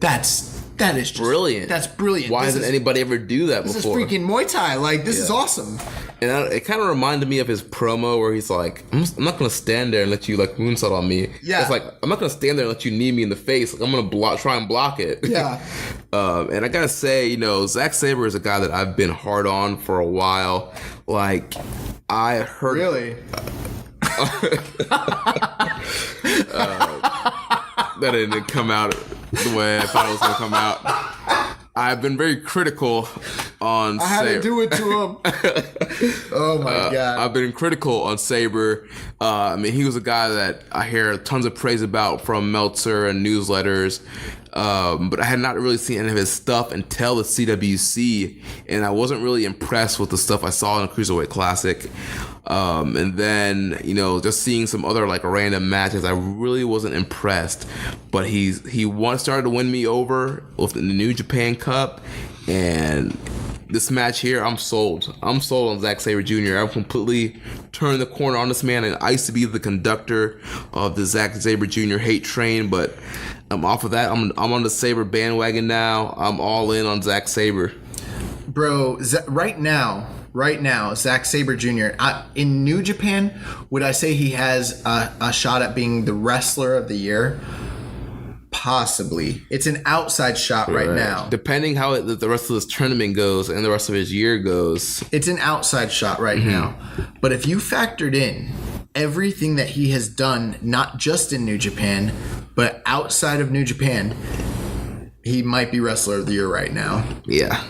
that is just brilliant. That's brilliant. Why doesn't anybody ever do that before? This is freaking Muay Thai. Like this is awesome. And it kind of reminded me of his promo where he's like, I'm not gonna stand there and let you like moonsault on me. Yeah. It's like, I'm not gonna stand there and let you knee me in the face. Like, I'm gonna try and block it. Yeah. And I gotta say, Zack Sabre is a guy that I've been hard on for a while. Like, I heard. Really? That didn't come out the way I thought it was gonna come out. I've been very critical on I had to do it to him. Oh my God. I've been critical on Sabre. I mean, he was a guy that I hear tons of praise about from Meltzer and newsletters. But I had not really seen any of his stuff until the CWC, and I wasn't really impressed with the stuff I saw in the Cruiserweight Classic. And then, just seeing some other like random matches, I really wasn't impressed. But he started to win me over with the New Japan Cup, and this match here, I'm sold. I'm sold on Zack Sabre Jr. I've completely turned the corner on this man, and I used to be the conductor of the Zack Sabre Jr. hate train, but I'm off of that. I'm on the Sabre bandwagon now. I'm all in on Zack Sabre. Bro, right now, Zack Sabre Jr. In New Japan, would I say he has a shot at being the wrestler of the year? Possibly. It's an outside shot right now. Depending how the rest of this tournament goes and the rest of his year goes. It's an outside shot right now. But if you factored in everything that he has done, not just in New Japan, but outside of New Japan, he might be wrestler of the year right now. Yeah.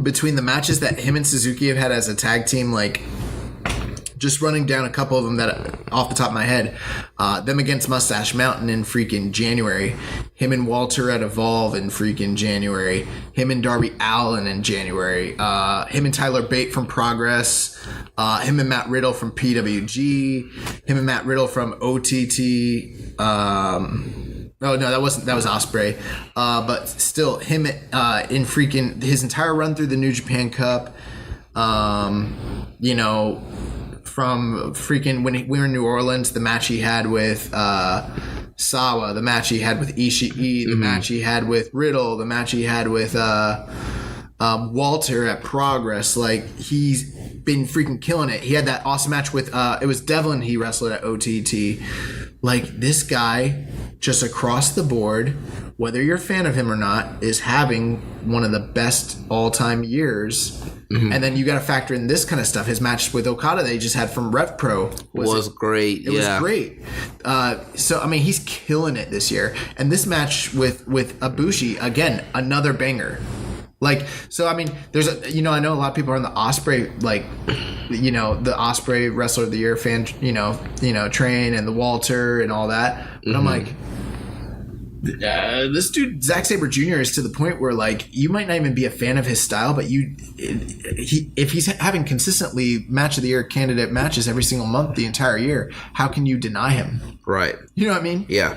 Between the matches that him and Suzuki have had as a tag team, like just running down a couple of them that off the top of my head, them against Mustache Mountain in freaking January, him and Walter at Evolve in freaking January, him and Darby Allin in January, him and Tyler Bate from Progress, him and Matt Riddle from PWG, him and Matt Riddle from OTT. Oh no, that was Ospreay, but still him in freaking his entire run through the New Japan Cup. From freaking when we were in New Orleans, the match he had with Sawa, the match he had with Ishii, the match he had with Riddle, the match he had with Walter at Progress. Like, he's been freaking killing it. He had that awesome match with it was Devlin he wrestled at OTT. Like, this guy, just across the board, whether you're a fan of him or not, is having one of the best all-time years. And then you got to factor in this kind of stuff. His match with Okada that he just had from Rev Pro was great. It was great. So, I mean, he's killing it this year. And this match with Ibushi, again, another banger. Like, so, I mean, there's I know a lot of people are on the Ospreay, like, the Ospreay Wrestler of the Year fan, train, and the Walter and all that. But I'm like, this dude, Zack Sabre Jr. is to the point where, like, you might not even be a fan of his style, but if he's having consistently match of the year candidate matches every single month the entire year, how can you deny him? Right. You know what I mean? Yeah.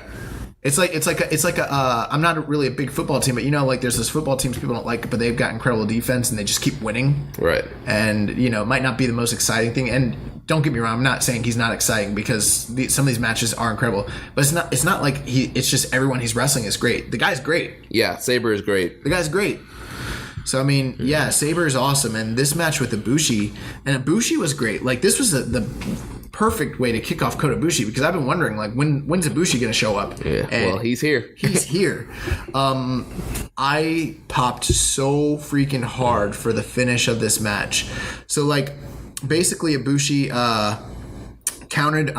It's like I'm not really a big football team, but like there's those football teams people don't like, but they've got incredible defense and they just keep winning. Right. And it might not be the most exciting thing. And don't get me wrong, I'm not saying he's not exciting, because some of these matches are incredible. But it's not like it's just everyone he's wrestling is great. The guy's great. Yeah, Sabre is great. The guy's great. So, I mean, yeah, Sabre is awesome. And this match with Ibushi was great. Like, this was the perfect way to kick off Kota Ibushi, because I've been wondering, like, when's Ibushi going to show up? Yeah, and well, he's here. He's here. I popped so freaking hard for the finish of this match. So, like, basically Ibushi countered,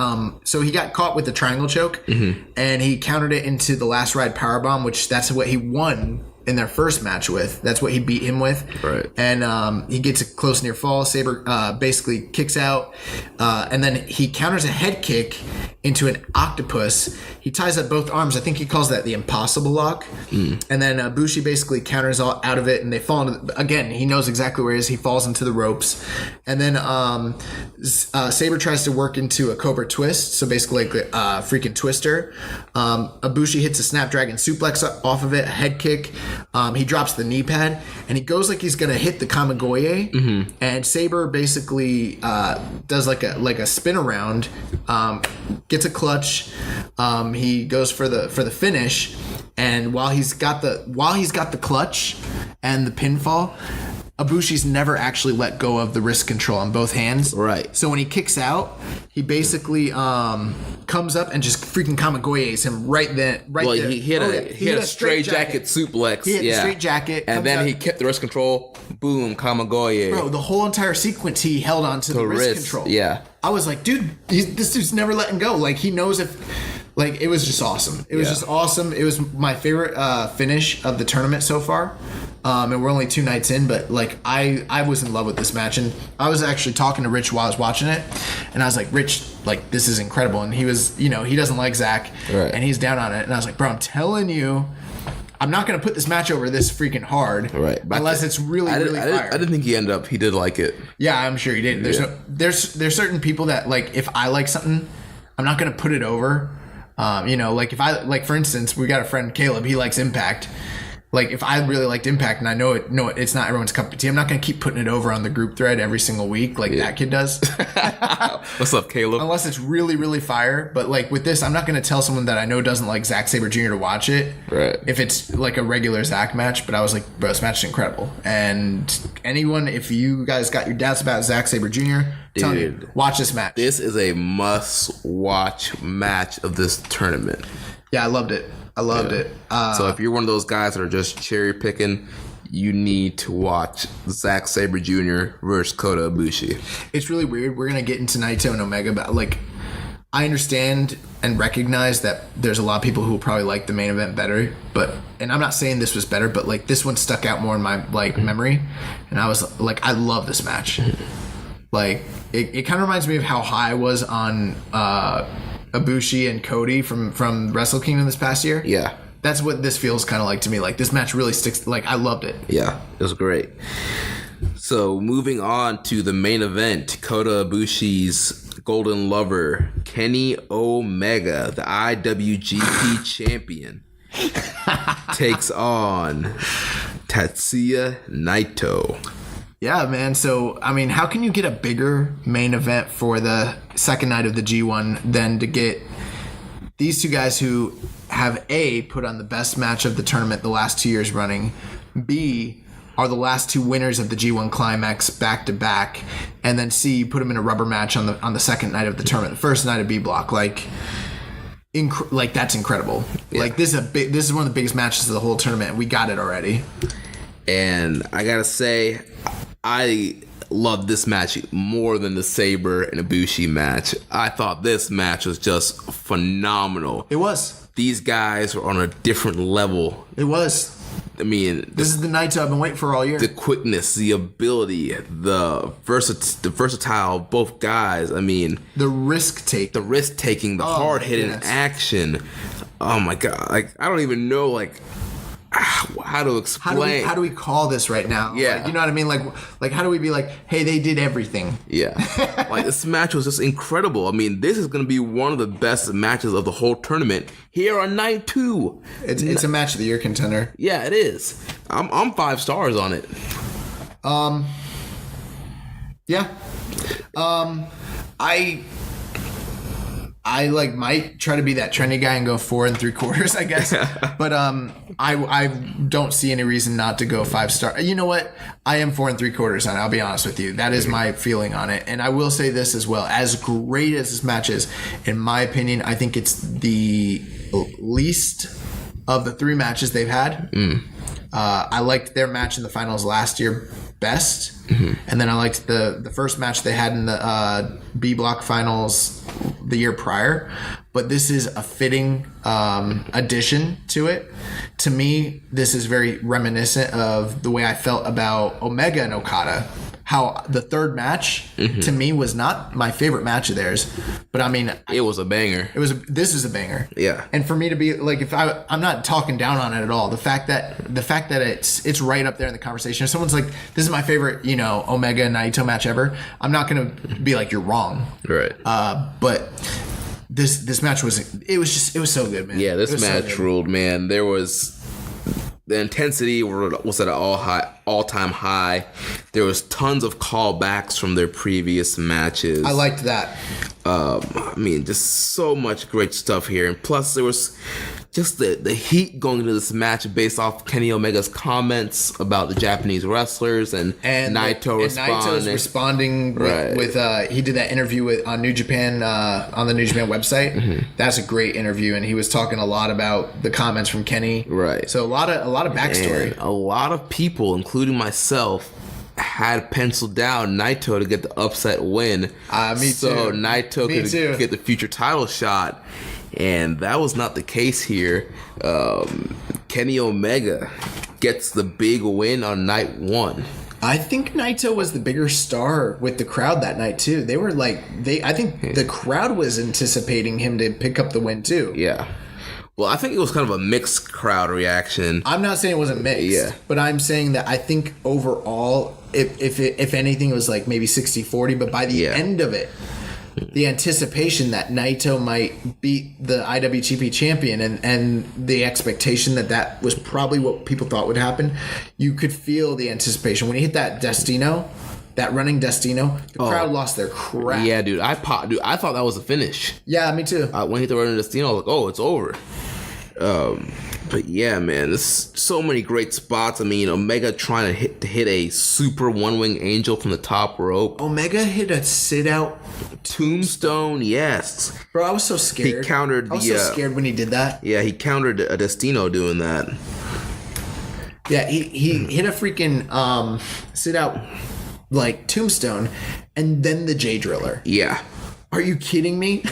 so he got caught with the triangle choke, and he countered it into the last ride powerbomb, which that's what he won in their first match with. That's what he beat him with. Right. And he gets a close near fall. Sabre basically kicks out, and then he counters a head kick into an octopus. He ties up both arms. I think he calls that the impossible lock. And then Bushi basically counters out of it, and they fall into, again, he knows exactly where he is. He falls into the ropes. And then Sabre tries to work into a Cobra twist, so basically like a freaking twister. Ibushi hits a Snapdragon suplex off of it, a head kick. He drops the knee pad, and he goes like he's gonna hit the Kamigoye, and Sabre basically does like a spin around, gets a clutch. He goes for the finish, and while he's got the clutch and the pinfall, Ibushi's never actually let go of the wrist control on both hands. Right. So when he kicks out, he basically comes up and just freaking Kamigoyes him right there. Well, he had a straight jacket suplex. He had a straight jacket. And then he kept the wrist control. Boom, Kamigoye. Bro, the whole entire sequence he held on to the wrist control. Yeah. I was like, dude, this dude's never letting go. Like, he knows if... Like, it was just awesome. It was just awesome. It was my favorite finish of the tournament so far. and we're only 2 nights in, but like I was in love with this match, and I was actually talking to Rich while I was watching it, and I was like, Rich, like this is incredible, and he was, he doesn't like Zach, right, and he's down on it, and I was like, bro, I'm telling you, I'm not gonna put this match over this freaking hard, right? Unless it's really fire. I didn't think he did like it. Yeah, I'm sure he did. There's certain people that like if I like something, I'm not gonna put it over. Like if I like, for instance, we got a friend Caleb. He likes Impact. Like if I really liked Impact and I know it's not everyone's cup of tea, I'm not gonna keep putting it over on the group thread every single week like that kid does. What's up, Caleb? Unless it's really, really fire. But like with this, I'm not gonna tell someone that I know doesn't like Zack Sabre Jr. to watch it. Right. If it's like a regular Zack match. But I was like, bro, this match is incredible. And anyone, if you guys got your doubts about Zack Sabre Jr., telling you, watch this match. This is a must-watch match of this tournament. Yeah, I loved it. I loved it. So if you're one of those guys that are just cherry picking, you need to watch Zack Sabre Jr. versus Kota Ibushi. It's really weird. We're gonna get into Naito and Omega, but like, I understand and recognize that there's a lot of people who will probably like the main event better. And I'm not saying this was better, but like this one stuck out more in my like memory, and I was like, I love this match. Like it kind of reminds me of how high I was on Ibushi and Cody from Wrestle Kingdom this past year. Yeah. That's what this feels kind of like to me. Like this match really sticks. Like I loved it. Yeah, it was great. So moving on to the main event, Kota Ibushi's Golden Lover, Kenny Omega, the IWGP champion, takes on Tatsuya Naito. Yeah, man. So, I mean, how can you get a bigger main event for the second night of the G1 than to get these two guys who have A, put on the best match of the tournament the last 2 years running, B, are the last two winners of the G1 Climax back to back, and then C, you put them in a rubber match on the second night of the tournament, the first night of B block. Like that's incredible. Yeah. Like this is one of the biggest matches of the whole tournament. We got it already. And I gotta say, I love this match more than the Sabre and Ibushi match. I thought this match was just phenomenal. It was. These guys were on a different level. It was. I mean, this is the night I've been waiting for all year. The quickness, the ability, the versatile of both guys. I mean, the risk taking, the hard hitting action. Oh my god! Like I don't even know how to explain. How do we call this right now? Yeah. Like, you know what I mean? Like how do we be like, hey, they did everything? Yeah. Like this match was just incredible. I mean, this is going to be one of the best matches of the whole tournament here on night 2. It's a match of the year contender. Yeah, it is. I'm 5 stars on it. Yeah. I like might try to be that trendy guy and go 4 3/4, I guess. But I don't see any reason not to go 5 star. You know what? I am 4 3/4 on it. I'll be honest with you. That is my feeling on it. And I will say this as well. As great as this match is, in my opinion, I think it's the least of the 3 matches they've had. I liked their match in the finals last year best. And then I liked the first match they had in the B block finals the year prior. But this is a fitting addition to it. To me, this is very reminiscent of the way I felt about Omega and Okada. How the third match to me was not my favorite match of theirs, but I mean it was a banger. This is a banger. Yeah. And for me to be like, if I'm not talking down on it at all. The fact that it's right up there in the conversation. If someone's like, this is my favorite, Omega and Naito match ever, I'm not gonna be like, you're wrong. Right. But this match was so good, man. Yeah, this match ruled, man. There was. The intensity was at an all-time high. There was tons of callbacks from their previous matches. I liked that. I mean, just so much great stuff here. And plus, there was just the heat going into this match based off Kenny Omega's comments about the Japanese wrestlers and Naito responding with he did that interview on New Japan on the New Japan website. That's a great interview, and he was talking a lot about the comments from Kenny. Right. So a lot of backstory. And a lot of people, including myself, had penciled down Naito to get the upset win. Me too. So Naito could get the future title shot. And that was not the case here. Kenny Omega gets the big win on night one. I think Naito was the bigger star with the crowd that night too. They were like I think the crowd was anticipating him to pick up the win too. Yeah. Well, I think it was kind of a mixed crowd reaction. I'm not saying it wasn't mixed, but I'm saying that I think overall, if anything, it was like maybe 60-40, but by the end of it, the anticipation that Naito might beat the IWGP champion and the expectation that was probably what people thought would happen, you could feel the anticipation. When he hit that Destino, that running Destino, the crowd lost their crap. Yeah, dude. I thought that was a finish. Yeah, me too. When he hit the running Destino, I was like, oh, it's over. But yeah, man, there's so many great spots. I mean, Omega trying to hit a super one-wing angel from the top rope. Omega hit a sit-out tombstone, yes. Bro, I was so scared. He countered I was so scared when he did that. Yeah, he countered a Destino doing that. Yeah, he hit a freaking sit-out like tombstone, and then the J Driller. Yeah. Are you kidding me?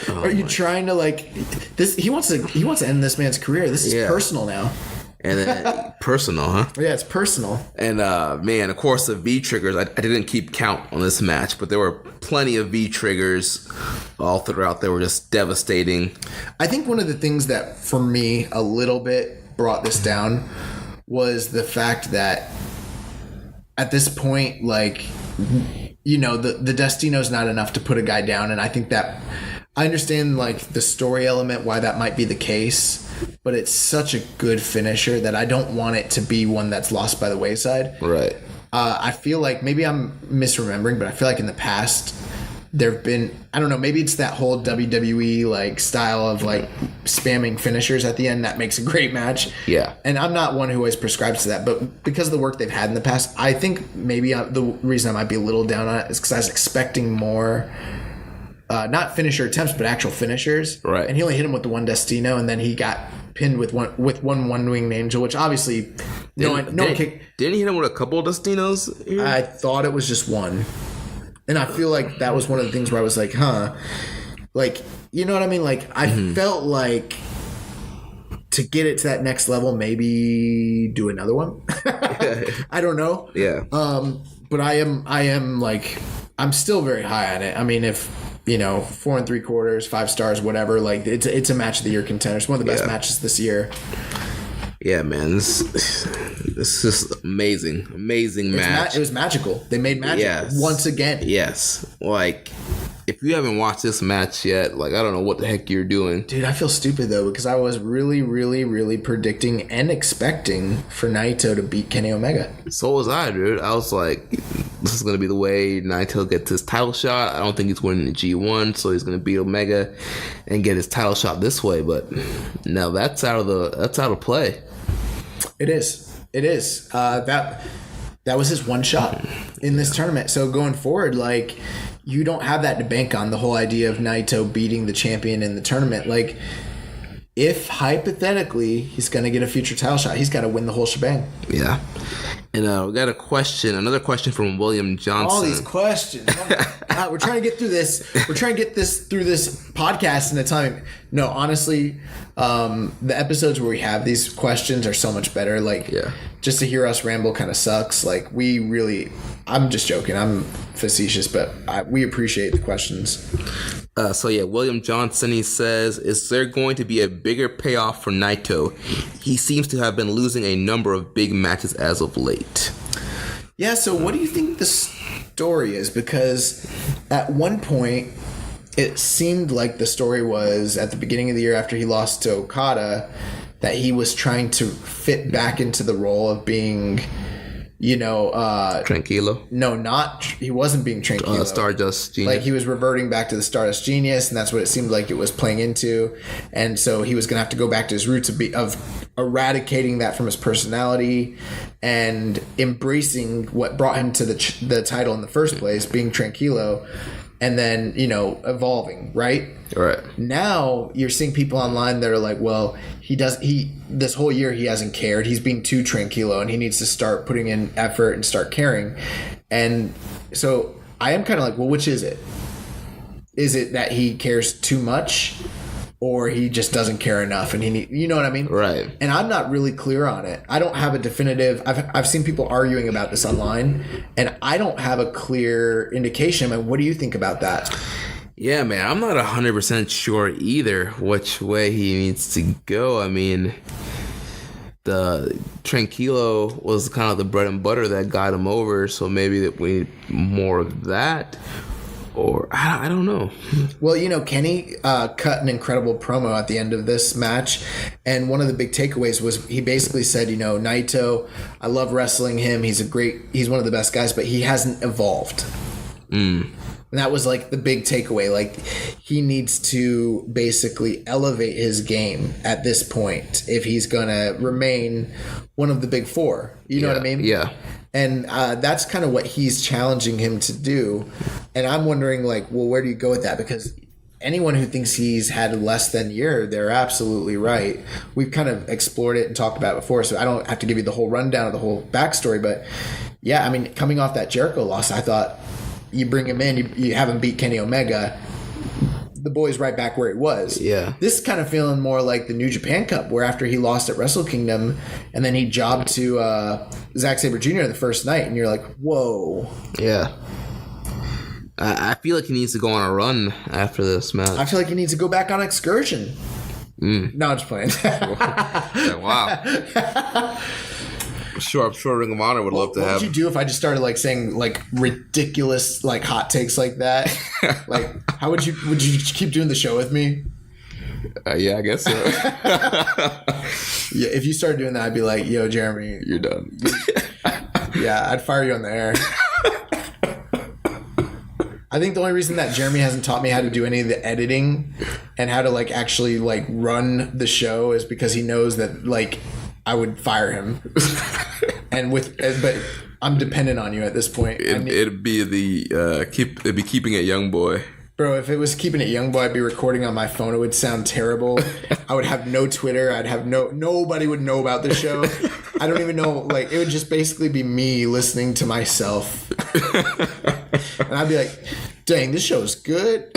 Are you trying to like this? He wants to end this man's career. This is personal now. And then personal, huh? Yeah, it's personal. And man, of course, the V triggers. I didn't keep count on this match, but there were plenty of V triggers all throughout. They were just devastating. I think one of the things that for me a little bit brought this down was the fact that at this point, like, you know, the Destino's not enough to put a guy down, and I think that I understand like the story element why that might be the case, but it's such a good finisher that I don't want it to be one that's lost by the wayside. Right. I feel like maybe I'm misremembering, but I feel like in the past there've been, I don't know, maybe it's that whole WWE like style of like spamming finishers at the end that makes a great match. Yeah. And I'm not one who always prescribes to that, but because of the work they've had in the past, I think maybe the reason I might be a little down on it is because I was expecting more, not finisher attempts, but actual finishers. Right. And he only hit him with the one Destino, and then he got pinned with one one-winged angel, which obviously Didn't he hit him with a couple of Destinos here? I thought it was just one. And I feel like that was one of the things where I was like, huh. Like, you know what I mean? Like, I felt like to get it to that next level, maybe do another one. I don't know. Yeah. But I am like, I'm still very high on it. I mean, if, you know, 4 3/4, 5 stars, whatever, like, it's a match of the year contender. It's one of the best matches this year. Yeah, man, this is just amazing match. It was magical. They made magic once again. Yes, like if you haven't watched this match yet, like I don't know what the heck you're doing, dude. I feel stupid though because I was really, really, really predicting and expecting for Naito to beat Kenny Omega. So was I, dude. I was like, this is gonna be the way Naito gets his title shot. I don't think he's winning the G1, so he's gonna beat Omega and get his title shot this way. But now that's out of play. It is. That was his one shot in this tournament. So going forward, like, you don't have that to bank on, the whole idea of Naito beating the champion in the tournament. Like, if hypothetically he's going to get a future title shot, he's got to win the whole shebang. Yeah. And we got another question from William Johnson. All these questions. God, we're trying to get through this. We're trying to get this through this podcast in a time. No, honestly, the episodes where we have these questions are so much better. Like, just to hear us ramble kind of sucks. Like, I'm just joking. I'm facetious, but we appreciate the questions. William Johnson, he says, is there going to be a bigger payoff for Naito? He seems to have been losing a number of big matches as of late. Yeah, so what do you think the story is? Because at one point, it seemed like the story was at the beginning of the year after he lost to Okada that he was trying to fit back into the role of being, you know, Tranquilo? No, he wasn't being Tranquilo. Stardust Genius. Like, he was reverting back to the Stardust Genius, and that's what it seemed like it was playing into. And so he was going to have to go back to his roots of eradicating that from his personality and embracing what brought him to the title in the first place, being Tranquilo, and then, you know, evolving, right? Right. Now you're seeing people online that are like, well, this whole year he hasn't cared. He's being too Tranquilo and he needs to start putting in effort and start caring. And so I am kind of like, well, which is it? Is it that he cares too much? or he just doesn't care enough, and you know what I mean? Right. And I'm not really clear on it. I don't have a definitive. I've seen people arguing about this online, and I don't have a clear indication. I mean, what do you think about that? Yeah, man, I'm not 100% sure either which way he needs to go. I mean, the Tranquilo was kind of the bread and butter that got him over, so maybe that we need more of that. Or I don't know. Well, Kenny cut an incredible promo at the end of this match, and one of the big takeaways was he basically said, Naito, I love wrestling him. He's one of the best guys, but he hasn't evolved. And that was like the big takeaway. Like, he needs to basically elevate his game at this point if he's gonna remain one of the big four. You know what I mean? Yeah. And that's kind of what he's challenging him to do. And I'm wondering, like, well, where do you go with that? Because anyone who thinks he's had less than a year, they're absolutely right. We've kind of explored it and talked about it before, so I don't have to give you the whole rundown of the whole backstory. But, yeah, I mean, coming off that Jericho loss, I thought you bring him in, you have him beat Kenny Omega, the boy's right back where he was. Yeah. This is kind of feeling more like the New Japan Cup, where after he lost at Wrestle Kingdom and then he jobbed to Zack Sabre Jr. the first night, and you're like, whoa. Yeah. I feel like he needs to go on a run after this match. I feel like he needs to go back on excursion. No, I'm just playing. Wow. I'm sure Ring of Honor would love to have. What would you do if I just started like saying like ridiculous like hot takes like that? Like, how would you keep doing the show with me? Yeah, I guess so. Yeah, if you started doing that, I'd be like, yo, Jeremy, you're done. Yeah, I'd fire you on the air. I think the only reason that Jeremy hasn't taught me how to do any of the editing and how to like actually like run the show is because he knows that like I would fire him. But I'm dependent on you at this point. It'd be Keeping It Young Boy. Bro, if it was Keeping It Young Boy, I'd be recording on my phone. It would sound terrible. I would have no Twitter. I'd have nobody would know about the show. I don't even know. Like, it would just basically be me listening to myself. And I'd be like, dang, this show's good.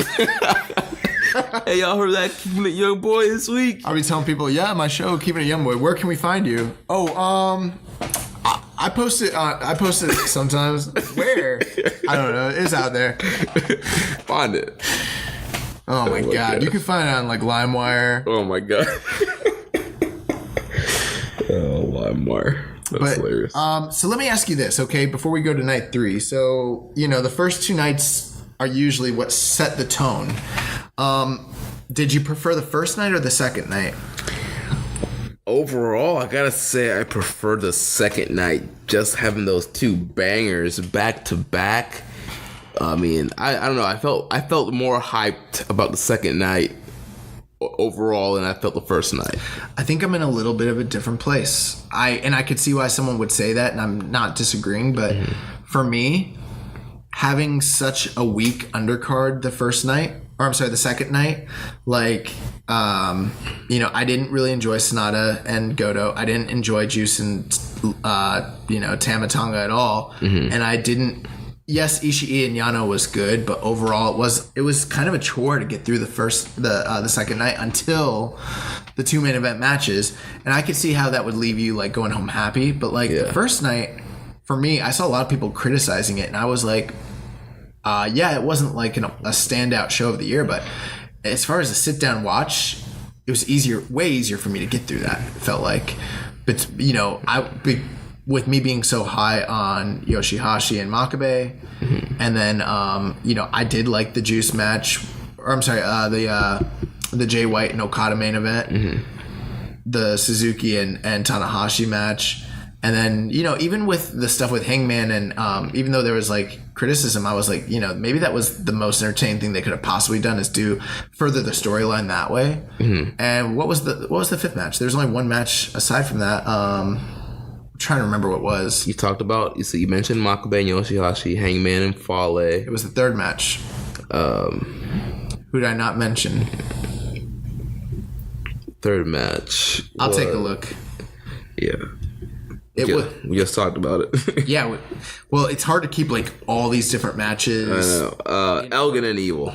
Hey, y'all heard that Keeping It Young Boy this week? I'll be telling people, yeah, my show, Keeping It Young Boy. Where can we find you? Oh, I post it. I post it sometimes. Where? I don't know. It's out there. Find it. Oh my god! You can find it on like LimeWire. Oh my god. Oh, LimeWire. That's hilarious. So let me ask you this, okay? Before we go to night 3, so the first 2 nights are usually what set the tone. Did you prefer the first night or the second night? Overall, I gotta say I prefer the second night. Just having those 2 bangers back to back. I mean, I don't know. I felt more hyped about the second night overall than I felt the first night. I think I'm in a little bit of a different place. I could see why someone would say that, and I'm not disagreeing. But for me, having such a weak undercard the second night, like, I didn't really enjoy Sonata and Goto. I didn't enjoy Juice and, Tamatonga at all. And I didn't, yes, Ishii and Yano was good, but overall it was kind of a chore to get through the second night until the 2 main event matches. And I could see how that would leave you like going home happy. But like the first night, for me, I saw a lot of people criticizing it, and I was like, it wasn't like a standout show of the year, but as far as a sit-down watch, it was way easier for me to get through that, it felt like. But, with me being so high on Yoshihashi and Makabe, and then, I did like the Juice match, or I'm sorry, the Jay White and Okada main event, the Suzuki and Tanahashi match. And then, even with the stuff with Hangman, and even though there was like criticism, I was like, maybe that was the most entertaining thing they could have possibly done, is to further the storyline that way. And what was the fifth match? There's only one match aside from that. I'm trying to remember what it was. You mentioned Makabe and Yoshihashi, Hangman and Fale. It was the third match. Who did I not mention? Third match. I'll take a look. Yeah. We just talked about it. Yeah. Well, it's hard to keep like all these different matches. I know. Elgin and Evil.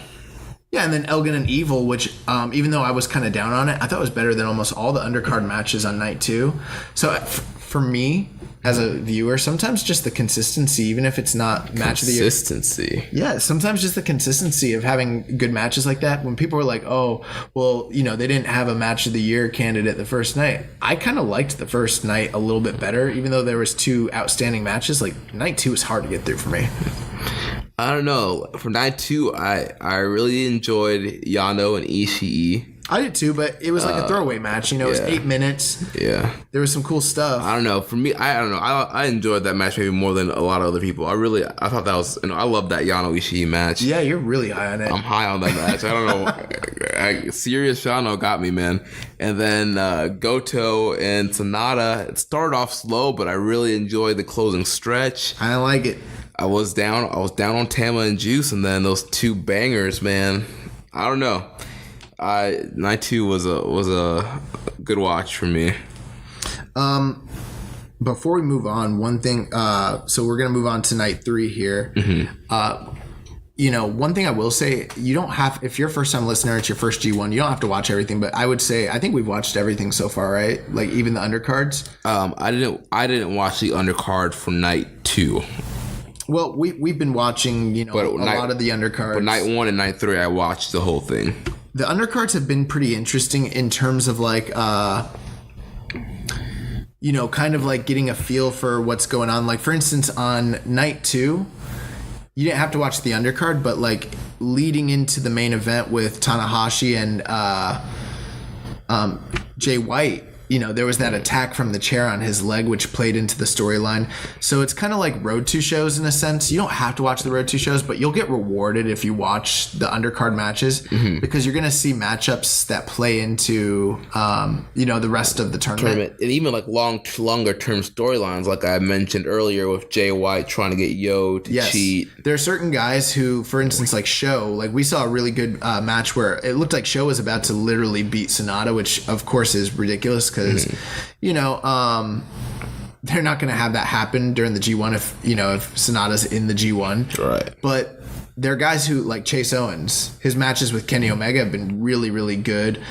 Yeah, and then Elgin and Evil, which even though I was kind of down on it, I thought it was better than almost all the undercard matches on night 2. So for me, as a viewer, sometimes just the consistency, even if it's not match of the year. Consistency. Yeah, sometimes just the consistency of having good matches like that. When people were like, oh, well, they didn't have a match of the year candidate the first night. I kind of liked the first night a little bit better, even though there was 2 outstanding matches. Like, night 2 was hard to get through for me. I don't know. For night 2, I really enjoyed Yano and Ishii. I did too, but it was like a throwaway match. It was 8 minutes. Yeah. There was some cool stuff. I don't know. For me, I don't know. I enjoyed that match maybe more than a lot of other people. I thought that was, I love that Yano Ishii match. Yeah, you're really high on it. I'm high on that match. I don't know. Serious Yano got me, man. And then Goto and Sonata, it started off slow, but I really enjoyed the closing stretch. I like it. I was down on Tama and Juice, and then those 2 bangers, man. I don't know. Night 2 was a good watch for me. Before we move on, one thing. So we're gonna move on to night 3 here. One thing I will say, you don't have, if you're a first time listener, it's your first G1, you don't have to watch everything. But I would say, I think we've watched everything so far, right? Like even the undercards. I didn't watch the undercard for night 2. Well, we've been watching, a lot of the undercards. But night 1 and night 3, I watched the whole thing. The undercards have been pretty interesting in terms of like, kind of like getting a feel for what's going on. Like, for instance, on night 2, you didn't have to watch the undercard, but like leading into the main event with Tanahashi and Jay White, there was that attack from the chair on his leg, which played into the storyline. So it's kind of like Road 2 shows in a sense. You don't have to watch the Road 2 shows, but you'll get rewarded if you watch the undercard matches because you're going to see matchups that play into, the rest of the tournament. And even like longer term storylines, like I mentioned earlier with Jay White trying to get Yo to cheat. There are certain guys who, for instance, like Sho, like we saw a really good match where it looked like Sho was about to literally beat Sonata, which of course is ridiculous because, they're not going to have that happen during the G1 if Sonata's in the G1. Right. But there are guys who, like Chase Owens, his matches with Kenny Omega have been really, really good.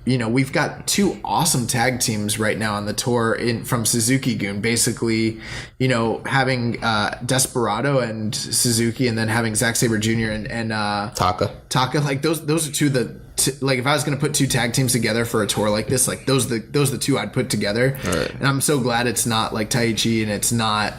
We've got 2 awesome tag teams right now on the tour from Suzuki-gun, basically, having Desperado and Suzuki, and then having Zack Sabre Jr. and Taka. Like those are 2 like if I was going to put 2 tag teams together for a tour like this, like those are the 2 I'd put together. Right. And I'm so glad it's not like Taichi and it's not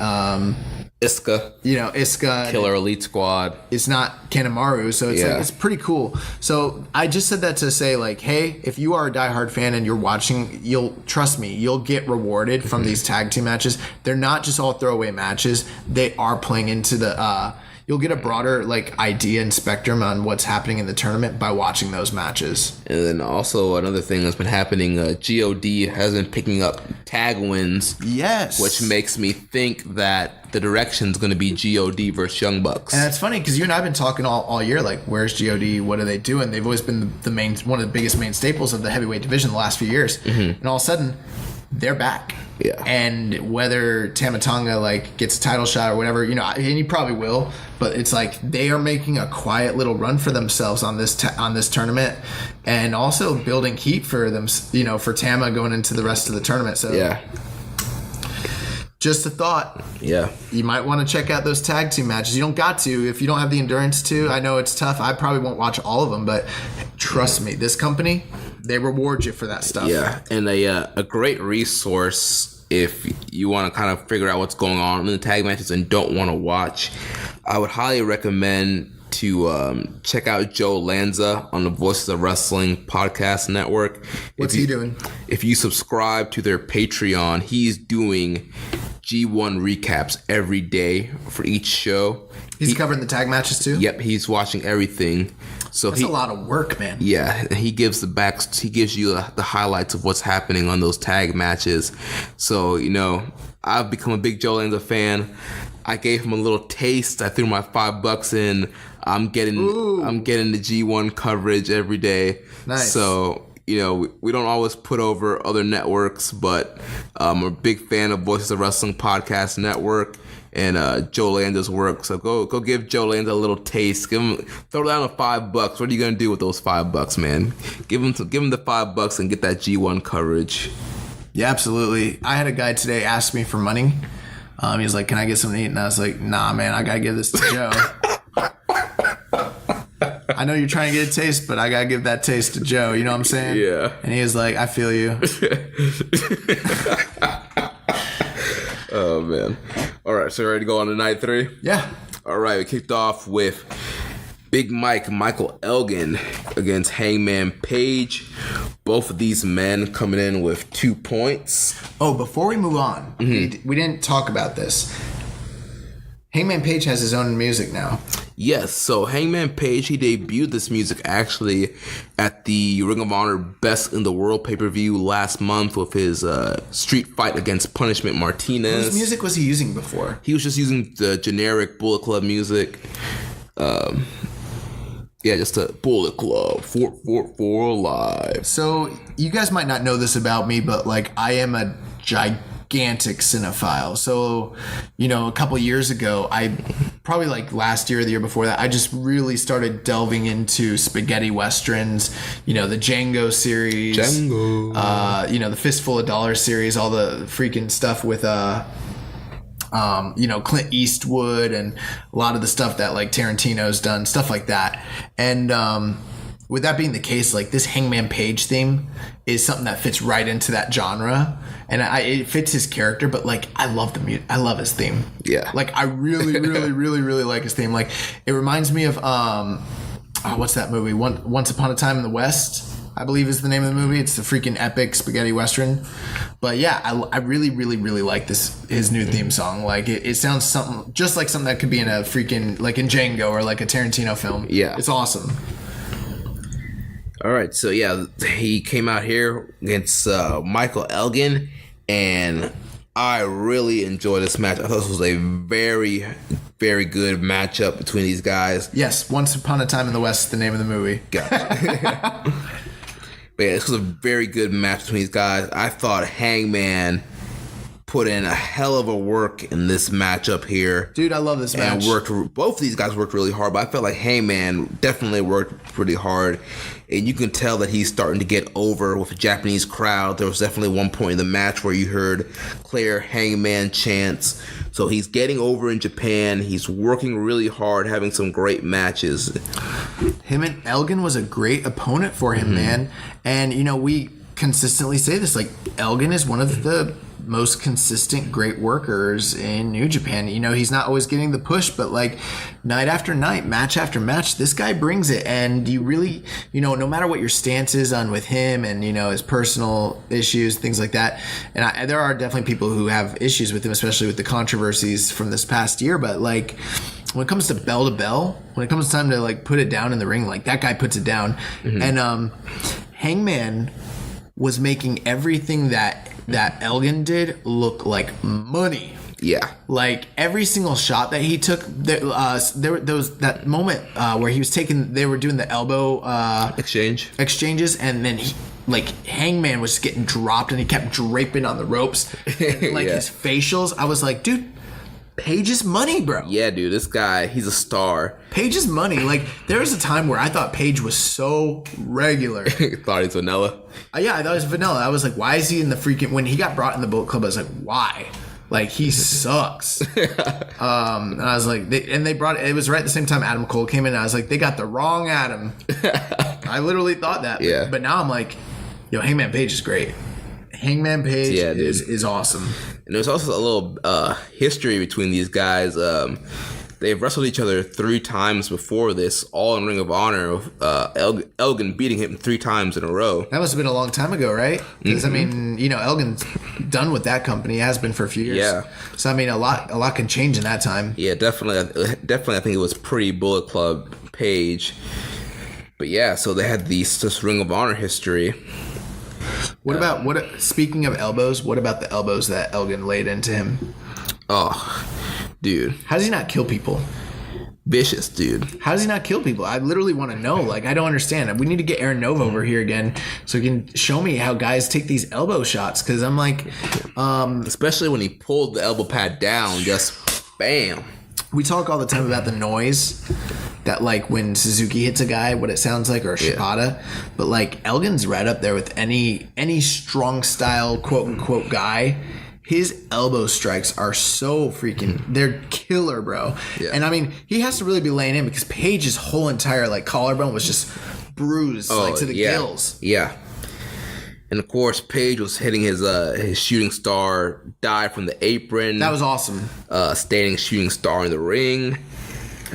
Iska Killer Elite Squad. It's not Kanemaru, so it's like it's pretty cool. So I just said that to say, like, hey, if you are a diehard fan and you're watching, trust me, you'll get rewarded from these tag team matches. They're not just all throwaway matches. They are playing into the you'll get a broader like idea and spectrum on what's happening in the tournament by watching those matches. And then also another thing that's been happening, God has been picking up tag wins. Yes. Which makes me think that the direction's going to be God versus Young Bucks. And it's funny because you and I have been talking all year, like, where's God? What are they doing? They've always been one of the biggest main staples of the heavyweight division the last few years. And all of a sudden, they're back. Yeah. And whether Tama Tonga like gets a title shot or whatever, and he probably will, but it's like they are making a quiet little run for themselves on this tournament, and also building heat for them, for Tama going into the rest of the tournament. So yeah. Just a thought. Yeah. You might want to check out those tag team matches. You don't got to if you don't have the endurance to. I know it's tough. I probably won't watch all of them, but trust me, this company, they reward you for that stuff. Yeah, and a great resource if you want to kind of figure out what's going on in the tag matches and don't want to watch. I would highly recommend to check out Joe Lanza on the Voices of Wrestling podcast network. What's he doing? If you subscribe to their Patreon, he's doing G1 recaps every day for each show. He's covering the tag matches too? Yep, he's watching everything. So that's a lot of work, man. Yeah, he gives he gives you the highlights of what's happening on those tag matches. So, I've become a big Joe Lanza fan. I gave him a little taste. I threw my $5 in. I'm getting the G1 coverage every day. Nice. So we don't alwaase put over other networks, but I'm a big fan of Voices of Wrestling Podcast Network and Joe Landa's work. So go give Joe Landa a little taste. Throw down $5. What are you gonna do with those $5, man? Give him the $5 and get that G1 coverage. Yeah, absolutely. I had a guy today ask me for money. He was like, "Can I get something to eat?" And I was like, "Nah, man, I gotta give this to Joe." I know you're trying to get a taste, but I gotta give that taste to Joe. You know what I'm saying? Yeah. And he was like, "I feel you." Oh man! All right, so ready to go on to night 3? Yeah. All right, we kicked off with Big Michael Elgin against Hangman Page. Both of these men coming in with 2 points. Oh, before we move on, we didn't talk about this. Hangman Page has his own music now. Yes, so Hangman Page, he debuted this music actually at the Ring of Honor Best in the World pay-per-view last month with his street fight against Punishment Martinez. Whose music was he using before? He was just using the generic Bullet Club music. Yeah, just a Bullet Club 444 live. So you guys might not know this about me, but like I am a gigantic cinephile. So, a couple years ago, I probably like last year or the year before that, I just really started delving into spaghetti westerns, the Django series, the Fistful of Dollars series, all the freaking stuff with Clint Eastwood and a lot of the stuff that like Tarantino's done, stuff like that. And with that being the case, like this Hangman Page theme is something that fits right into that genre, and it fits his character. But like, I love the music. I love his theme. Yeah. Like I really, really, really, really like his theme. Like it reminds me of what's that movie? Once Upon a Time in the West, I believe is the name of the movie. It's the freaking epic spaghetti western. But yeah, I really, really, really like his new theme song. Like it sounds just like something that could be in a freaking, like in Django or like a Tarantino film. Yeah. It's awesome. All right, so yeah, he came out here against Michael Elgin, and I really enjoyed this match. I thought this was a very, very good matchup between these guys. Yes, Once Upon a Time in the West is the name of the movie. Gotcha. But yeah, this was a very good match between these guys. I thought Hangman put in a hell of a work in this matchup here. Dude, I love this match. And both of these guys worked really hard, but I felt like Hangman definitely worked pretty hard. And you can tell that he's starting to get over with the Japanese crowd. There was definitely one point in the match where you heard clear Hangman chants. So he's getting over in Japan. He's working really hard, having some great matches. Him and Elgin was a great opponent for him, man. And, we consistently say this, like, Elgin is one of the most consistent great workers in New Japan. He's not always getting the push, but like night after night, match after match, this guy brings it. And you really, no matter what your stance is on with him and, his personal issues, things like that. And there are definitely people who have issues with him, especially with the controversies from this past year. But like, when it comes to bell to bell, when it comes time to like put it down in the ring, like that guy puts it down. And Hangman was making everything that Elgin did look like money. Yeah. Like every single shot that he took, there was that moment where he was they were doing the elbow exchanges, and then Hangman was getting dropped and he kept draping on the ropes. And, like his facials, I was like, dude, Page is money, bro. Yeah, dude, this guy, he's a star. Page is money. Like, there was a time where I thought Page was so regular. Thought he's vanilla? Yeah, I thought he was vanilla. I was like, why is he in the freaking... When he got brought in the Bullet Club, I was like, why? Like, he sucks. And I was like... They brought... It was right at the same time Adam Cole came in, and I was like, they got the wrong Adam. I literally thought that. Yeah. But now I'm like, Hangman Page is great. Hangman Page is awesome. And there's also a little history between these guys. They've wrestled each other 3 times before this, all in Ring of Honor, with Elgin beating him 3 times in a row. That must have been a long time ago, right? Because, I mean, Elgin's done with that company, has been for a few years. Yeah. So, I mean, a lot can change in that time. Yeah, definitely. I think it was pre-Bullet Club Page. But yeah, so they had this Ring of Honor history. Speaking of elbows, what about the elbows that Elgin laid into him? Oh, dude. How does he not kill people? vicious, dude. How does he not kill people? I literally want to know. Like, I don't understand. We need to get Aaron Nova over here again so he can show me how guys take these elbow shots. Because I'm like, especially when he pulled the elbow pad down, just bam. We talk all the time about the noise that, like, when Suzuki hits a guy, what it sounds like, or Shibata. Yeah. But, like, Elgin's right up there with any strong style, quote unquote, guy. His elbow strikes are so freaking, they're killer, bro. Yeah. And I mean, he has to really be laying in because Page's whole entire like collarbone was just bruised to the gills. Yeah. And of course, Page was hitting his shooting star dive from the apron. That was awesome. Standing shooting star in the ring.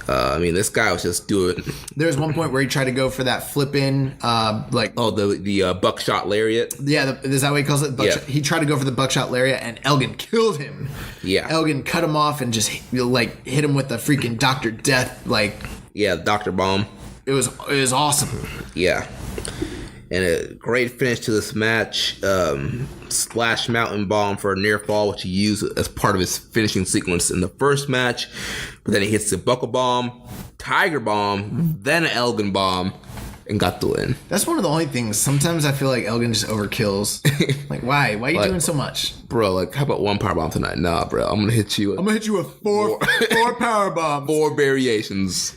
I mean, this guy was just doing. There was one point where he tried to go for that flip in, the buckshot lariat. Yeah, is that what he calls it? Buckshot? Yeah. He tried to go for the buckshot lariat, and Elgin killed him. Yeah, Elgin cut him off and just like hit him with the freaking Dr. Death, like. Yeah, Dr. Bomb. It was awesome. Yeah. And a great finish to this match. Splash Mountain Bomb for a near fall, which he used as part of his finishing sequence in the first match. But then he hits the Buckle Bomb, Tiger Bomb, then an Elgin Bomb, and got the win. That's one of the only things. Sometimes I feel like Elgin just overkills. Like, why? Why are you doing so much? Bro, like, how about one power bomb tonight? Nah, bro. I'm going to hit you with four power bombs. 4 variations.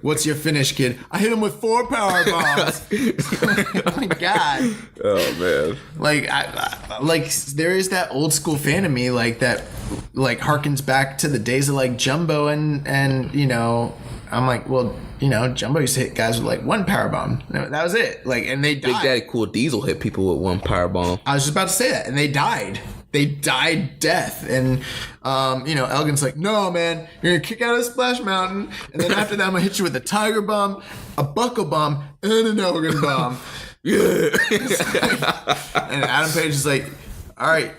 What's your finish, kid? I hit him with 4 power bombs. Oh, my God. Oh, man. Like, there is that old school fan of me, like, that, like, harkens back to the days of, like, Jumbo and you know, I'm like, well, you know, Jumbo used to hit guys with like 1 power bomb. That was it. Like, and they died. Big Daddy Cool Diesel hit people with 1 power bomb. I was just about to say that, and they died. They died death. And you know, Elgin's like, no, man, you're gonna kick out of Splash Mountain, and then after that, I'm gonna hit you with a Tiger Bomb, a Buckle Bomb, and an Elgin Bomb. Yeah. And Adam Page is like, all right,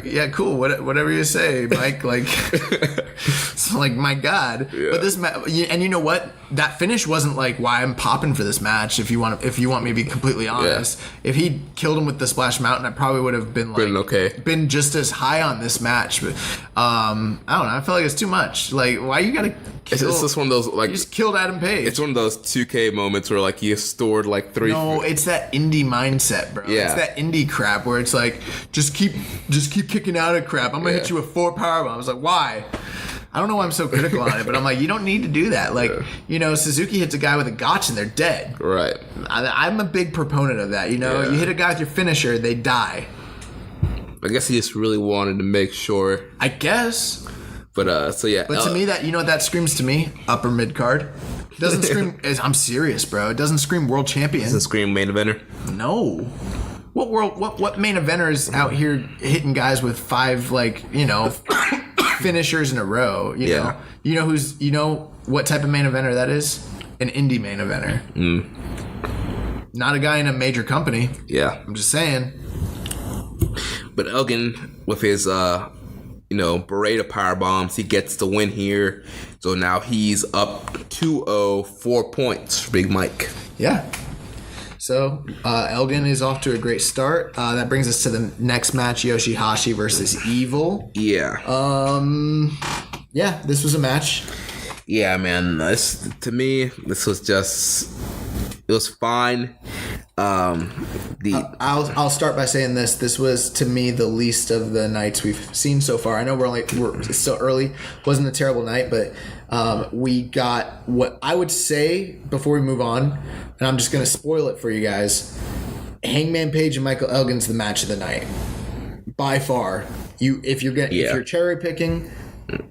yeah, cool, whatever you say, Mike. Like, so, like, my God. Yeah. But this and you know what? That finish wasn't like why I'm popping for this match. If you want me to be completely honest, if he killed him with the Splash Mountain, I probably would have been like been just as high on this match. But I don't know. I felt like it's too much. Like, why you gotta? It's just one of those, like, you just killed Adam Page. It's one of those 2K moments where, like, you stored like 3. No, it's that indie mindset, bro. Yeah. It's that indie crap where it's like, just keep kicking out of crap. I'm gonna hit you with 4 power bombs. Like, why? I don't know why I'm so critical on it, but I'm like, you don't need to do that. Like, you know, Suzuki hits a guy with a gotch and they're dead. Right. I'm a big proponent of that. You know, you hit a guy with your finisher, they die. I guess he just really wanted to make sure. I guess. But so yeah. But to me, that, you know what that screams to me? Upper mid card. It doesn't scream. I'm serious, bro. It doesn't scream world champion. Doesn't scream main eventer. No. What main eventers out here hitting guys with 5, like, you know, finishers in a row? You know what type of main eventer that is? An indie main eventer. Not a guy in a major company. Yeah. I'm just saying. But Elgin, with his Beretta power bombs, he gets the win here. So now he's up 2-0, 4 points for Big Mike. Yeah. So Elgin is off to a great start. That brings us to the next match: Yoshihashi versus Evil. Yeah. Yeah, this was a match. Yeah, man. To me, this was just. It was fine. I'll start by saying this. This was, to me, the least of the nights we've seen so far. I know we're still early. Wasn't a terrible night, but we got what I would say before we move on, and I'm just going to spoil it for you guys. Hangman Page and Michael Elgin's the match of the night, by far. If you're cherry picking,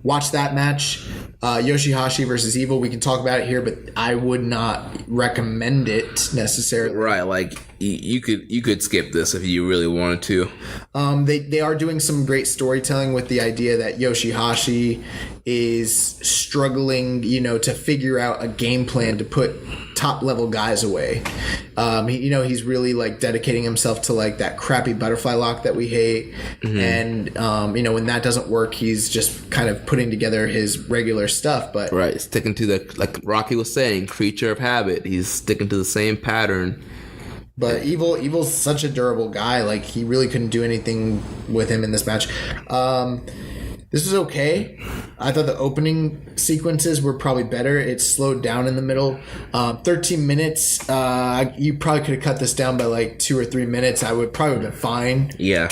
watch that match. Yoshihashi versus Evil, we can talk about it here, but I would not recommend it necessarily. Right, like you could skip this if you really wanted to. They are doing some great storytelling with the idea that Yoshihashi is struggling, to figure out a game plan to put top level guys away. He's really like dedicating himself to like that crappy butterfly lock that we hate. Mm-hmm. And when that doesn't work, he's just kind of putting together his regular stuff. But right, sticking to like Rocky was saying, creature of habit. He's sticking to the same pattern. But Evil's such a durable guy. Like, he really couldn't do anything with him in this match. This was okay. I thought the opening sequences were probably better. It slowed down in the middle. 13 minutes. You probably could have cut this down by like 2 or 3 minutes. I would probably have been fine. Yeah.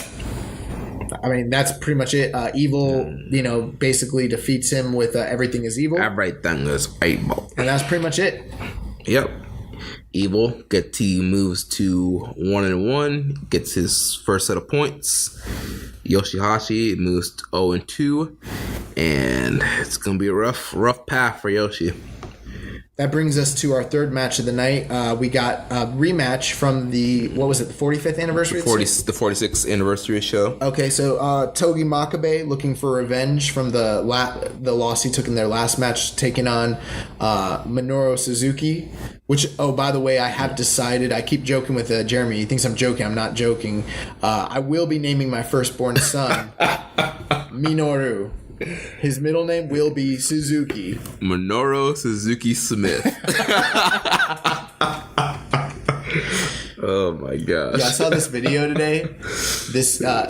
I mean, that's pretty much it. Evil, basically defeats him with everything is evil. Everything is evil. And that's pretty much it. Yep. Evil moves to 1-1, gets his first set of points. Yoshihashi moves to 0-2, and it's gonna be a rough path for Yoshi. That brings us to our third match of the night. We got a rematch from the 45th anniversary? The 46th anniversary show. Okay, so Togi Makabe looking for revenge from the loss he took in their last match, taking on Minoru Suzuki, which, by the way, I have decided, I keep joking with Jeremy. He thinks I'm joking. I'm not joking. I will be naming my firstborn son Minoru. His middle name will be Suzuki. Minoru Suzuki Smith. Oh my gosh. Yeah, I saw this video today.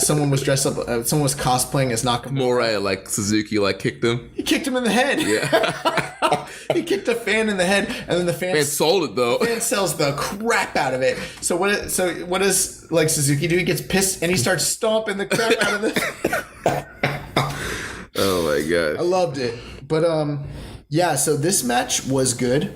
Someone was dressed up, someone was cosplaying as Nakamura. More like Suzuki kicked him. He kicked him in the head. Yeah. He kicked a fan in the head, and then the fan sold it though. The fan sells the crap out of it. So what does Suzuki do? He gets pissed and he starts stomping the crap out of it. Oh my god. I loved it. But so this match was good.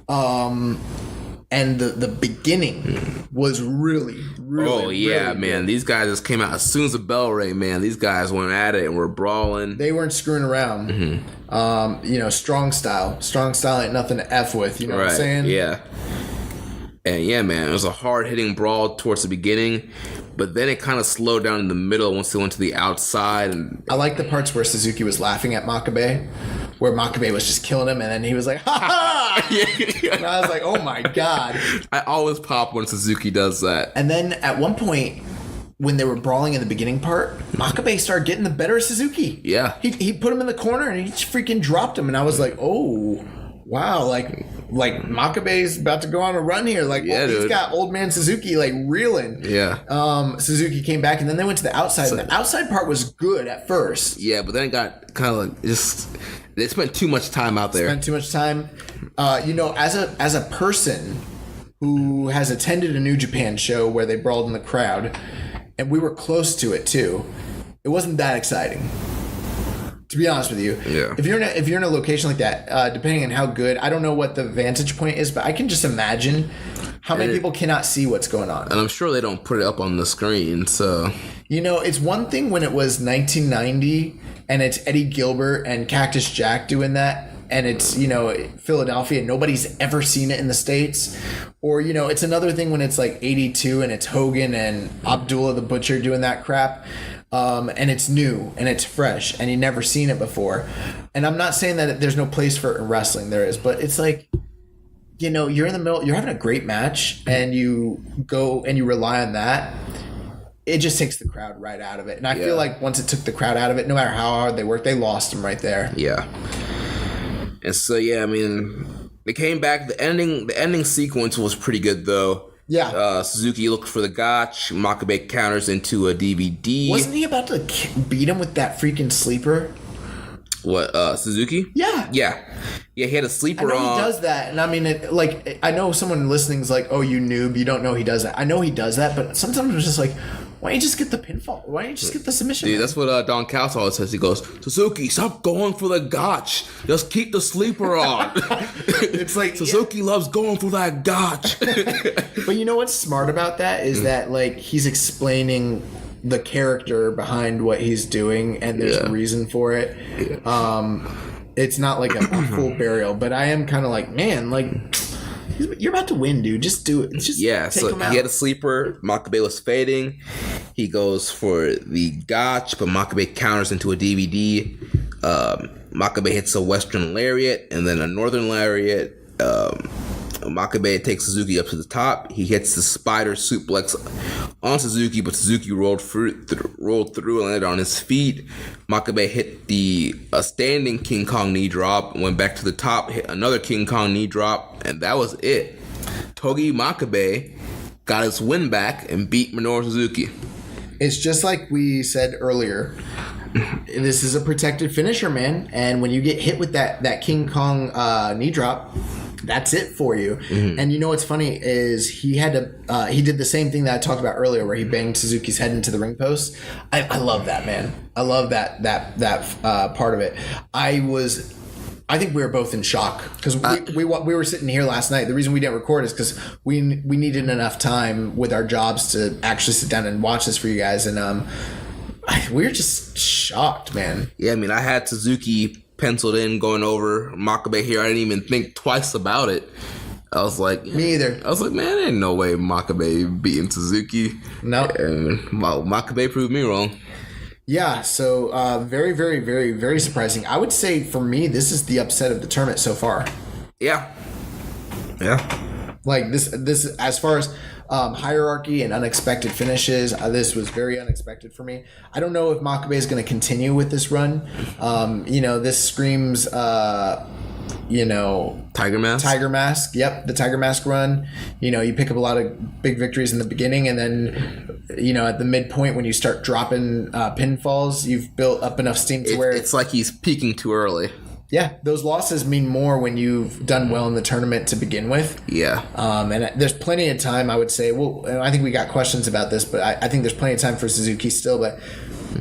And the beginning was really man. Good. These guys just came out as soon as the bell rang, man. These guys went at it and were brawling. They weren't screwing around. Mm-hmm. Strong style. Strong style ain't nothing to F with, you know what I'm saying? Yeah. And yeah, man, it was a hard-hitting brawl towards the beginning, but then it kind of slowed down in the middle once they went to the outside. And I like the parts where Suzuki was laughing at Makabe, where Makabe was just killing him, and then he was like, ha ha! And I was like, oh my god. I always pop when Suzuki does that. And then at one point, when they were brawling in the beginning part, Makabe started getting the better of Suzuki. Yeah. He put him in the corner, and he just freaking dropped him, and I was like, oh... Wow, like Makabe's about to go on a run here. He's got old man Suzuki reeling. Yeah. Suzuki came back, and then they went to the outside. And the outside part was good at first. Yeah, but then it got kind of they spent too much time out there. Spent too much time. As a person who has attended a New Japan show where they brawled in the crowd, and we were close to it too, it wasn't that exciting. To be honest with you, yeah. If you're in a location like that, depending on how good, I don't know what the vantage point is, but I can just imagine how many people cannot see what's going on. And I'm sure they don't put it up on the screen. So it's one thing when it was 1990 and it's Eddie Gilbert and Cactus Jack doing that, and it's Philadelphia and nobody's ever seen it in the States, or it's another thing when it's 82 and it's Hogan and Abdullah the Butcher doing that crap. And it's new and it's fresh and you've never seen it before. And I'm not saying that there's no place for it in wrestling. There is, but it's you're in the middle, you're having a great match and you go and you rely on that. It just takes the crowd right out of it. And I feel like once it took the crowd out of it, no matter how hard they worked, they lost them right there. Yeah. And so, they came back. The ending sequence was pretty good though. Yeah. Suzuki looked for the gotch. Makabe counters into a DVD. Wasn't he about to beat him with that freaking sleeper? What, Suzuki? Yeah. Yeah, he had a sleeper on. I know he does that, and I mean, I know someone listening's like, oh, you noob, you don't know he does that. I know he does that, but sometimes it's just like, why don't you just get the pinfall? Why don't you just get the submission? Dude, that's what Don Callis always says. He goes, Suzuki, stop going for the gotch. Just keep the sleeper on. It's like Suzuki loves going for that gotch. But you know what's smart about that is that he's explaining the character behind what he's doing, and there's a reason for it. It's not like a full burial, but I am kind of like, man, you're about to win, dude. Just do it. Just take him out. He had a sleeper. Makabe was fading. He goes for the gotch, but Makabe counters into a DVD. Makabe hits a Western lariat and then a Northern lariat. Makabe takes Suzuki up to the top. He hits the spider suplex on Suzuki, but Suzuki rolled through and landed on his feet. Makabe hit the standing King Kong knee drop, went back to the top, hit another King Kong knee drop, and that was it. Togi Makabe got his win back and beat Minoru Suzuki. It's just like we said earlier. this is a protected finisher, man. And when you get hit with that King Kong knee drop, that's it for you. And you know what's funny is he did the same thing that I talked about earlier, where he banged Suzuki's head into the ring post. I love that, man. I love that part of it. I think we were both in shock because we were sitting here last night. The reason we didn't record is because we needed enough time with our jobs to actually sit down and watch this for you guys, and we were just shocked, man. Yeah, I mean, I had Suzuki penciled in going over Makabe here. I didn't even think twice about it. I was like, me either. I was like, man, there ain't no way Makabe beating Suzuki. No, and well, Makabe proved me wrong. Yeah, so very, very, very, very surprising. I would say for me, this is the upset of the tournament so far. Yeah. Like this as far as hierarchy and unexpected finishes, this was very unexpected for me. I don't know if Makabe is going to continue with this run. This screams, Tiger Mask. Yep, the Tiger Mask run. You pick up a lot of big victories in the beginning, and then at the midpoint when you start dropping pinfalls, you've built up enough steam to where it's like he's peaking too early. Yeah, those losses mean more when you've done well in the tournament to begin with. Yeah. And there's plenty of time, I would say. Well, I think we got questions about this, but I think there's plenty of time for Suzuki still. But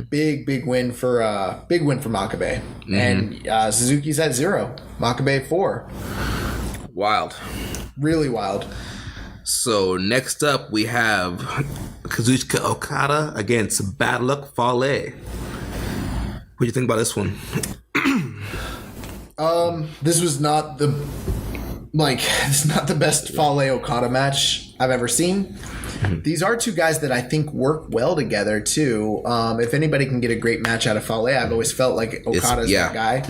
big win for Makabe. And Suzuki's at 0. Makabe 4. Wild. Really wild. So next up we have Kazuchika Okada against Bad Luck Fale. What do you think about this one? This was not the best Fale Okada match I've ever seen. These are two guys that I think work well together too. If anybody can get a great match out of Fale, I've always felt like Okada's that guy.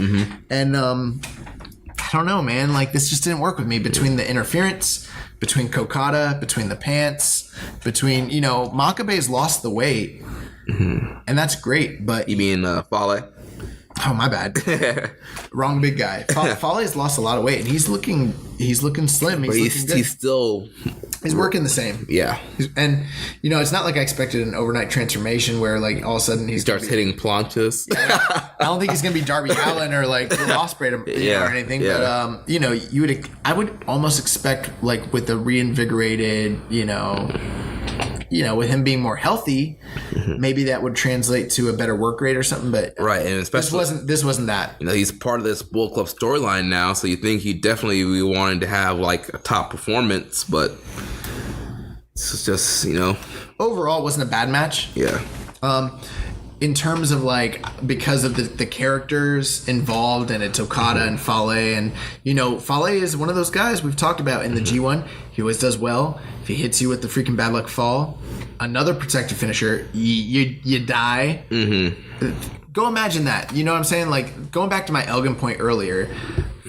And I don't know, man. Like this just didn't work with me between the interference, between Kokada, between the pants, between Makabe's lost the weight, and that's great. But you mean Fale? Oh, my bad. Wrong big guy. Fale's lost a lot of weight, and he's looking slim. He's working the same. Yeah. And, it's not like I expected an overnight transformation where, like, all of a sudden he starts hitting planches. I don't think he's going to be Darby Allin or, like, Will Ospreay or anything. Yeah. But, I would almost expect, like, with the reinvigorated, with him being more healthy, maybe that would translate to a better work rate or something. But right, and especially this wasn't that. He's part of this Bullet Club storyline now, so you think he definitely be wanting to have like a top performance, but it's just overall, it wasn't a bad match. Yeah. In terms of like because of the characters involved, and it's Okada and Fale, and Fale is one of those guys we've talked about in the G1. He always does well. If he hits you with the freaking bad luck fall, another protective finisher, you die. Go imagine that. You know what I'm saying? Like going back to my Elgin point earlier,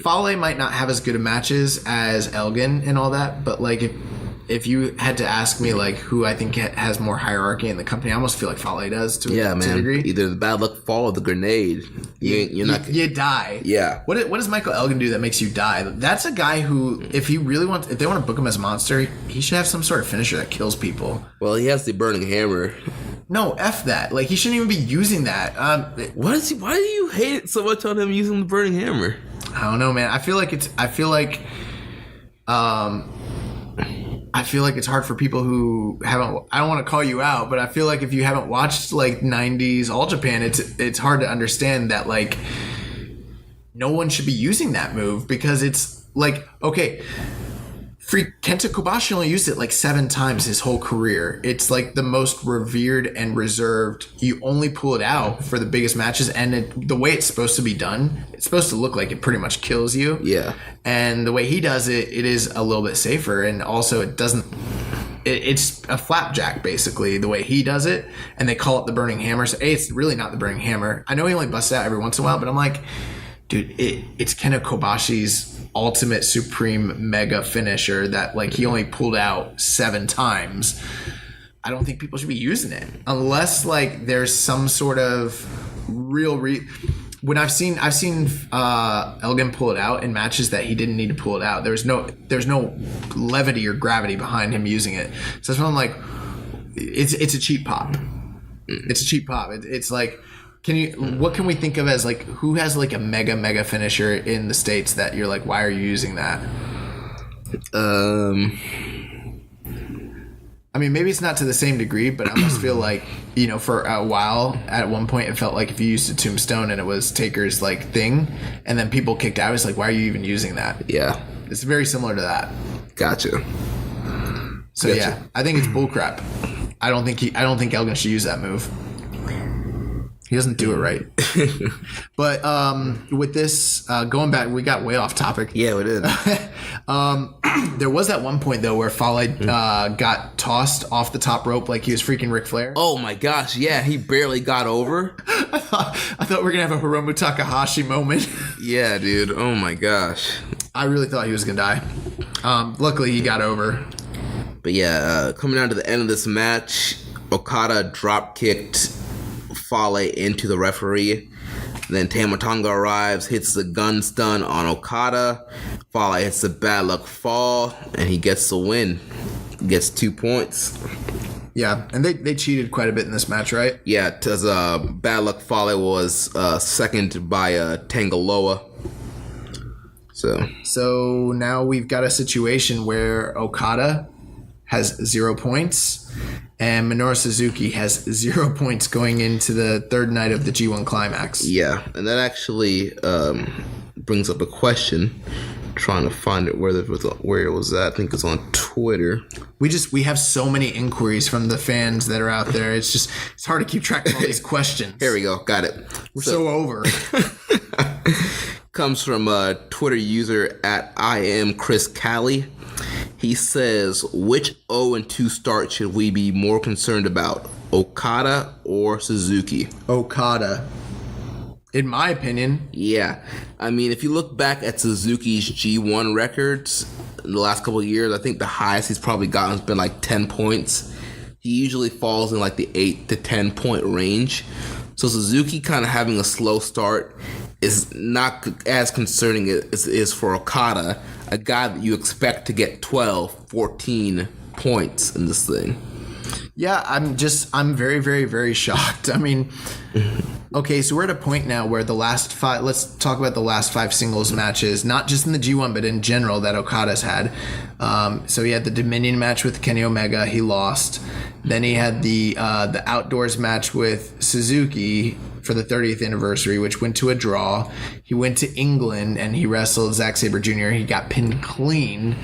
Fale might not have as good of matches as Elgin and all that, but like if you had to ask me like who I think has more hierarchy in the company, I almost feel like Fale does to a degree. Either the bad luck fall or the grenade. You die. Yeah. What does Michael Elgin do that makes you die? That's a guy who, if they want to book him as a monster, he should have some sort of finisher that kills people. Well, he has the burning hammer. No, F that. Like he shouldn't even be using that. Why do you hate it so much on him using the burning hammer? I don't know, man. I feel like it's hard for people who haven't. I don't want to call you out, but I feel like if you haven't watched like '90s All Japan, it's hard to understand that like no one should be using that move because it's like okay, Kenta Kobashi only used it like 7 times his whole career. It's like the most revered and reserved. You only pull it out for the biggest matches, and the way it's supposed to be done, it's supposed to look like it pretty much kills you. Yeah. And the way he does it, it is a little bit safer, and also it doesn't. It's a flapjack basically the way he does it, and they call it the burning hammer. So it's really not the burning hammer. I know he only busts out every once in a while, but I'm like, dude, it's Kenta Kobashi's ultimate supreme mega finisher that like he only pulled out 7 times. I don't think people should be using it unless like there's some sort of real when I've seen Elgin pull it out in matches that he didn't need to pull it out. There's no levity or gravity behind him using it. So that's when I'm like, it's a cheap pop. It's a cheap pop. It's like What can we think of as like who has like a mega finisher in the States that you're like, why are you using that? I mean, maybe it's not to the same degree, but I almost feel like, for a while, at one point, it felt like if you used a tombstone and it was Taker's like thing, and then people kicked out, it's like, why are you even using that? Yeah. It's very similar to that. Gotcha. So yeah, I think it's bullcrap. I don't think Elgin should use that move. He doesn't do it right. But with this, going back, we got way off topic. Yeah, we did. There was that one point, though, where Fale got tossed off the top rope like he was freaking Ric Flair. Oh, my gosh. Yeah, he barely got over. I thought we were going to have a Hiromu Takahashi moment. Yeah, dude. Oh, my gosh. I really thought he was going to die. Luckily, he got over. But yeah, coming down to the end of this match, Okada drop-kicked Fale into the referee. Then Tama Tonga arrives, hits the gun stun on Okada. Fale hits the bad luck fall, and he gets the win. Gets 2 points. Yeah, and they cheated quite a bit in this match, right? Yeah, because bad luck Fale was second by Tangaloa. So now we've got a situation where Okada has 0 points, and Minoru Suzuki has 0 points going into the third night of the G1 Climax. Yeah, and that actually brings up a question. Trying to find it where it was at. I think it's on Twitter. We have so many inquiries from the fans that are out there. It's hard to keep track of all these questions. Here we go. Got it. We're so over. Comes from a Twitter user at @IamChrisCali. He says, which 0-2 start should we be more concerned about, Okada or Suzuki? Okada. In my opinion. Yeah. I mean, if you look back at Suzuki's G1 records in the last couple of years, I think the highest he's probably gotten has been like 10 points. He usually falls in like the 8 to 10 point range. So Suzuki kind of having a slow start is not as concerning as it is for Okada, a guy that you expect to get 12, 14 points in this thing. Yeah, I'm very, very, very shocked. I mean, okay, so we're at a point now where let's talk about the last 5 singles matches, not just in the G1, but in general that Okada's had. So he had the Dominion match with Kenny Omega, he lost. Then he had the outdoors match with Suzuki for the 30th anniversary, which went to a draw. He went to England and he wrestled Zack Sabre Jr. He got pinned clean.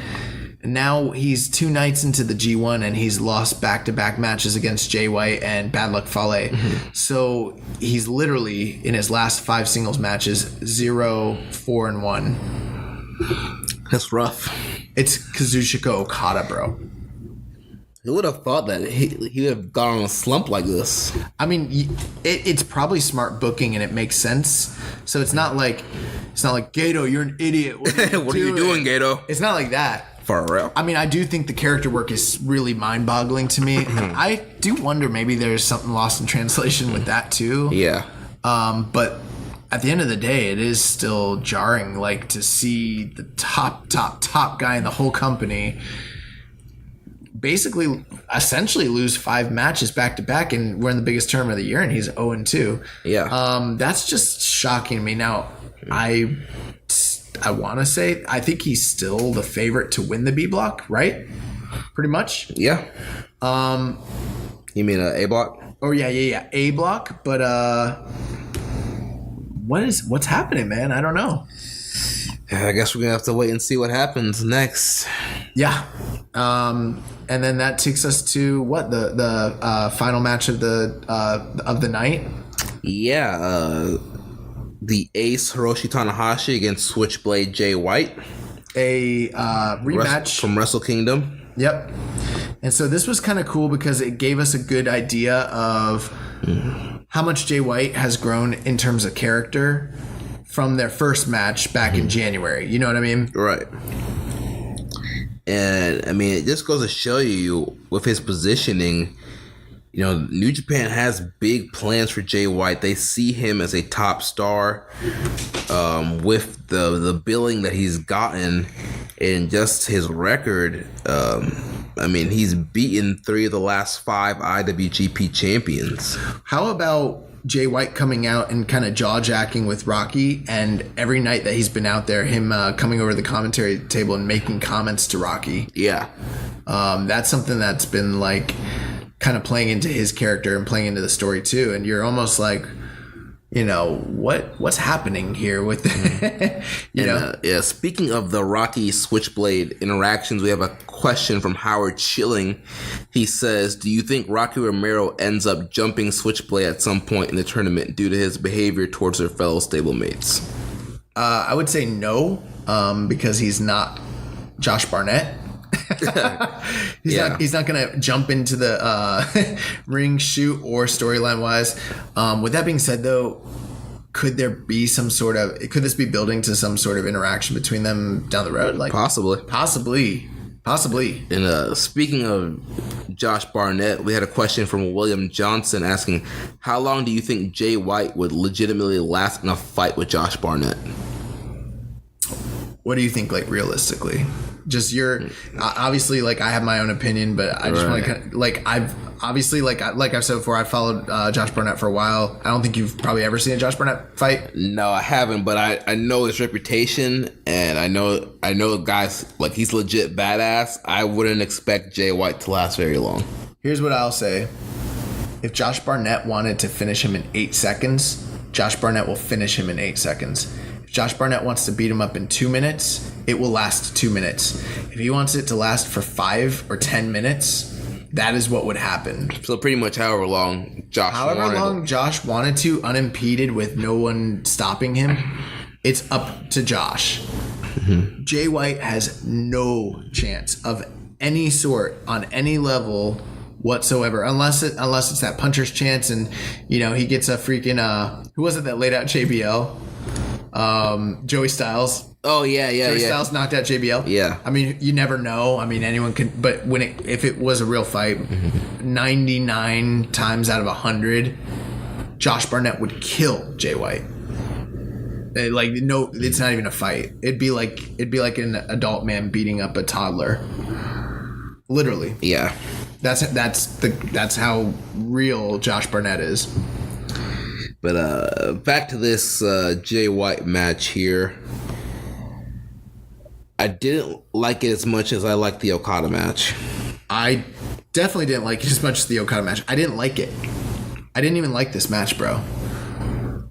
And now he's 2 nights into the G1 and he's lost back-to-back matches against Jay White and Bad Luck Fale. Mm-hmm. So he's literally, in his last 5 singles matches, 0-4-1. That's rough. It's Kazuchika Okada, bro. Who would have thought that he would have gone on a slump like this? I mean, it's probably smart booking and it makes sense. So it's not like Gato, you're an idiot. What are you doing, Gato? It's not like that. For real. I mean, I do think the character work is really mind-boggling to me. I do wonder maybe there's something lost in translation with that too. Yeah. But at the end of the day, it is still jarring, like, to see the top guy in the whole company basically essentially lose 5 matches back to back, and we're in the biggest tournament of the year and he's 0-2. Yeah. That's just shocking to me. Now, I want to say I think he's still the favorite to win the B block, right? Pretty much. Yeah. You mean A block? Oh yeah, A block. But what's happening, man? I don't know. I guess we're gonna have to wait and see what happens next. Yeah. And then that takes us to what the final match of the night. Yeah. The Ace Hiroshi Tanahashi against Switchblade Jay White. A rematch from Wrestle Kingdom. Yep. And so this was kind of cool because it gave us a good idea of how much Jay White has grown in terms of character from their first match back in January. You know what I mean? Right. And I mean, it just goes to show you with his positioning, you know, New Japan has big plans for Jay White. They see him as a top star with the billing that he's gotten and just his record. I mean, he's beaten 3 of the last 5 IWGP champions. How about Jay White coming out and kind of jaw-jacking with Rocky, and every night that he's been out there, him coming over to the commentary table and making comments to Rocky. Yeah. That's something that's been like kind of playing into his character and playing into the story too. And you're almost like, you know, what's happening here with you know? Yeah, speaking of the Rocky Switchblade interactions, we have a question from Howard Chilling. He says, do you think Rocky Romero ends up jumping Switchblade at some point in the tournament due to his behavior towards their fellow stablemates? I would say no, because he's not Josh Barnett. He's not gonna jump into the ring, shoot, or storyline wise. With that being said, though, could this be building to some sort of interaction between them down the road? Like possibly. And speaking of Josh Barnett, we had a question from William Johnson asking, how long do you think Jay White would legitimately last in a fight with Josh Barnett? What do you think, like, realistically? Just obviously, like, I have my own opinion, but I just want to kind of, like, I've said before, I've followed Josh Barnett for a while. I don't think you've probably ever seen a Josh Barnett fight. No, I haven't, but I know his reputation, and I know guys, like, he's legit badass. I wouldn't expect Jay White to last very long. Here's what I'll say. If Josh Barnett wanted to finish him in 8 seconds, Josh Barnett will finish him in 8 seconds. If Josh Barnett wants to beat him up in 2 minutes, it will last 2 minutes. If he wants it to last for 5 or 10 minutes, that is what would happen. So pretty much however long Josh wanted to, unimpeded with no one stopping him, it's up to Josh. Mm-hmm. Jay White has no chance of any sort on any level whatsoever, unless it's that puncher's chance, and you know he gets a freaking who was it that laid out JBL? Joey Styles. Oh yeah. Joey Styles knocked out JBL. Yeah. I mean, you never know. I mean, anyone can. But if it was a real fight, 99 times out of 100, Josh Barnett would kill Jay White. Like, no, it's not even a fight. It'd be like an adult man beating up a toddler. Literally. Yeah. That's how real Josh Barnett is. But back to this Jay White match here. I didn't like it as much as I liked the Okada match. I definitely didn't like it as much as the Okada match. I didn't like it. I didn't even like this match, bro.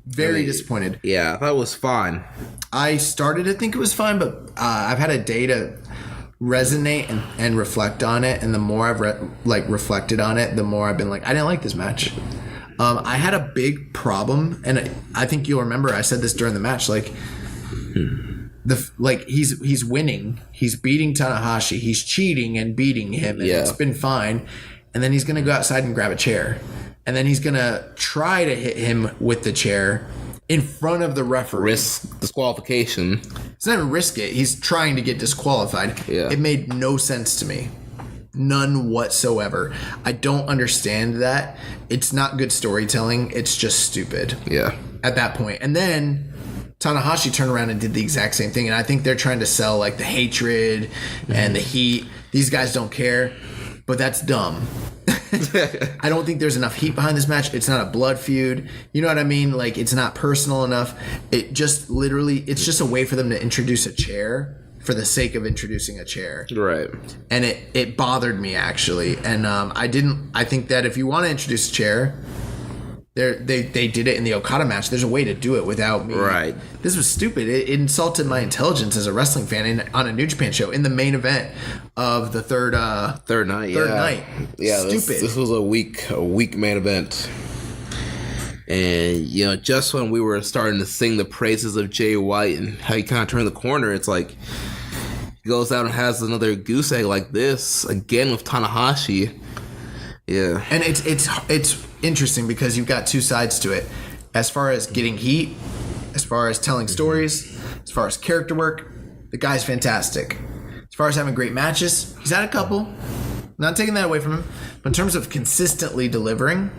Very disappointed. Yeah, I thought it was fine. I started to think it was fine, but I've had a day to resonate and reflect on it, and the more I've reflected on it, the more I've been like, I didn't like this match. I had a big problem, and I think you'll remember I said this during the match. Like, he's winning, he's beating Tanahashi, he's cheating and beating him, and it's been fine. And then he's gonna go outside and grab a chair, and then he's gonna try to hit him with the chair in front of the referee. Risk disqualification. It's not even risk it. He's trying to get disqualified. Yeah. It made no sense to me. None whatsoever. I don't understand that. It's not good storytelling. It's just stupid. Yeah. At that point. And then Tanahashi turned around and did the exact same thing. And I think they're trying to sell like the hatred and the heat. These guys don't care. But that's dumb. I don't think there's enough heat behind this match. It's not a blood feud. You know what I mean? Like, it's not personal enough. It just literally, it's just a way for them to introduce a chair for the sake of introducing a chair. Right. And it bothered me, actually. And I think that if you want to introduce a chair, they did it in the Okada match. There's a way to do it without me. Right. This was stupid. It insulted my intelligence as a wrestling fan on a New Japan show in the main event of the third night. Yeah, stupid. This was a weak main event. And, you know, just when we were starting to sing the praises of Jay White and how he kind of turned the corner, it's like he goes out and has another goose egg like this again with Tanahashi. Yeah. And it's interesting because you've got two sides to it. As far as getting heat, as far as telling stories, as far as character work, the guy's fantastic. As far as having great matches, he's had a couple. I'm not taking that away from him. But in terms of consistently delivering,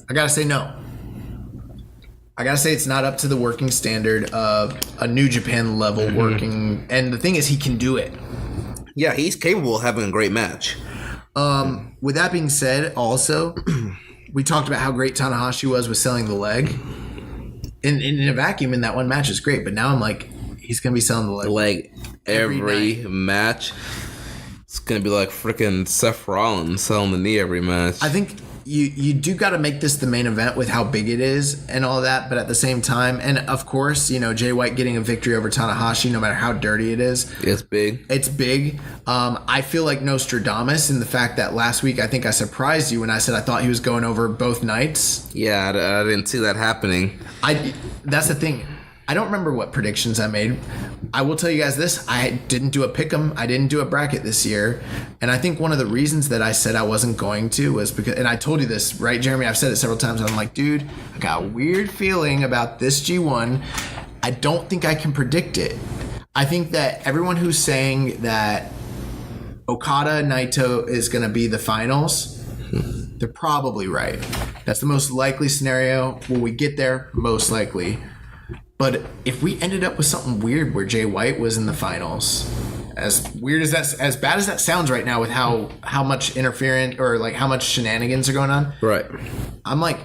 I gotta say no. I gotta say it's not up to the working standard of a New Japan level working. And the thing is, he can do it. Yeah, he's capable of having a great match. With that being said, also, we talked about how great Tanahashi was with selling the leg. In a vacuum, in that one match is great, but now I'm like, he's gonna be selling the leg every match. It's gonna be like freaking Seth Rollins selling the knee every match. I think you do got to make this the main event with how big it is and all that, but at the same time, and of course, Jay White getting a victory over Tanahashi, no matter how dirty it is, it's big. It's big. I feel like Nostradamus in the fact that last week I think I surprised you when I said I thought he was going over both nights. Yeah, I didn't see that happening. That's the thing. I don't remember what predictions I made. I will tell you guys this. I didn't do a pick'em. I didn't do a bracket this year. And I think one of the reasons that I said I wasn't going to was because, and I told you this, right, Jeremy? I've said it several times. I'm like, dude, I got a weird feeling about this G1. I don't think I can predict it. I think that everyone who's saying that Okada Naito is going to be the finals, they're probably right. That's the most likely scenario. Will we get there? Most likely. But if we ended up with something weird where Jay White was in the finals, as weird as that, as bad as that sounds right now with how much interference or like how much shenanigans are going on, right? I'm like,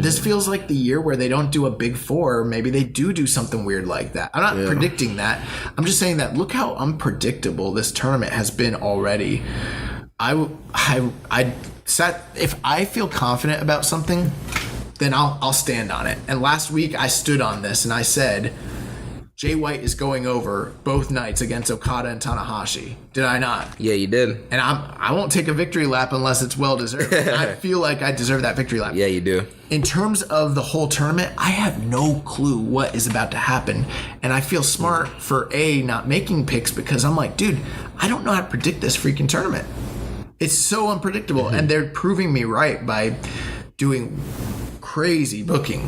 this feels like the year where they don't do a big four. Maybe they do something weird like that. I'm not predicting that. I'm just saying that look how unpredictable this tournament has been already. If I feel confident about something, then I'll stand on it. And last week I stood on this and I said Jay White is going over both nights against Okada and Tanahashi. Did I not? Yeah, you did. And I won't take a victory lap unless it's well deserved. I feel like I deserve that victory lap. Yeah, you do. In terms of the whole tournament, I have no clue what is about to happen. And I feel smart for not making picks because I'm like, dude, I don't know how to predict this freaking tournament. It's so unpredictable. And they're proving me right by doing crazy booking.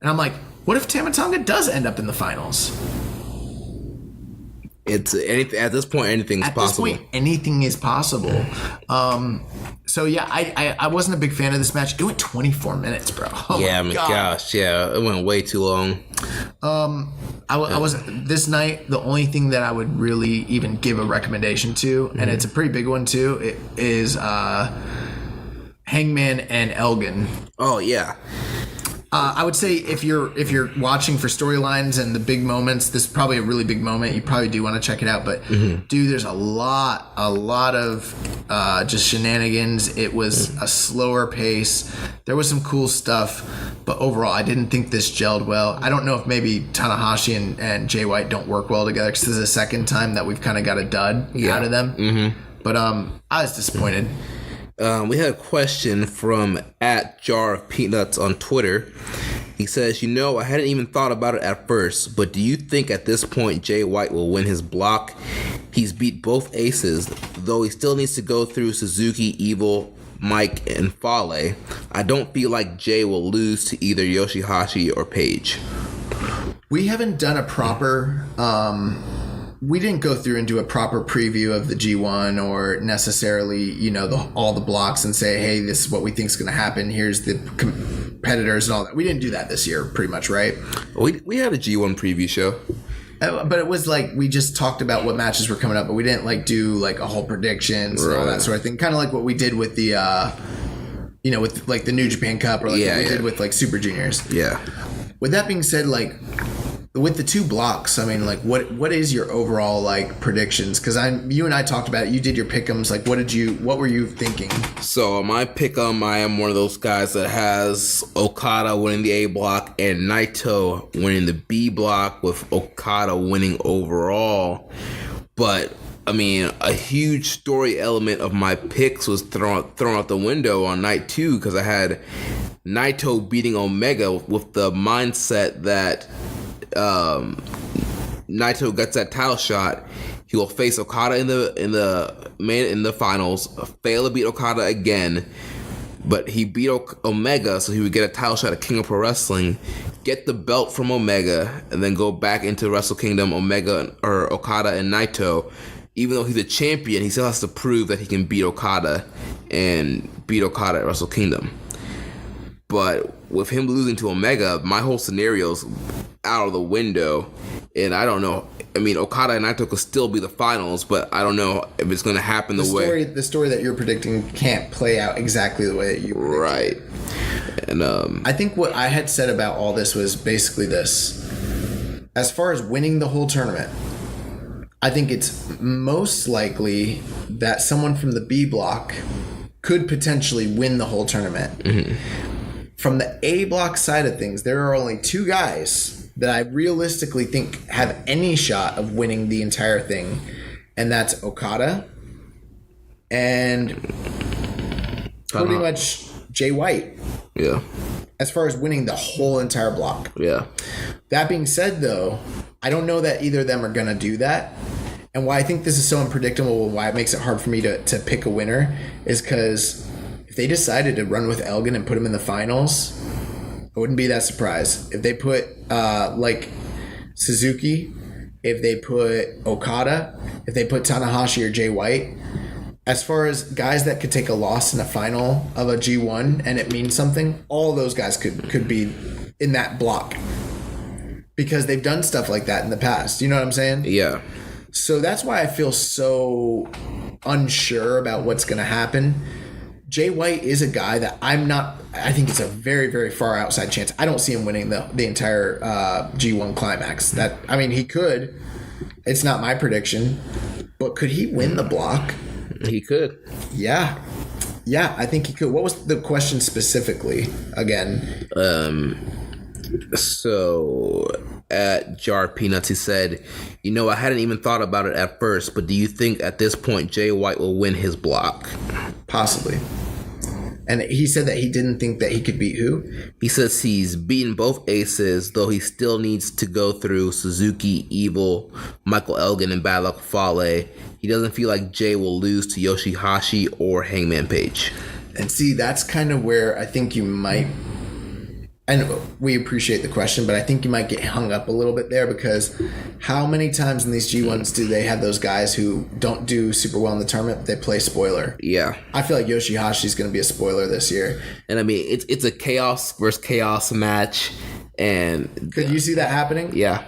And I'm like, what if Tama Tonga does end up in the finals? It's at this point, anything's possible. At this point, anything is possible. So yeah, I wasn't a big fan of this match. It went 24 minutes, bro. Oh yeah, my gosh, yeah, it went way too long. I wasn't this night. The only thing that I would really even give a recommendation to, and it's a pretty big one too, it is Hangman and Elgin. Oh yeah. I would say if you're watching for storylines and the big moments, this is probably a really big moment. You probably do want to check it out. But dude, there's a lot of just shenanigans. It was a slower pace. There was some cool stuff, but overall, I didn't think this gelled well. I don't know if maybe Tanahashi and Jay White don't work well together because this is the second time that we've kind of got a dud out of them. But I was disappointed. We had a question from @JarOfPeanuts on Twitter. He says, I hadn't even thought about it at first, but do you think at this point Jay White will win his block? He's beat both aces, though he still needs to go through Suzuki, Evil, Mike, and Fale. I don't feel like Jay will lose to either Yoshihashi or Page. We haven't done a proper... we didn't go through and do a proper preview of the G1 or necessarily, all the blocks and say, hey, this is what we think is going to happen. Here's the competitors and all that. We didn't do that this year, pretty much, right? We had a G1 preview show. But it was like we just talked about what matches were coming up, but we didn't do a whole predictions and all that sort of thing. Kind of like what we did with the, with the New Japan Cup or what we did with Super Juniors. Yeah. With that being said, with the two blocks, I mean, what is your overall predictions? Because you and I talked about it. You did your pick'ems. What were you thinking? So my pick'em, I am one of those guys that has Okada winning the A block and Naito winning the B block, with Okada winning overall. But I mean, a huge story element of my picks was thrown out the window on night 2 because I had Naito beating Omega with the mindset that Naito gets that title shot, he will face Okada in the finals, fail to beat Okada again, but he beat Omega, so he would get a title shot at King of Pro Wrestling, get the belt from Omega, and then go back into Wrestle Kingdom, Okada and Naito. Even though he's a champion, he still has to prove that he can beat Okada and beat Okada at Wrestle Kingdom. But with him losing to Omega, my whole scenario's out of the window, and I don't know Okada and Naito could still be the finals, but I don't know if it's going to happen the way. The story that you're predicting can't play out exactly the way that you predicted. Right. And I think what I had said about all this was basically this. As far as winning the whole tournament, I think it's most likely that someone from the B block could potentially win the whole tournament. Mm-hmm. From the A block side of things, there are only 2 guys that I realistically think have any shot of winning the entire thing, and that's Okada and pretty much Jay White. Yeah. As far as winning the whole entire block. Yeah. That being said, though, I don't know that either of them are going to do that. And why I think this is so unpredictable, why it makes it hard for me to pick a winner, is because if they decided to run with Elgin and put him in the finals, I wouldn't be that surprised. If they put, Suzuki, if they put Okada, if they put Tanahashi or Jay White, as far as guys that could take a loss in a final of a G1 and it means something, all those guys could be in that block because they've done stuff like that in the past. You know what I'm saying? Yeah. So that's why I feel so unsure about what's going to happen. Jay White is a guy that I think it's a very, very far outside chance. I don't see him winning the entire G1 Climax. He could. It's not my prediction. But could he win the block? He could. Yeah. Yeah, I think he could. What was the question specifically again? So at Jar Peanuts, he said, I hadn't even thought about it at first, but do you think at this point Jay White will win his block? Possibly. And he said that he didn't think that he could beat who? He says he's beaten both aces, though he still needs to go through Suzuki, Evil, Michael Elgin, and Bad Luck Fale. He doesn't feel like Jay will lose to Yoshihashi or Hangman Page. And see, that's kind of where I think you might... And we appreciate the question, but I think you might get hung up a little bit there because how many times in these G1s do they have those guys who don't do super well in the tournament, but they play spoiler? Yeah. I feel like Yoshihashi's going to be a spoiler this year. And it's a chaos versus chaos match. And could you see that happening? Yeah.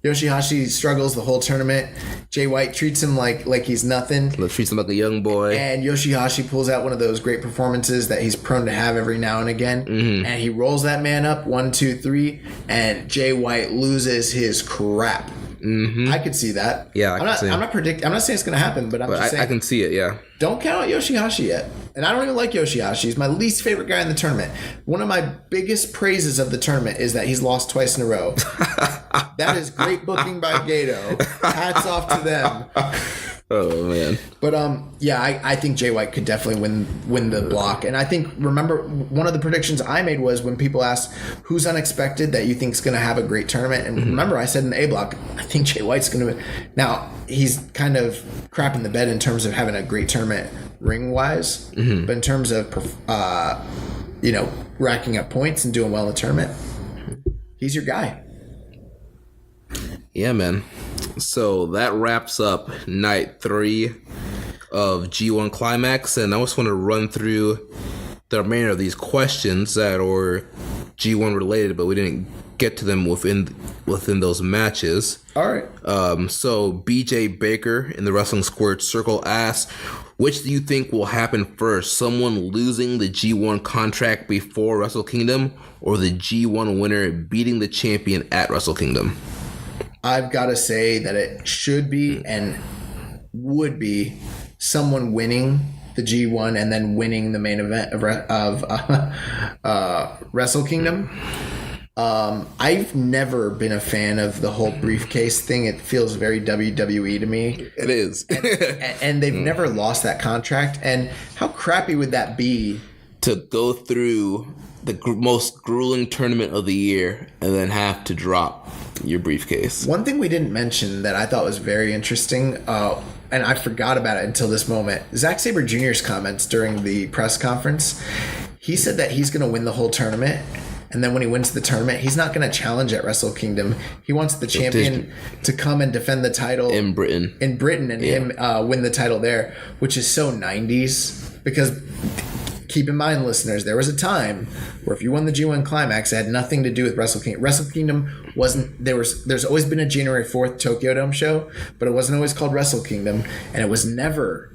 Yoshihashi struggles the whole tournament. Jay White treats him like he's nothing. Treats him like a young boy. And Yoshihashi pulls out one of those great performances that he's prone to have every now and again. Mm-hmm. And he rolls that man up 1, 2, 3, and Jay White loses his crap. Mm-hmm. I could see that. Yeah, I'm not saying it's going to happen, but I'm just saying. I can see it, yeah. Don't count out Yoshihashi yet. And I don't even like Yoshihashi. He's my least favorite guy in the tournament. One of my biggest praises of the tournament is that he's lost twice in a row. That is great booking by Gato. Hats off to them. Oh, man. But, I think Jay White could definitely win the block. And I think, remember, one of the predictions I made was when people asked who's unexpected that you think is going to have a great tournament. And remember, I said in the A block, I think Jay White's going to win. Now, he's kind of crapping the bed in terms of having a great tournament ring-wise. Mm-hmm. But in terms of, racking up points and doing well in the tournament, he's your guy. Yeah, man. So that wraps up night 3 of G1 Climax, and I just want to run through the remainder of these questions that were G1 related, but we didn't get to them within those matches. All right. So BJ Baker in the Wrestling Squared Circle asks, which do you think will happen first? Someone losing the G1 contract before Wrestle Kingdom, or the G1 winner beating the champion at Wrestle Kingdom? I've got to say that it should be and would be someone winning the G1 and then winning the main event of Wrestle Kingdom. I've never been a fan of the whole briefcase thing. It feels very WWE to me. It is. and they've never lost that contract. And how crappy would that be? To go through the most grueling tournament of the year and then have to drop your briefcase. One thing we didn't mention that I thought was very interesting, and I forgot about it until this moment, Zack Sabre Jr.'s comments during the press conference. He said that he's going to win the whole tournament, and then when he wins the tournament, he's not going to challenge at Wrestle Kingdom. He wants the champion to come and defend the title in Britain and him win the title there, which is so 90s, because keep in mind, listeners, there was a time where if you won the G1 Climax, it had nothing to do with Wrestle Kingdom. Wrestle Kingdom wasn't there's always been a January 4th Tokyo Dome show, but it wasn't always called Wrestle Kingdom, and it was never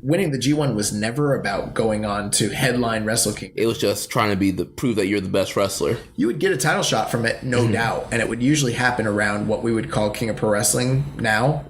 winning the G1 was never about going on to headline Wrestle Kingdom. It was just trying to prove that you're the best wrestler. You would get a title shot from it, no doubt, and it would usually happen around what we would call King of Pro Wrestling now.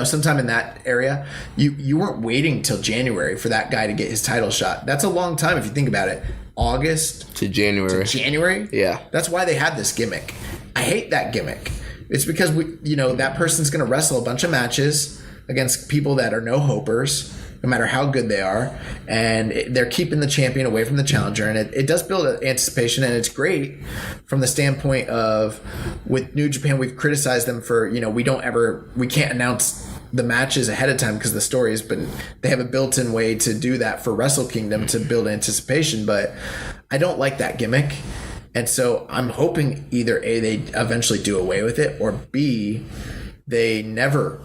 Sometime in that area. You weren't waiting till January for that guy to get his title shot. That's a long time if you think about it. August to January. Yeah. That's why they had this gimmick. I hate that gimmick. It's because that person's going to wrestle a bunch of matches against people that are no hopers, no matter how good they are, and they're keeping the champion away from the challenger, and it does build anticipation, and it's great from the standpoint of, with New Japan, we've criticized them for, we can't announce the matches ahead of time because the stories, but they have a built-in way to do that for Wrestle Kingdom to build anticipation, but I don't like that gimmick, and so I'm hoping either A, they eventually do away with it, or B, they never...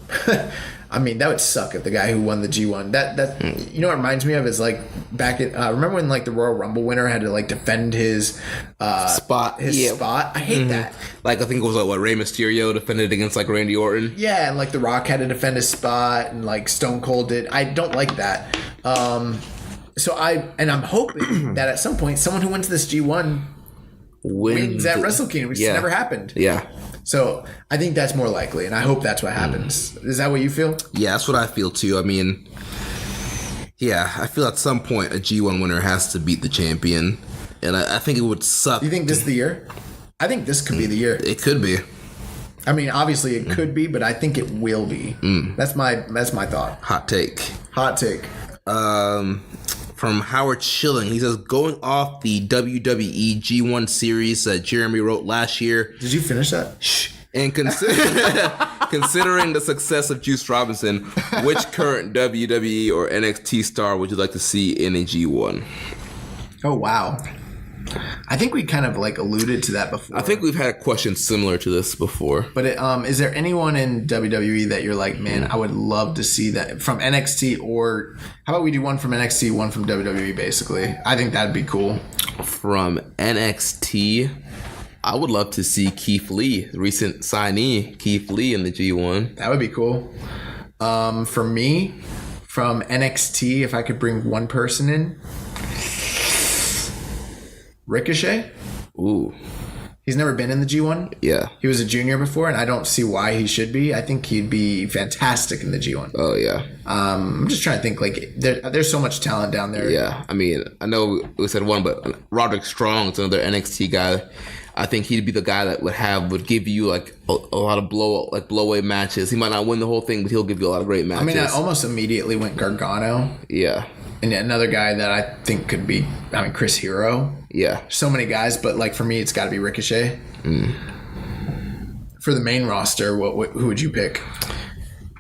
I mean, that would suck if the guy who won the G1. That what it reminds me of is like back at remember when like the Royal Rumble winner had to like defend his spot. I hate that. Like I think it was Rey Mysterio defended against like Randy Orton. Yeah, and like The Rock had to defend his spot, and like Stone Cold did. I don't like that. So I'm hoping that at some point someone who wins this G1 wins at Wrestle Kingdom, which has never happened. Yeah. So I think that's more likely, and I hope that's what happens. Is that what you feel? Yeah, that's what I feel too. I mean, I feel at some point a G1 winner has to beat the champion, and I think it would suck. You think this is the year? I think this could be the year. It could be. I mean, obviously it could be, but I think it will be. That's my thought. Hot take. From Howard Schilling, he says, going off the WWE G1 series that Jeremy wrote last year. Did you finish that? And considering the success of Juice Robinson, which current WWE or NXT star would you like to see in a G1? Oh, wow. I think we kind of like alluded to that before. I think we've had a question similar to this before. But is there anyone in WWE that you're like, man, I would love to see that from NXT, or how about we do one from NXT, one from WWE, basically? I think that'd be cool. From NXT, I would love to see Keith Lee, the recent signee, Keith Lee in the G1. That would be cool. For me, from NXT, if I could bring one person in, Ricochet. Ooh. He's never been in the G1. Yeah. He was a junior before, and I don't see why he should be. I think he'd be fantastic in the G1. Oh, yeah. I'm just trying to think, like, there's so much talent down there. Yeah. I mean, I know we said one, but Roderick Strong's another NXT guy. I think he'd be the guy that would give you, like, a lot of blow-away matches. He might not win the whole thing, but he'll give you a lot of great matches. I mean, I almost immediately went Gargano. Yeah. And another guy that I think could be, Chris Hero. Yeah. So many guys, but like for me, it's got to be Ricochet. For the main roster, who would you pick?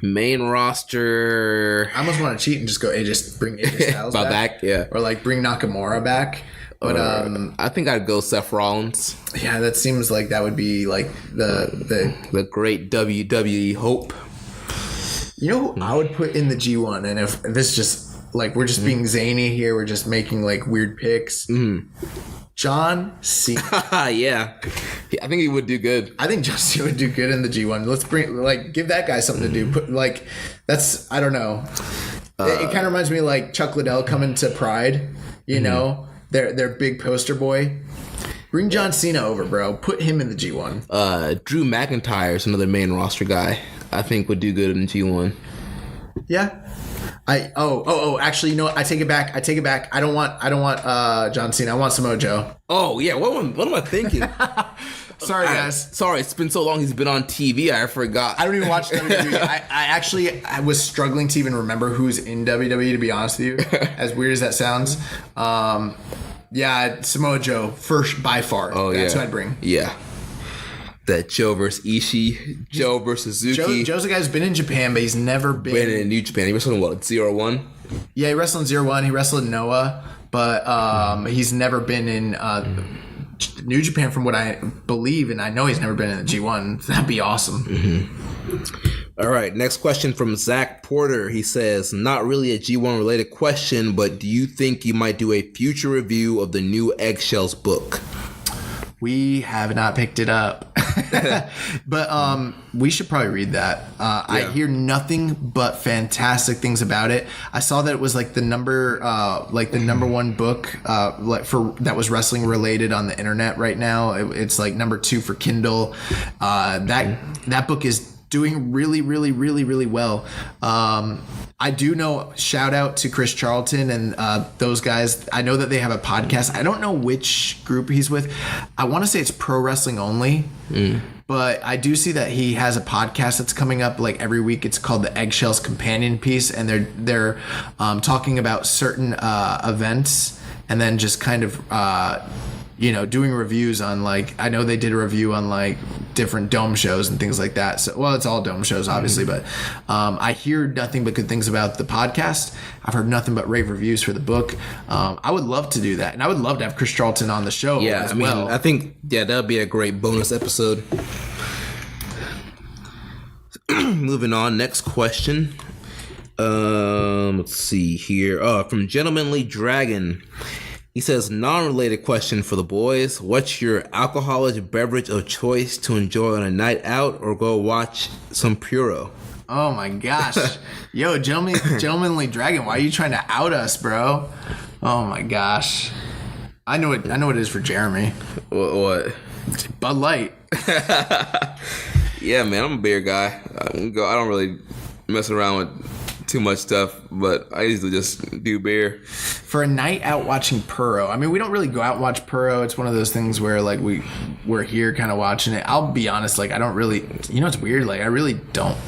Main roster. I almost want to cheat and just go, just bring AJ Styles back. Yeah. Or like bring Nakamura back. But I think I'd go Seth Rollins. Yeah, that seems like that would be like the great WWE hope. You know who I would put in the G1, and if this just like we're just being zany here, we're just making like weird picks. John Cena. Yeah, I think he would do good. I think John Cena would do good in the G1. Let's give that guy something to do. I don't know. It kind of reminds me of like Chuck Liddell coming to Pride. You know, their big poster boy. Bring John Cena over, bro. Put him in the G1. Drew McIntyre is another main roster guy. I think would do good in the G1. Yeah. Actually, you know what? I take it back. I don't want John Cena. I want Samoa Joe. Oh yeah, what am I thinking? Sorry, guys. Sorry, it's been so long he's been on TV. I forgot. I don't even watch WWE. I was struggling to even remember who's in WWE, to be honest with you. As weird as that sounds. Yeah, Samoa Joe first by far. Oh, That's who I'd bring. Yeah. That Joe versus Ishii, Joe versus Suzuki. Joe's a guy who's been in Japan, but he's never been in New Japan. He wrestled in what, 0-1? Yeah, he wrestled in 0-1. He wrestled in Noah, but he's never been in New Japan, from what I believe, and I know he's never been in the G1. That'd be awesome. All right, next question from Zach Porter. He says, not really a G1 related question, but do you think you might do a future review of the new Eggshells book? We have not picked it up, but we should probably read that. I hear nothing but fantastic things about it. I saw that it was like the number one book that was wrestling related on the internet right now. It's like number 2 for Kindle. That book is doing really, really, really, really well. I do know, shout out to Chris Charlton and those guys. I know that they have a podcast. I don't know which group he's with. I want to say it's Pro Wrestling Only. But I do see that he has a podcast that's coming up like every week. It's called the Eggshells Companion Piece, and they're talking about certain events, and then just kind of doing reviews on, like, I know they did a review on like different dome shows and things like that. So, well, it's all dome shows obviously, but I hear nothing but good things about the podcast. I've heard nothing but rave reviews for the book. I would love to do that, and I would love to have Chris Charlton on the show as well. I think that'd be a great bonus episode. Moving on, next question. Let's see here. From Gentlemanly Dragon. He says, non-related question for the boys. What's your alcoholic beverage of choice to enjoy on a night out or go watch some Puro? Oh my gosh. Yo, Gentlemanly Dragon, why are you trying to out us, bro? Oh my gosh. I know what it is for Jeremy. What? Bud Light. Yeah, man, I'm a beer guy. I don't really mess around with too much stuff, but I usually just do beer. For a night out watching Puro, I mean, we don't really go out and watch Puro. It's one of those things where like we're here kind of watching it. I'll be honest, like I don't really, it's weird, like I really don't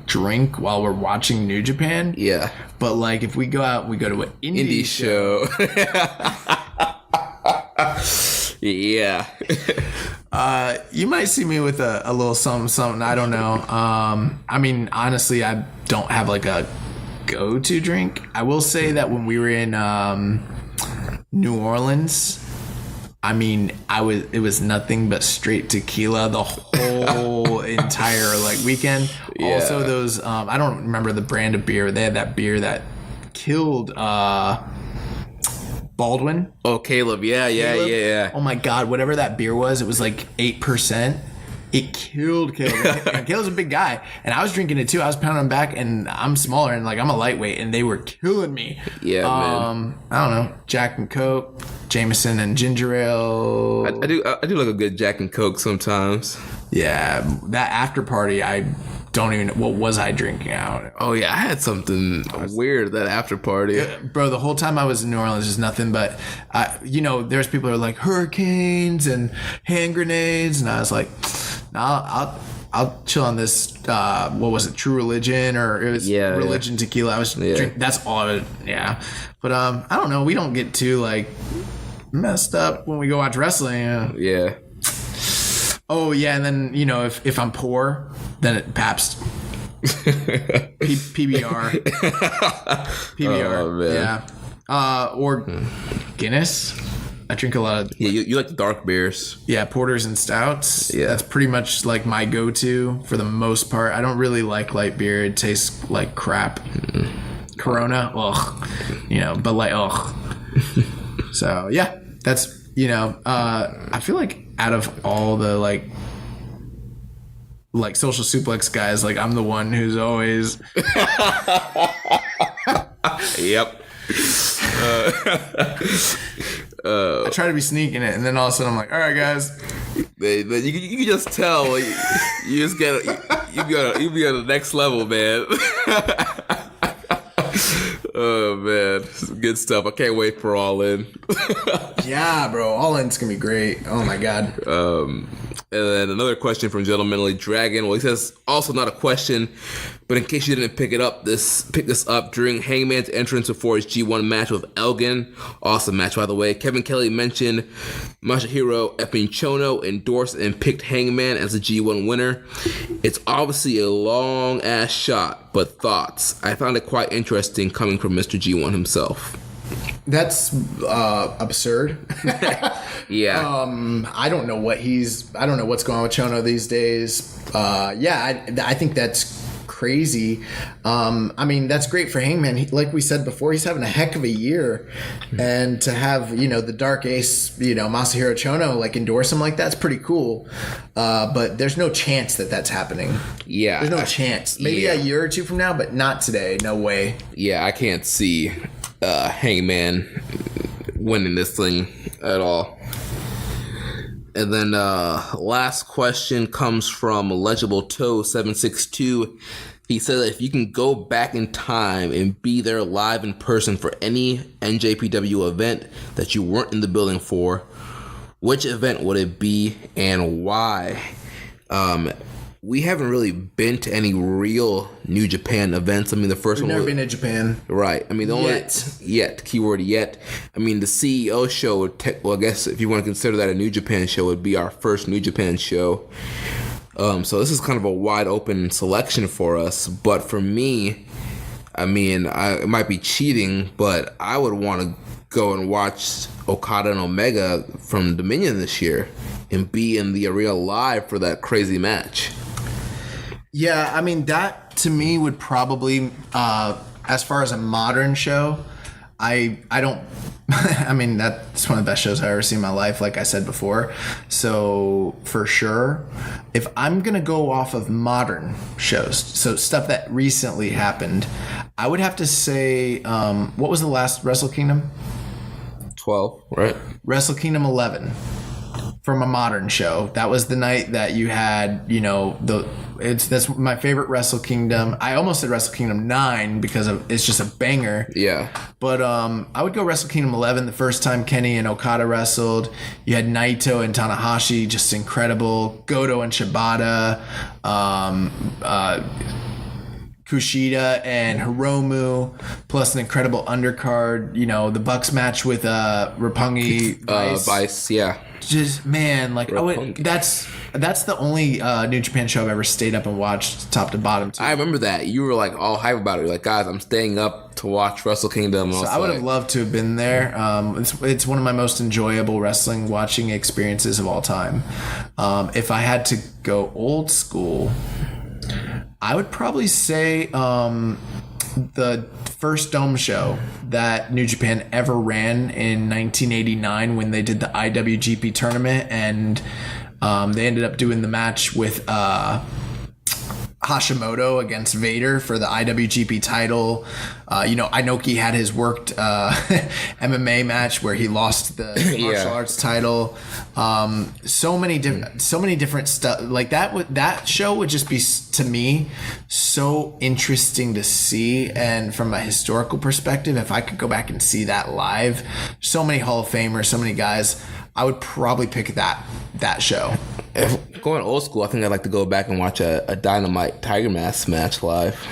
drink while we're watching New Japan. Yeah. But like if we go out, we go to an indie show. Yeah. You might see me with a little something. I don't know. I mean, honestly, I don't have like a go-to drink. I will say that when we were in New Orleans, I mean, it was nothing but straight tequila the whole entire like weekend. Yeah. Also, those I don't remember the brand of beer. They had that beer that killed Baldwin. Oh, Caleb. Yeah. Oh my God, whatever that beer was, it was like 8%. It killed Caleb. And Caleb's a big guy, and I was drinking it too. I was pounding him back, and I'm smaller, and like I'm a lightweight, and they were killing me. Yeah, man. I don't know, Jack and Coke, Jameson and ginger ale. I do like a good Jack and Coke sometimes. Yeah, that after party, I don't even know, what was I drinking out? Oh yeah, I had something weird that after party. Bro, the whole time I was in New Orleans, there's nothing but, there's people who are like hurricanes and hand grenades, and I was like, no, I'll chill on this. What was it? True Religion, or it was Religion tequila. I was drinking. That's all of it. Yeah, but I don't know. We don't get too like messed up when we go watch wrestling. Yeah. Oh yeah, and then if I'm poor, then it Pabst. PBR. Oh, man. Yeah. Or Guinness. I drink a lot of... Yeah, you like the dark beers. Yeah, porters and stouts. Yeah. That's pretty much like my go-to for the most part. I don't really like light beer. It tastes like crap. Corona, ugh. But like, ugh. So, yeah, that's, I feel like out of all the, like social suplex guys, like, I'm the one who's always... Yep. I try to be sneaking it, and then all of a sudden I'm like, all right, guys. But you can just tell. You just get you be on the next level, man. Oh man, good stuff. I can't wait for All In. Yeah, bro, All In's gonna be great. Oh my God. And then another question from Gentlemanly Dragon. Well, he says, also not a question, but in case you didn't pick this up during Hangman's entrance before his G1 match with Elgin. Awesome match, by the way. Kevin Kelly mentioned Masahiro Epinchono endorsed and picked Hangman as the G1 winner. It's obviously a long ass shot, but thoughts. I found it quite interesting coming from Mr. G1 himself. That's absurd. Yeah. I don't know what's going on with Chono these days. I think that's crazy. I mean, that's great for Hangman. Like we said before, he's having a heck of a year. And to have, the Dark Ace, Masahiro Chono, like, endorse him like that's pretty cool. But there's no chance that that's happening. Yeah. There's no chance. Maybe a year or two from now, but not today. No way. Yeah, I can't see Hangman winning this thing at all. And then last question comes from Legible Toe 762. He said that if you can go back in time and be there live in person for any NJPW event that you weren't in the building for, which event would it be and why? We haven't really been to any real New Japan events. I mean, the first one... We've never been to Japan. Right. I mean, the only... Yet. Keyword yet. I mean, the CEO show would... I guess if you want to consider that a New Japan show, would be our first New Japan show. So this is kind of a wide open selection for us. But for me, I mean, it might be cheating, but I would want to go and watch Okada and Omega from Dominion this year and be in the arena live for that crazy match. Yeah, I mean, that to me would probably, as far as a modern show, I don't, I mean, that's one of the best shows I've ever seen in my life, like I said before. So for sure, if I'm going to go off of modern shows, so stuff that recently happened, I would have to say, what was the last Wrestle Kingdom? 12, right? Wrestle Kingdom 11. From a modern show. That was the night that you had, that's my favorite Wrestle Kingdom. I almost said Wrestle Kingdom 9 because it's just a banger. Yeah. But I would go Wrestle Kingdom 11, the first time Kenny and Okada wrestled. You had Naito and Tanahashi, just incredible. Goto and Shibata. Kushida and Hiromu, plus an incredible undercard. The Bucks match with Roppongi Vice, yeah. Just, man, like, that's the only New Japan show I've ever stayed up and watched top to bottom too. I remember that. You were like all hype about it. You're like, guys, I'm staying up to watch Wrestle Kingdom. So I would have loved to have been there. It's one of my most enjoyable wrestling watching experiences of all time. If I had to go old school, I would probably say the first Dome show that New Japan ever ran in 1989 when they did the IWGP tournament, and they ended up doing the match with Hashimoto against Vader for the IWGP title. Inoki had his worked MMA match where he lost the martial arts title. So many different stuff like that. That show would just be, to me, so interesting to see. And from a historical perspective, if I could go back and see that live, so many Hall of Famers, so many guys, I would probably pick that show. If going old school, I think I'd like to go back and watch a Dynamite Tiger Mask match live.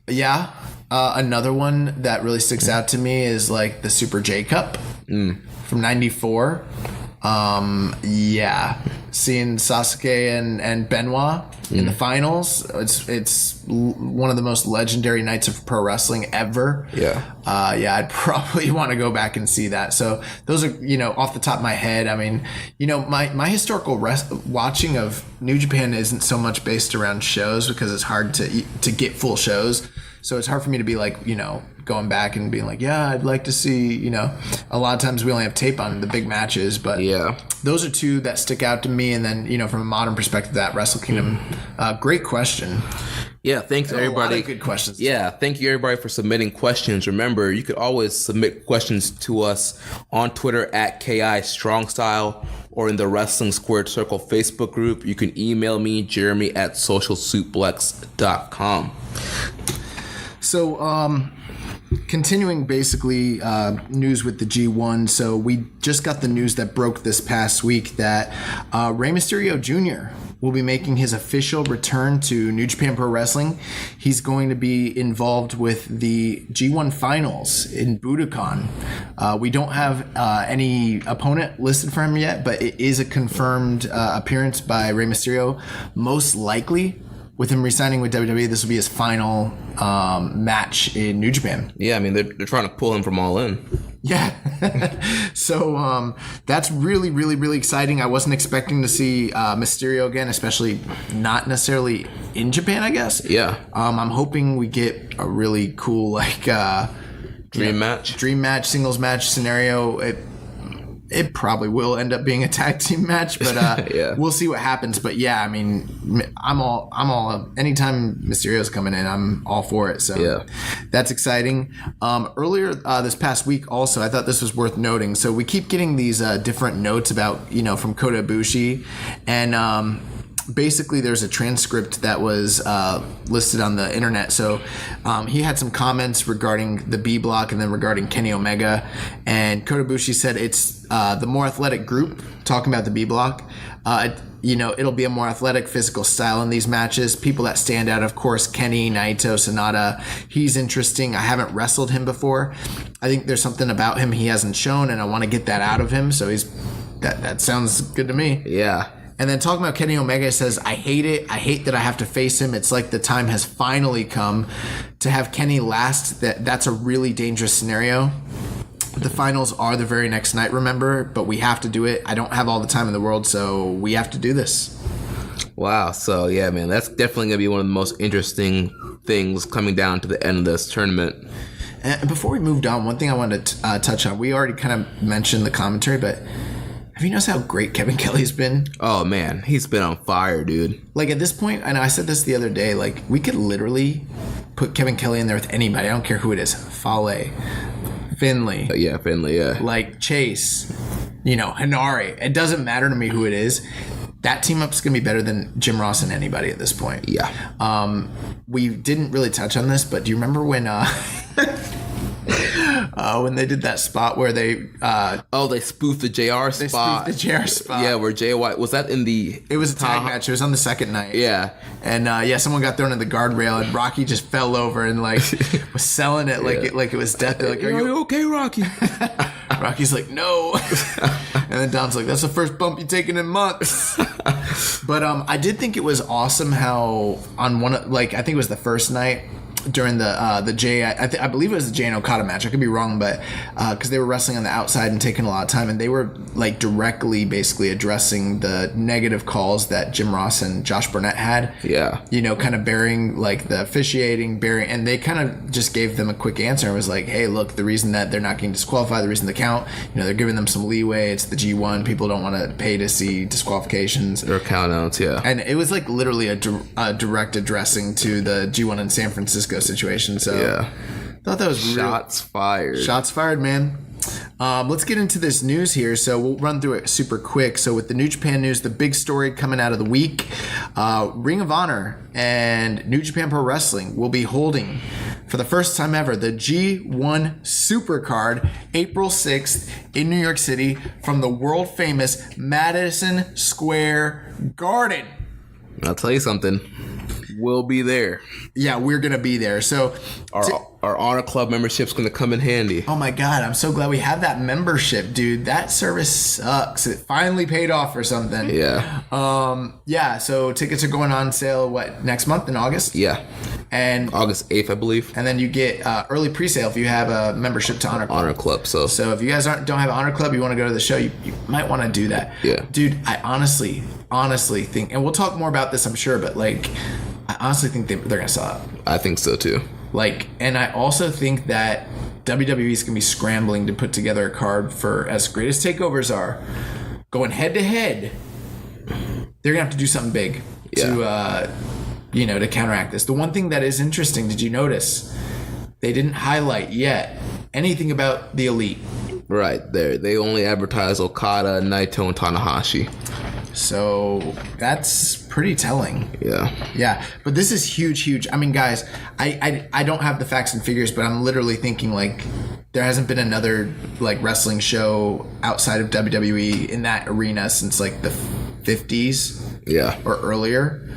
Yeah. Another one that really sticks out to me is like the Super J Cup from '94. Seeing Sasuke and Benoit in the finals, it's one of the most legendary nights of pro wrestling ever. I'd probably want to go back and see that. So those are, off the top of my head. I mean, my historical watching of New Japan isn't so much based around shows because it's hard to get full shows. So it's hard for me to be like, going back and being like, yeah, I'd like to see, a lot of times we only have tape on the big matches, but those are two that stick out to me. And then, from a modern perspective, that Wrestle Kingdom, great question. Yeah, thanks everybody. A lot of good questions. Yeah, thank you everybody for submitting questions. Remember, you could always submit questions to us on Twitter at KI Strong Style or in the Wrestling Squared Circle Facebook group. You can email me, Jeremy at socialsuplex.com. So, continuing basically news with the G1. So we just got the news that broke this past week that Rey Mysterio Jr. will be making his official return to New Japan Pro Wrestling. He's going to be involved with the G1 finals in Budokan. We don't have any opponent listed for him yet, but it is a confirmed appearance by Rey Mysterio. Most likely, with him re-signing with WWE, this will be his final match in New Japan. Yeah, I mean, they're trying to pull him from All In. Yeah. So that's really, really, really exciting. I wasn't expecting to see Mysterio again, especially not necessarily in Japan, I guess. Yeah. I'm hoping we get a really cool Dream match, singles match scenario. It probably will end up being a tag team match, but yeah. We'll see what happens. But yeah, I mean, I'm all anytime Mysterio's coming in, I'm all for it. So yeah. That's exciting. Earlier this past week, also, I thought this was worth noting. So we keep getting these different notes about from Kota Ibushi, and basically there's a transcript that was listed on the internet. So he had some comments regarding the B block and then regarding Kenny Omega, and Kota Ibushi said it's the more athletic group, talking about the B block. It'll be a more athletic physical style in these matches. People that stand out, of course, Kenny, Naito, Sonata. He's interesting. I haven't wrestled him before. I think there's something about him he hasn't shown, and I want to get that out of him. So that sounds good to me. Yeah. And then talking about Kenny Omega, says, I hate it. I hate that I have to face him. It's like the time has finally come to have Kenny last. That's a really dangerous scenario. The finals are the very next night, remember, but we have to do it. I don't have all the time in the world, so we have to do this. Wow. So, yeah, man, that's definitely going to be one of the most interesting things coming down to the end of this tournament. And before we moved on, one thing I wanted to touch on, we already kind of mentioned the commentary, but have you noticed how great Kevin Kelly's been? Oh, man, he's been on fire, dude. Like, at this point, I know I said this the other day, like, we could literally put Kevin Kelly in there with anybody. I don't care who it is. Fale, Finley. Yeah, Finley, yeah. Like, Chase, Hanari. It doesn't matter to me who it is. That team up's going to be better than Jim Ross and anybody at this point. Yeah. We didn't really touch on this, but do you remember when when they did that spot where they they spoofed the JR spot. They spoofed the JR spot. Yeah, where Jay White was that in the It was a tag match. It was on the second night. Yeah. And someone got thrown in the guardrail and Rocky just fell over and was selling it like it was death. They're like, are you okay, Rocky? Rocky's like, no. And then Dom's like, that's the first bump you've taken in months. But I did think it was awesome how on one I think it was the first night during the Jay, I believe it was the Jay and Okada match. I could be wrong, but because they were wrestling on the outside and taking a lot of time, and they were directly basically addressing the negative calls that Jim Ross and Josh Burnett had. Yeah. Kind of bearing the officiating, and they kind of just gave them a quick answer and was like, hey, look, the reason that they're not getting disqualified, the reason the count, they're giving them some leeway. It's the G1. People don't want to pay to see disqualifications. Or countouts, yeah. And it was literally a direct addressing to the G1 in San Francisco situation. So yeah, thought that was shots fired. Shots fired, man. Let's get into this news here. So we'll run through it super quick. So with the New Japan news, the big story coming out of the week, Ring of Honor and New Japan Pro Wrestling will be holding for the first time ever the G1 Supercard April 6th in New York City from the world famous Madison Square Garden. I'll tell you something. We'll be there. Yeah, we're going to be there. So our Honor Club membership's going to come in handy. Oh my God, I'm so glad we have that membership, dude. That service sucks. It finally paid off for something. Yeah. So tickets are going on sale, next month in August? Yeah. And August 8th, I believe. And then you get early pre-sale if you have a membership to Honor Club. Honor Club, so if you guys don't have Honor Club, you want to go to the show, you might want to do that. Yeah. Dude, I honestly think, and we'll talk more about this, I'm sure, but I honestly think they're going to sell out. I think so too. And I also think that WWE is going to be scrambling to put together a card for, as great as takeovers are, going head to head. They're going to have to do something big to counteract this. The one thing that is interesting, did you notice? They didn't highlight yet anything about the Elite. Right there. They only advertise Okada, Naito, and Tanahashi. So that's pretty telling. Yeah. But this is huge. I mean, guys, I don't have the facts and figures, but I'm literally thinking there hasn't been another wrestling show outside of WWE in that arena since the 50s. Yeah. Or earlier.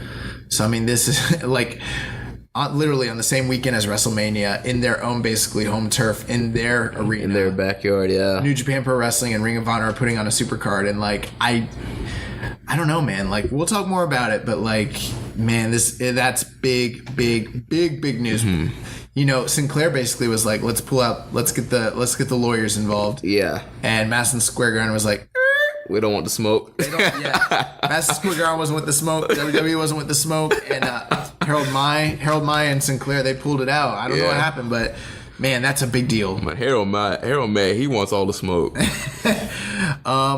So I mean, this is literally on the same weekend as WrestleMania in their own basically home turf in their arena. In their backyard, yeah. New Japan Pro Wrestling and Ring of Honor are putting on a supercard, and I don't know, man. We'll talk more about it, but man, that's big news. Mm-hmm. Sinclair basically was let's get the lawyers involved. Yeah. And Madison Square Garden was We don't want the smoke. They don't, yeah. Madison Square Garden wasn't with the smoke. WWE wasn't with the smoke. And Harold Mai and Sinclair, they pulled it out. I don't know what happened, but man, that's a big deal. But Harold May, he wants all the smoke.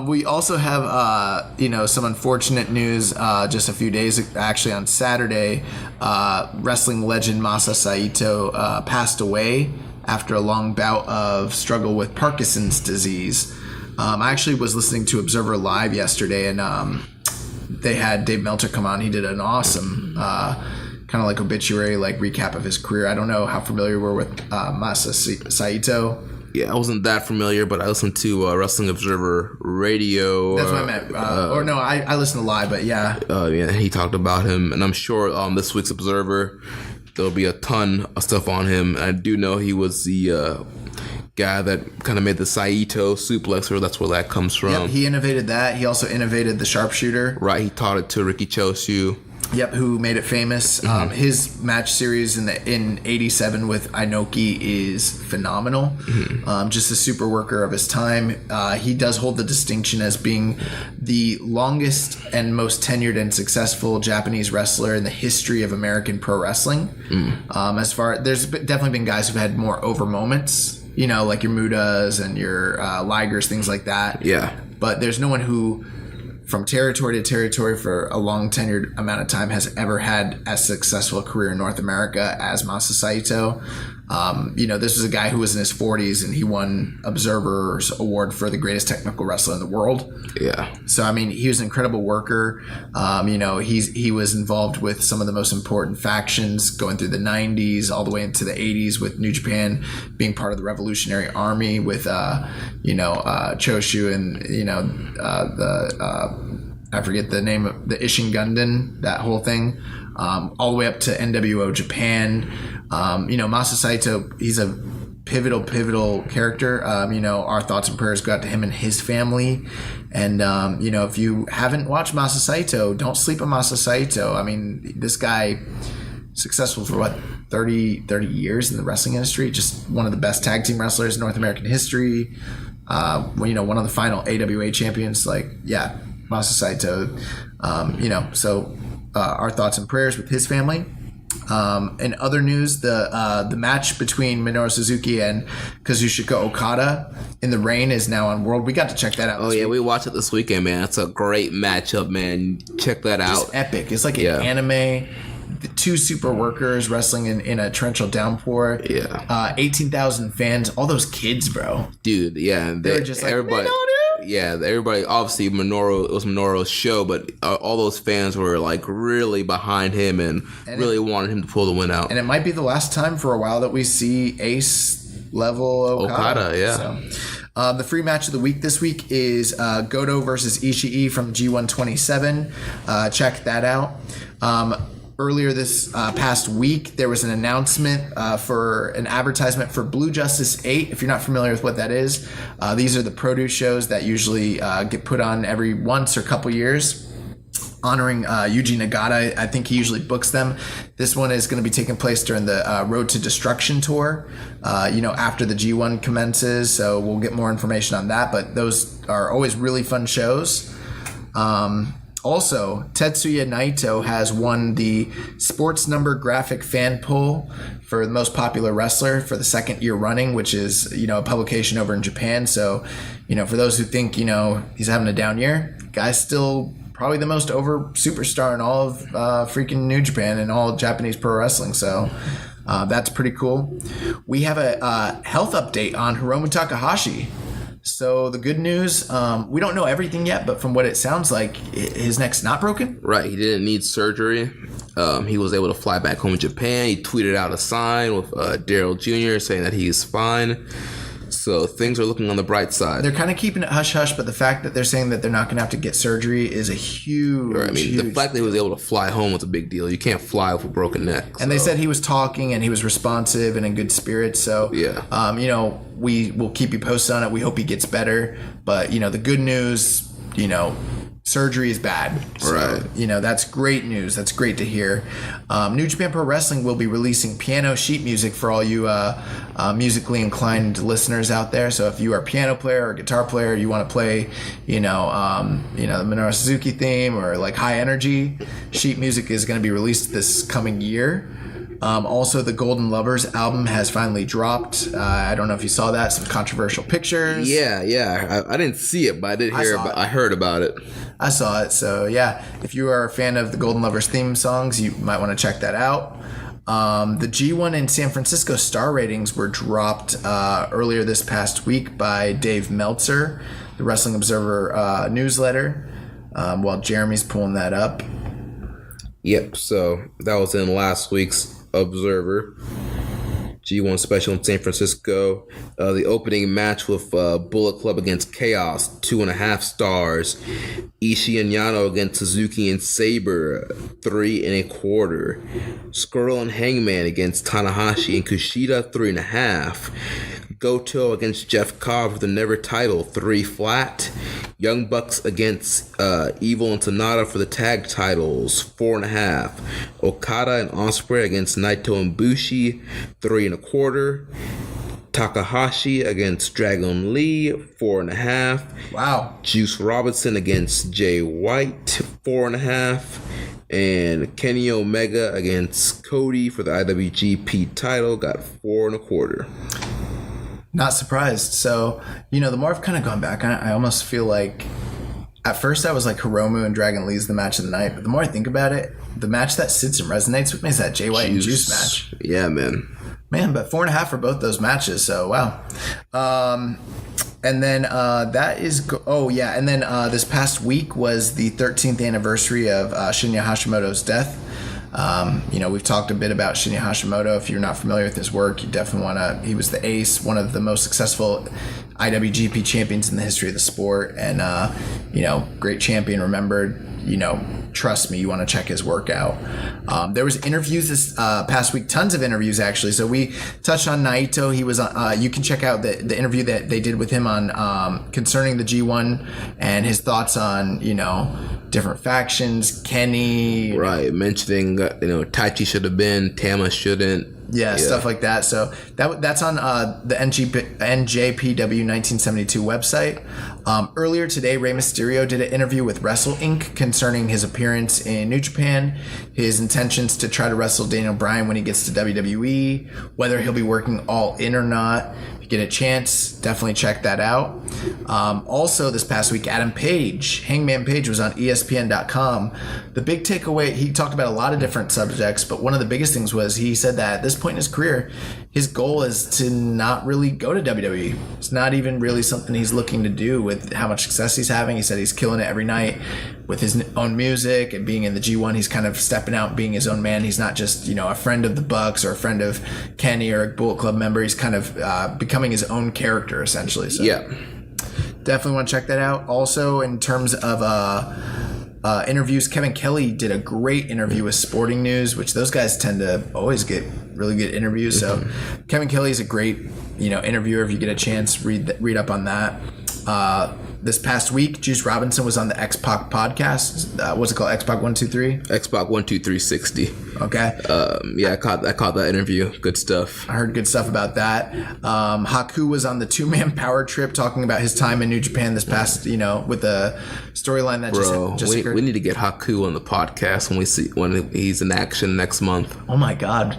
We also have, some unfortunate news. Just a few days, actually, on Saturday, wrestling legend Masa Saito passed away after a long bout of struggle with Parkinson's disease. I actually was listening to Observer Live yesterday, and they had Dave Meltzer come on. He did an awesome kind of like obituary, like recap of his career. I don't know how familiar you were with Masa Saito. Yeah, I wasn't that familiar, but I listened to Wrestling Observer Radio. That's what I meant. I listened to live, but yeah. Yeah, he talked about him, and I'm sure this week's Observer, there'll be a ton of stuff on him. I do know he was the guy that kind of made the Saito suplexer. That's where that comes from. Yep, he innovated that. He also innovated the sharpshooter. Right, he taught it to Ricky Choshu. Yep, who made it famous. His match series in '87 with Inoki is phenomenal. Just a super worker of his time. He does hold the distinction as being the longest and most tenured and successful Japanese wrestler in the history of American pro wrestling. There's definitely been guys who've had more over moments, like your Mudas and your Ligers, things like that. Yeah. But there's no one who, from territory to territory for a long tenured amount of time, has ever had as successful a career in North America as Masa Saito. This was a guy who was in his 40s and he won Observer's Award for the greatest technical wrestler in the world. Yeah. So, I mean, he was an incredible worker. He was involved with some of the most important factions going through the 90s all the way into the 80s, with New Japan being part of the Revolutionary Army with, Choshu and, I forget the name of the Ishin Gundam, that whole thing, all the way up to NWO Japan. Masa Saito, he's a pivotal character. Our thoughts and prayers go out to him and his family. And, if you haven't watched Masa Saito, don't sleep on Masa Saito. I mean, this guy, successful for 30 years in the wrestling industry, just one of the best tag team wrestlers in North American history. One of the final AWA champions. Masa Saito. So our thoughts and prayers with his family. In other news, the match between Minoru Suzuki and Kazuchika Okada in the Rain is now on World. We got to check that out. Oh yeah, we watched it this weekend, man. It's a great matchup, man. Check that out. It's epic. It's like an anime. The two super workers wrestling in a torrential downpour. Yeah. 18,000 fans. All those kids, bro. Dude, yeah. They're just like, everybody. Yeah, everybody, obviously it was Minoru's show, but all those fans were like really behind him and really wanted him to pull the win out. And it might be the last time for a while that we see ace level Okada. Yeah. So, the free match of the week this week is Goto versus Ishii from G1 27. Check that out. Earlier this past week, there was an announcement for an advertisement for Blue Justice 8. If you're not familiar with what that is, these are the produce shows that usually get put on every once or couple years, honoring Yuji Nagata. I think he usually books them. This one is going to be taking place during the Road to Destruction tour, after the G1 commences. So we'll get more information on that. But those are always really fun shows. Also, Tetsuya Naito has won the Sports Number Graphic Fan Poll for the most popular wrestler for the second year running, which is, a publication over in Japan. So, for those who think, he's having a down year, guy's still probably the most over superstar in all of freaking New Japan and all Japanese pro wrestling. So that's pretty cool. We have a health update on Hiromu Takahashi. So the good news, we don't know everything yet, but from what it sounds like, his neck's not broken. Right, he didn't need surgery. He was able to fly back home to Japan. He tweeted out a sign with Daryl Jr. saying that he's fine. So things are looking on the bright side. They're kind of keeping it hush-hush, but the fact that they're saying that they're not going to have to get surgery is a huge, the fact that he was able to fly home was a big deal. You can't fly with a broken neck. And they said he was talking and he was responsive and in good spirits. So, we will keep you posted on it. We hope he gets better. But, the good news, surgery is bad. So, Right. That's great news. That's great to hear. New Japan Pro Wrestling will be releasing piano sheet music for all you musically inclined listeners out there. So if you are a piano player or guitar player, you want to play, the Minoru Suzuki theme or like high energy, sheet music is going to be released this coming year. Also, the Golden Lovers album has finally dropped. I don't know if you saw that. Some controversial pictures. Yeah. I didn't see it, but I did hear. I heard about it. I saw it. So yeah, if you are a fan of the Golden Lovers theme songs, you might want to check that out. The G1 in San Francisco star ratings were dropped earlier this past week by Dave Meltzer, the Wrestling Observer newsletter. While Jeremy's pulling that up. Yep. So that was in last week's Observer. G1 special in San Francisco. The opening match with Bullet Club against Chaos, 2.5 stars. Ishii and Yano against Suzuki and Sabre, 3.25. Skrull and Hangman against Tanahashi and Kushida, 3.5. Goto against Jeff Cobb for the Never title, 3 flat. Young Bucks against Evil and Sonata for the tag titles, 4.5. Okada and Ospreay against Naito and Bushi, 3.25. Takahashi against Dragon Lee, 4.5. Wow. Juice Robinson against Jay White, 4.5. And Kenny Omega against Cody for the IWGP title got 4.25. Not surprised. So, the more I've kind of gone back on it, I almost feel like at first I was like Hiromu and Dragon Lee's the match of the night. But the more I think about it, the match that sits and resonates with me is that Jay White and Juice match. Yeah, man. But 4.5 for both those matches. So, wow. And then that is... And then this past week was the 13th anniversary of Shinya Hashimoto's death. We've talked a bit about Shinya Hashimoto. If you're not familiar with his work, you definitely want to... He was the ace, one of the most successful IWGP champions in the history of the sport. And, great champion, remembered. Trust me, you want to check his work out. There was interviews this past week, tons of interviews actually. So we touched on Naito. He was on, you can check out the interview that they did with him on concerning the G1 and his thoughts on, different factions, Kenny. Right, mentioning, Taichi should have been, Tama shouldn't. Yeah, stuff like that. So that's on the NJPW 1972 website. Earlier today, Rey Mysterio did an interview with Wrestle Inc. concerning his appearance in New Japan, his intentions to try to wrestle Daniel Bryan when he gets to WWE, whether he'll be working all in or not. If you get a chance, definitely check that out. Also, this past week, Adam Page, Hangman Page, was on ESPN.com. The big takeaway, he talked about a lot of different subjects, but one of the biggest things was he said that at this point in his career, his goal is to not really go to WWE. It's not even really something he's looking to do with how much success he's having. He said he's killing it every night with his own music and being in the G1. He's kind of stepping out, being his own man. He's not just, a friend of the Bucks or a friend of Kenny or a Bullet Club member. He's kind of becoming his own character, essentially. So yeah. Definitely want to check that out. Also, in terms of interviews, Kevin Kelly did a great interview with Sporting News, which those guys tend to always get really good interviews. So Kevin Kelly is a great, interviewer. If you get a chance, read up on that. This past week, Juice Robinson was on the X-Pac podcast. What's it called? X-Pac 123? X-Pac 12360. Okay. I caught that interview. Good stuff. I heard good stuff about that. Haku was on the 2-man power trip talking about his time in New Japan this past, with the storyline that just occurred. We need to get Haku on the podcast when he's in action next month. Oh my God.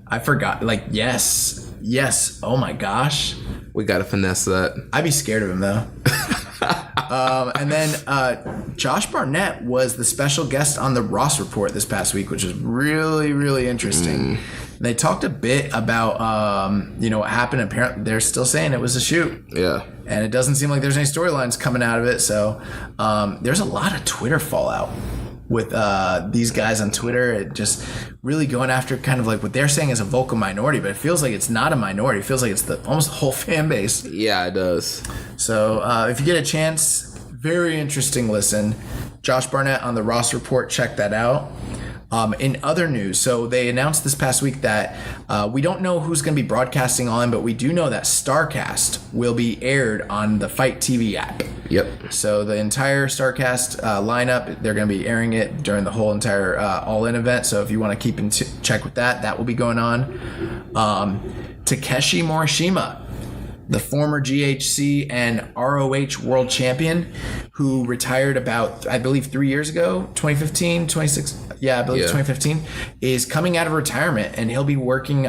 I forgot. Yes. Oh my gosh. We got to finesse that. I'd be scared of him though. And then Josh Barnett was the special guest on the Ross Report this past week, which was really, really interesting. They talked a bit about, what happened. Apparently, they're still saying it was a shoot. Yeah. And it doesn't seem like there's any storylines coming out of it. So there's a lot of Twitter fallout with these guys on Twitter, just really going after kind of like what they're saying is a vocal minority, but it feels like it's not a minority. It feels like it's almost the whole fan base. Yeah, it does. So if you get a chance, very interesting listen. Josh Barnett on the Ross Report, check that out. In other news, so they announced this past week that we don't know who's going to be broadcasting on, but we do know that StarCast will be aired on the Fight TV app. Yep. So the entire StarCast lineup, they're going to be airing it during the whole entire All-In event. So if you want to keep in check with that, that will be going on. Takeshi Morishima, the former GHC and ROH world champion who retired about, I believe, 3 years ago, 2015, 26. Yeah, I believe it's 2015, is coming out of retirement, and he'll be working,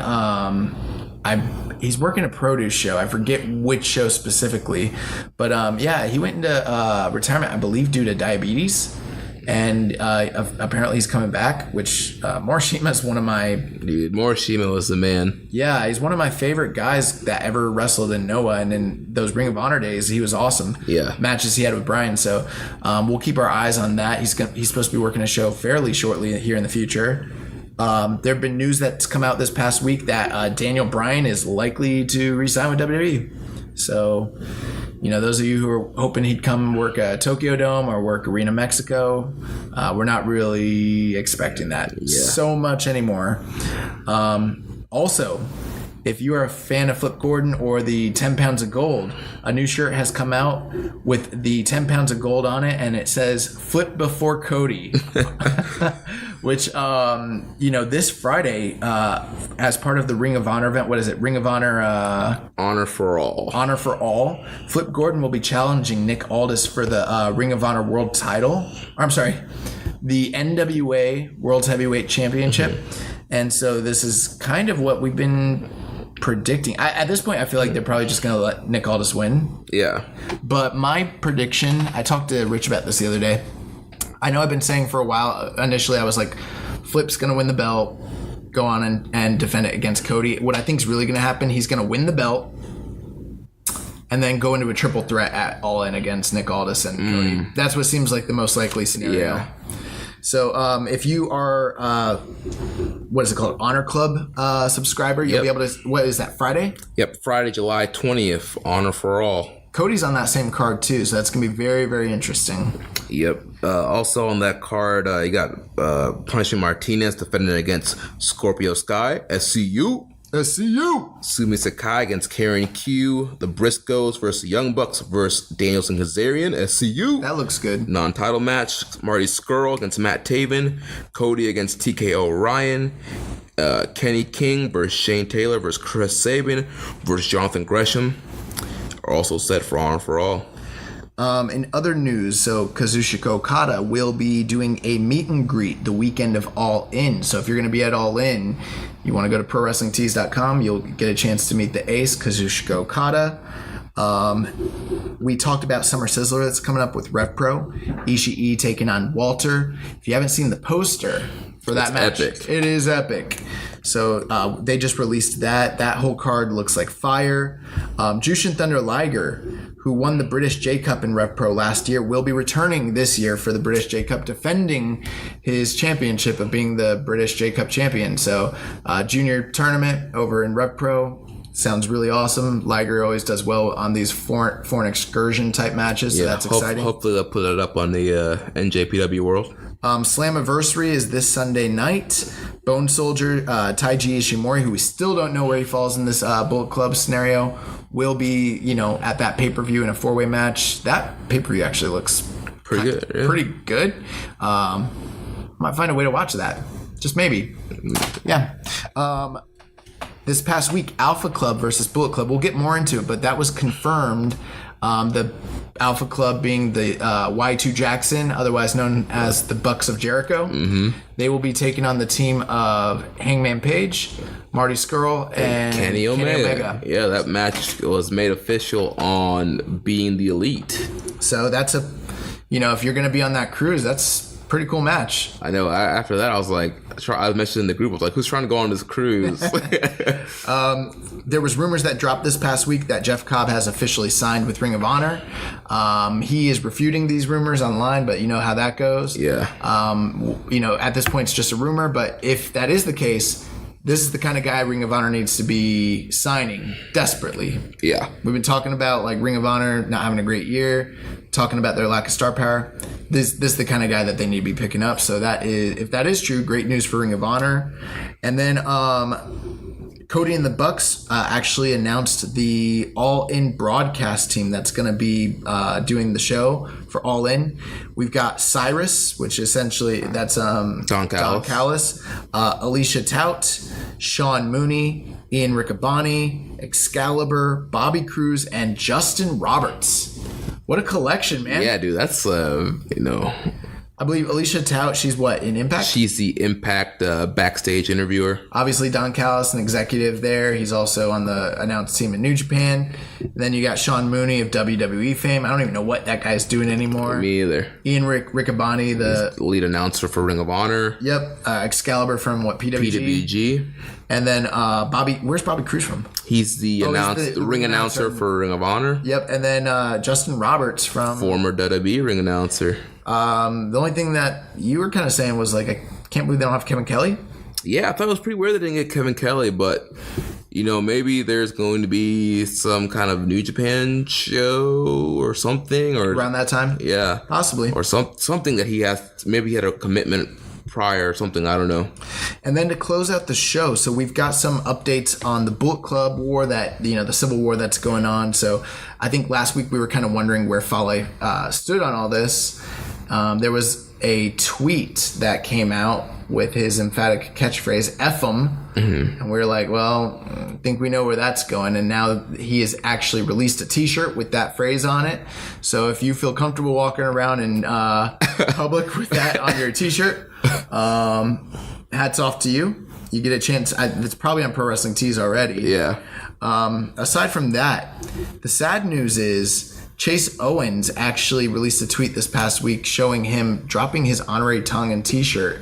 he's working a produce show. I forget which show specifically, but he went into retirement, I believe, due to diabetes. And apparently he's coming back, which Morishima is one of my... Dude, Morishima was the man. Yeah, he's one of my favorite guys that ever wrestled in Noah. And in those Ring of Honor days, he was awesome. Yeah. Matches he had with Brian. So we'll keep our eyes on that. He's supposed to be working a show fairly shortly here in the future. There have been news that's come out this past week that Daniel Bryan is likely to re-sign with WWE. So... those of you who are hoping he'd come work Tokyo Dome or work Arena Mexico, we're not really expecting that so much anymore. Also, if you are a fan of Flip Gordon or the 10 pounds of gold, a new shirt has come out with the 10 pounds of gold on it, and it says "Flip before Cody." Which, this Friday, as part of the Ring of Honor event, what is it? Ring of Honor... Honor for All. Honor for All. Flip Gordon will be challenging Nick Aldis for the Ring of Honor World title. The NWA World Heavyweight Championship. Mm-hmm. And so this is kind of what we've been predicting. At this point, I feel like they're probably just going to let Nick Aldis win. Yeah. But my prediction, I talked to Rich about this the other day. I know I've been saying for a while, initially I was like, Flip's going to win the belt, go on and defend it against Cody. What I think is really going to happen, he's going to win the belt and then go into a triple threat at All In against Nick Aldis and Cody. That's what seems like the most likely scenario. Yeah. So if you are, what is it called, Honor Club subscriber, you'll be able to, what is that, Friday? Yep, Friday, July 20th, Honor for All. Cody's on that same card too, so that's going to be very, very interesting. Yep. Also on that card, you got Punishing Martinez defending against Scorpio Sky, SCU. Sumi Sakai against Karen Q. The Briscoes versus Young Bucks versus Danielson Kazarian, SCU. That looks good. Non-title match, Marty Scurll against Matt Taven. Cody against TKO Ryan. Kenny King versus Shane Taylor versus Chris Sabin versus Jonathan Gresham. Are also set for Honor for All. In other news, so Kazuchika Okada will be doing a meet and greet the weekend of All In. So if you're going to be at All In, you want to go to ProWrestlingTees.com. You'll get a chance to meet the ace, Kazuchika Okada. We talked about Summer Sizzler that's coming up with Rev Pro. Ishii taking on Walter. If you haven't seen the poster for that match, epic. It is epic. So they just released that. That whole card looks like fire. Jushin Thunder Liger, who won the British J Cup in Rev Pro last year, will be returning this year for the British J Cup, defending his championship of being the British J Cup champion. So junior tournament over in Rev Pro. Sounds really awesome. Liger always does well on these foreign excursion type matches, so that's exciting. Hopefully they'll put it up on the NJPW World. Slammiversary is this Sunday night. Bone Soldier, Taiji Ishimori, who we still don't know where he falls in this Bullet Club scenario, will be, at that pay-per-view in a four-way match. That pay-per-view actually looks pretty good. Yeah. Pretty good. Might find a way to watch that. Just maybe. Yeah. This past week, Alpha Club versus Bullet Club. We'll get more into it, but that was confirmed. The Alpha Club being the Y2 Jackson, otherwise known as the Bucks of Jericho. Mm-hmm. They will be taking on the team of Hangman Page, Marty Scurll, and Kenny Omega. Yeah, that match was made official on Being the Elite. So that's if you're going to be on that cruise, that's a pretty cool match. I know. After that, I was like, I mentioned in the group, I was like, who's trying to go on this cruise? There was rumors that dropped this past week that Jeff Cobb has officially signed with Ring of Honor. He is refuting these rumors online, but you know how that goes. Yeah. At this point, it's just a rumor, but if that is the case, this is the kind of guy Ring of Honor needs to be signing desperately. Yeah. We've been talking about like Ring of Honor not having a great year, talking about their lack of star power. This is the kind of guy that they need to be picking up. So that is, if that is true, great news for Ring of Honor. And then Cody and the Bucks actually announced the All In broadcast team that's going to be doing the show for All In. We've got Cyrus, which essentially that's Don Callis, Alicia Tout, Sean Mooney, Ian Riccaboni, Excalibur, Bobby Cruz, and Justin Roberts. What a collection, man! Yeah, dude, that's I believe Alicia Tout, she's what, in Impact? She's the Impact backstage interviewer. Obviously, Don Callis, an executive there. He's also on the announced team in New Japan. Then you got Sean Mooney of WWE fame. I don't even know what that guy's doing anymore. Me either. Ian Riccaboni, the lead announcer for Ring of Honor. Yep. Excalibur from what, PWG? And then where's Bobby Cruz from? He's the ring announcer for Ring of Honor. Yep. And then Justin Roberts from... former WWE ring announcer. The only thing that you were kind of saying was like, I can't believe they don't have Kevin Kelly. Yeah, I thought it was pretty weird they didn't get Kevin Kelly, but maybe there's going to be some kind of New Japan show or something, or around that time. Yeah, possibly, or something that he has. Maybe he had a commitment prior or something. I don't know. And then to close out the show, so we've got some updates on the Bullet Club war, that the civil war that's going on. So I think last week we were kind of wondering where Fale stood on all this. There was a tweet that came out with his emphatic catchphrase, F 'em. Mm-hmm. And we were like, well, I think we know where that's going. And now he has actually released a t-shirt with that phrase on it. So if you feel comfortable walking around in public with that on your t-shirt, hats off to you. You get a chance. It's probably on Pro Wrestling Tees already. Yeah. Aside from that, the sad news is Chase Owens actually released a tweet this past week showing him dropping his honorary Tongan t-shirt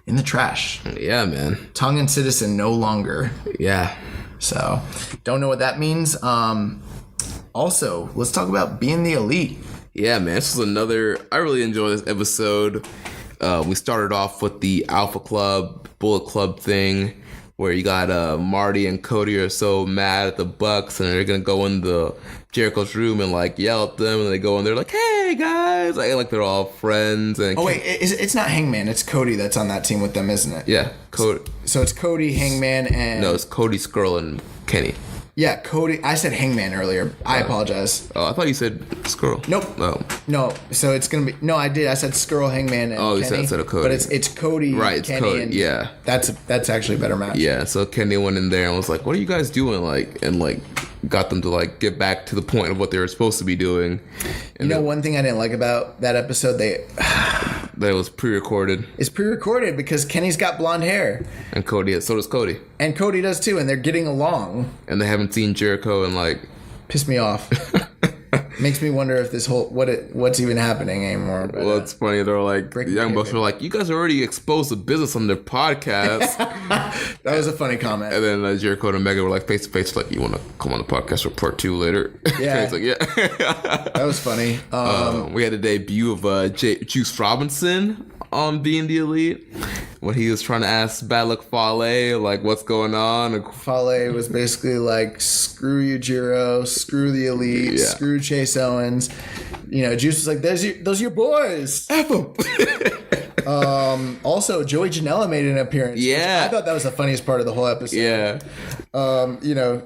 in the trash. Yeah, man. Tongan citizen no longer. Yeah. So, don't know what that means. Also, let's talk about being the elite. Yeah, man. This is I really enjoy this episode. We started off with the Alpha Club, Bullet Club thing, where you got Marty and Cody are so mad at the Bucks, and they're gonna go in the Jericho's room and like yell at them, and they go in there like, "Hey guys!" like they're all friends. And wait, it's not Hangman, it's Cody that's on that team with them, isn't it? Yeah, Cody. So it's Cody, Hangman, and no, it's Cody, Skrull, and Kenny. Yeah, Cody. I said Hangman earlier. I apologize. Oh, I thought you said Skrull. Nope. Oh. No. So it's gonna be I did. I said Skrull, Hangman, and Kenny. You said Cody. But it's Cody, right? It's Kenny, Cody. and yeah. That's actually a better match. Yeah. So Kenny went in there and was like, "What are you guys doing?" And got them to get back to the point of what they were supposed to be doing. And one thing I didn't like about that episode, that it was pre-recorded. It's pre-recorded because Kenny's got blonde hair. And Cody, so does Cody. And Cody does too, and they're getting along. And they haven't seen Jericho in Pissed me off. Makes me wonder if this whole what's even happening anymore. But, well, it's funny. They're the Young Bucks were like, "You guys already exposed the business on their podcast." That was a funny comment. And then Jericho and Omega were face to face, "You want to come on the podcast for part 2 later?" Yeah, it's yeah. That was funny. We had a debut of Juice Robinson on Being the Elite when he was trying to ask Bad Luck Fale what's going on. Fale was basically screw you, Jiro, screw the Elite, screw Chase Owens. Juice was like, those are your boys. F 'em. Also, Joey Janela made an appearance. Yeah, I thought that was the funniest part of the whole episode. Yeah.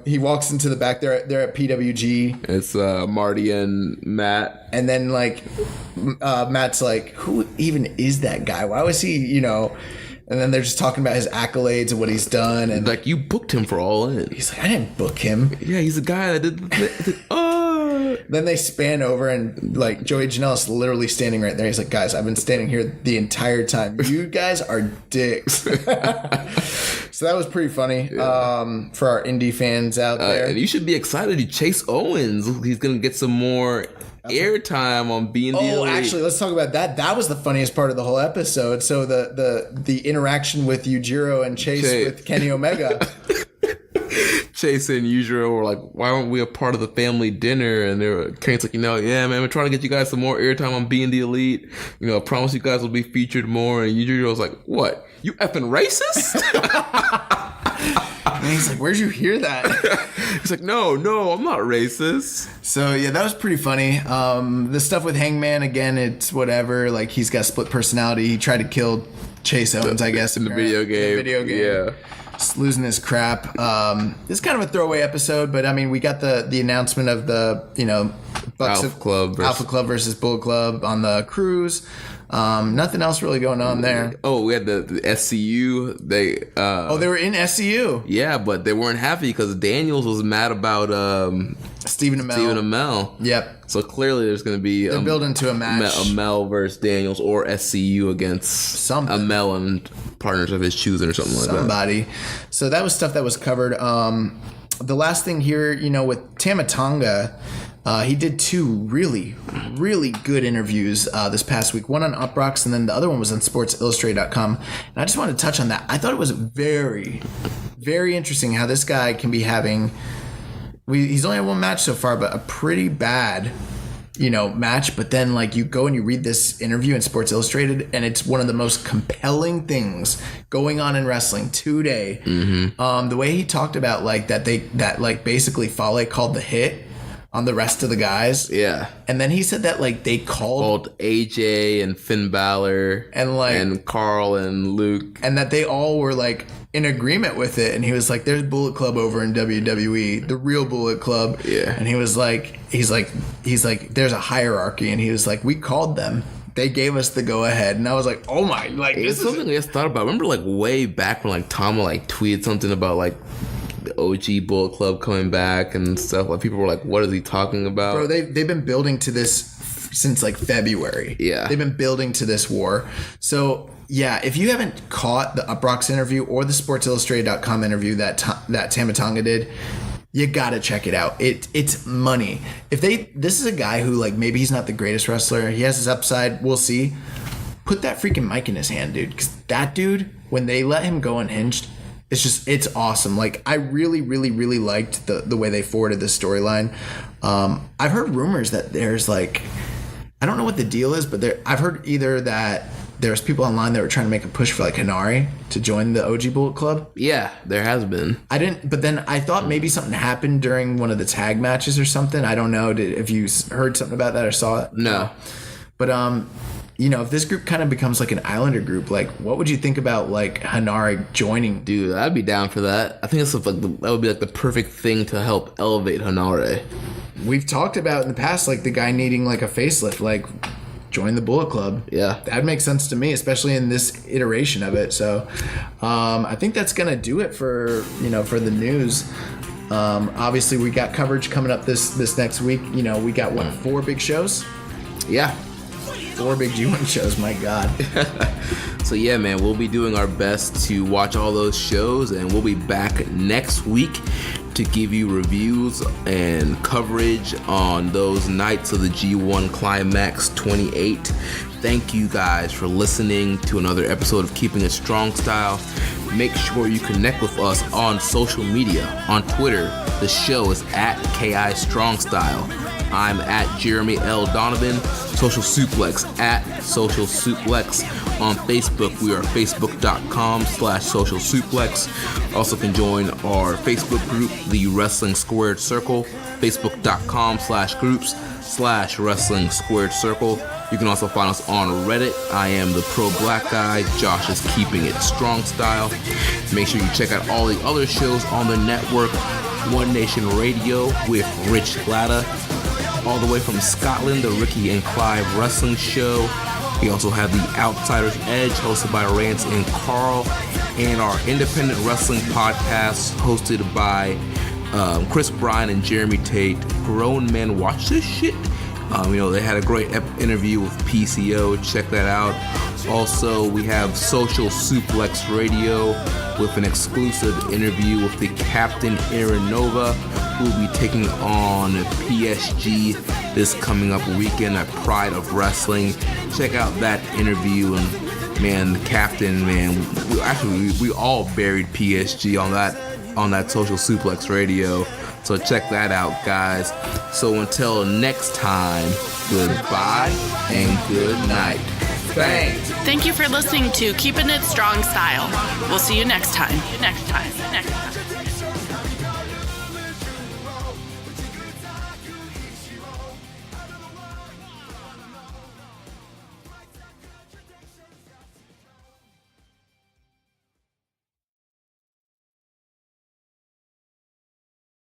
He walks into the back. They're at PWG. It's Marty and Matt. And then Matt's like, who even is that guy? Why was he? And then they're just talking about his accolades and what he's done. And you booked him for All In. He's like, I didn't book him. Yeah, he's the guy that did. Then they span over and Joey Janela's literally standing right there. He's like, guys, I've been standing here the entire time. You guys are dicks. So that was pretty funny for our indie fans out there. And you should be excited. Chase Owens, he's going to get some more airtime on Being the Elite. Actually, let's talk about that. That was the funniest part of the whole episode. So the interaction with Yujiro and Chase with Kenny Omega. Chase and Yujiro were like, why aren't we a part of the family dinner? And Kenny's like, yeah, man, we're trying to get you guys some more airtime on Being the Elite. I promise you guys will be featured more. And Yujiro was like, what? You effing racist? he's like, where'd you hear that? He's like, no, I'm not racist. So yeah, that was pretty funny. The stuff with Hangman, again, it's whatever. Like, he's got split personality. He tried to kill Chase Owens, I guess, in the video game. Yeah. Just losing his crap. It's kind of a throwaway episode, but I mean, we got the announcement of the, Bucks Alpha Club versus Bullet Club on the cruise. Nothing else really going on there. Oh, we had the SCU. They were in SCU. Yeah, but they weren't happy because Daniels was mad about Stephen Amell. Yep. So clearly there's going to be they're building to a match. Amell versus Daniels or SCU against something. Amell and partners of his choosing or something like that. So that was stuff that was covered. The last thing here, with Tama Tonga, he did 2 really, really good interviews this past week. One on Uproxx, and then the other one was on SportsIllustrated.com. And I just wanted to touch on that. I thought it was very, very interesting how this guy can be having... He's only had 1 match so far, but a pretty bad, match. But then, you go and you read this interview in Sports Illustrated, and it's one of the most compelling things going on in wrestling today. Mm-hmm. The way he talked about, that basically Fale called the hit on the rest of the guys. Yeah. And then he said that they called AJ and Finn Balor and Carl and Luke. And that they all were in agreement with it. And he was like, there's Bullet Club over in WWE, the real Bullet Club. Yeah. And he was like, he's like, there's a hierarchy. And he was like, we called them. They gave us the go ahead. And I was like, oh my, it's something I just thought about. I remember way back when Tama tweeted something about the OG Bullet Club coming back and stuff. People were like, what is he talking about? Bro, they've been building to this since February. Yeah. They've been building to this war. So yeah, if you haven't caught the Uproxx interview or the SportsIllustrated.com interview that Tama Tonga did, you gotta check it out. It's money. This is a guy who maybe he's not the greatest wrestler. He has his upside. We'll see. Put that freaking mic in his hand, dude. Because that dude, when they let him go unhinged, it's awesome. I really, really, really liked the way they forwarded this storyline. I've heard rumors that there's I don't know what the deal is, but I've heard either that there's people online that were trying to make a push for Hanari to join the OG Bullet Club. Yeah, there has been. But then I thought maybe something happened during one of the tag matches or something. I don't know. If you heard something about that or saw it? No. But if this group kind of becomes an Islander group, what would you think about Hanari joining? Dude, I'd be down for that. I think it's that would be the perfect thing to help elevate Hanari. We've talked about in the past the guy needing a facelift, join the Bullet Club. Yeah, that makes sense to me, especially in this iteration of it. So I think that's gonna do it for the news. Obviously we got coverage coming up this next week. We got 4 big shows. Yeah, 4 big G1 shows, my God. So yeah, man, we'll be doing our best to watch all those shows, and we'll be back next week to give you reviews and coverage on those nights of the G1 Climax 28. Thank you guys for listening to another episode of Keeping It Strong Style. Make sure you connect with us on social media. On Twitter, the show is @KI Strong Style. I'm Jeremy L. Donovan. Social Suplex Social Suplex. On Facebook, we are facebook.com/Social Suplex. Also can join our Facebook group, The Wrestling Squared Circle, facebook.com/groups/Wrestling Squared Circle. You can also find us on Reddit. I am the Pro Black Guy. Josh is Keeping It Strong Style. Make sure you check out all the other shows on the network. One Nation Radio with Rich Latta. All the way from Scotland, the Ricky and Clive Wrestling Show. We also have the Outsider's Edge, hosted by Rance and Carl, and our independent wrestling podcast, hosted by Chris Bryan and Jeremy Tate. Grown Men Watch This Shit. They had a great interview with PCO. Check that out. Also, we have Social Suplex Radio with an exclusive interview with the Captain Aaron Nova, who will be taking on PSG this coming up weekend at Pride of Wrestling. Check out that interview. And man, the Captain, we all buried PSG on that Social Suplex Radio. So check that out, guys. So until next time, goodbye and good night. Thanks. Thank you for listening to Keepin' It Strong Style. We'll see you next time. Next time.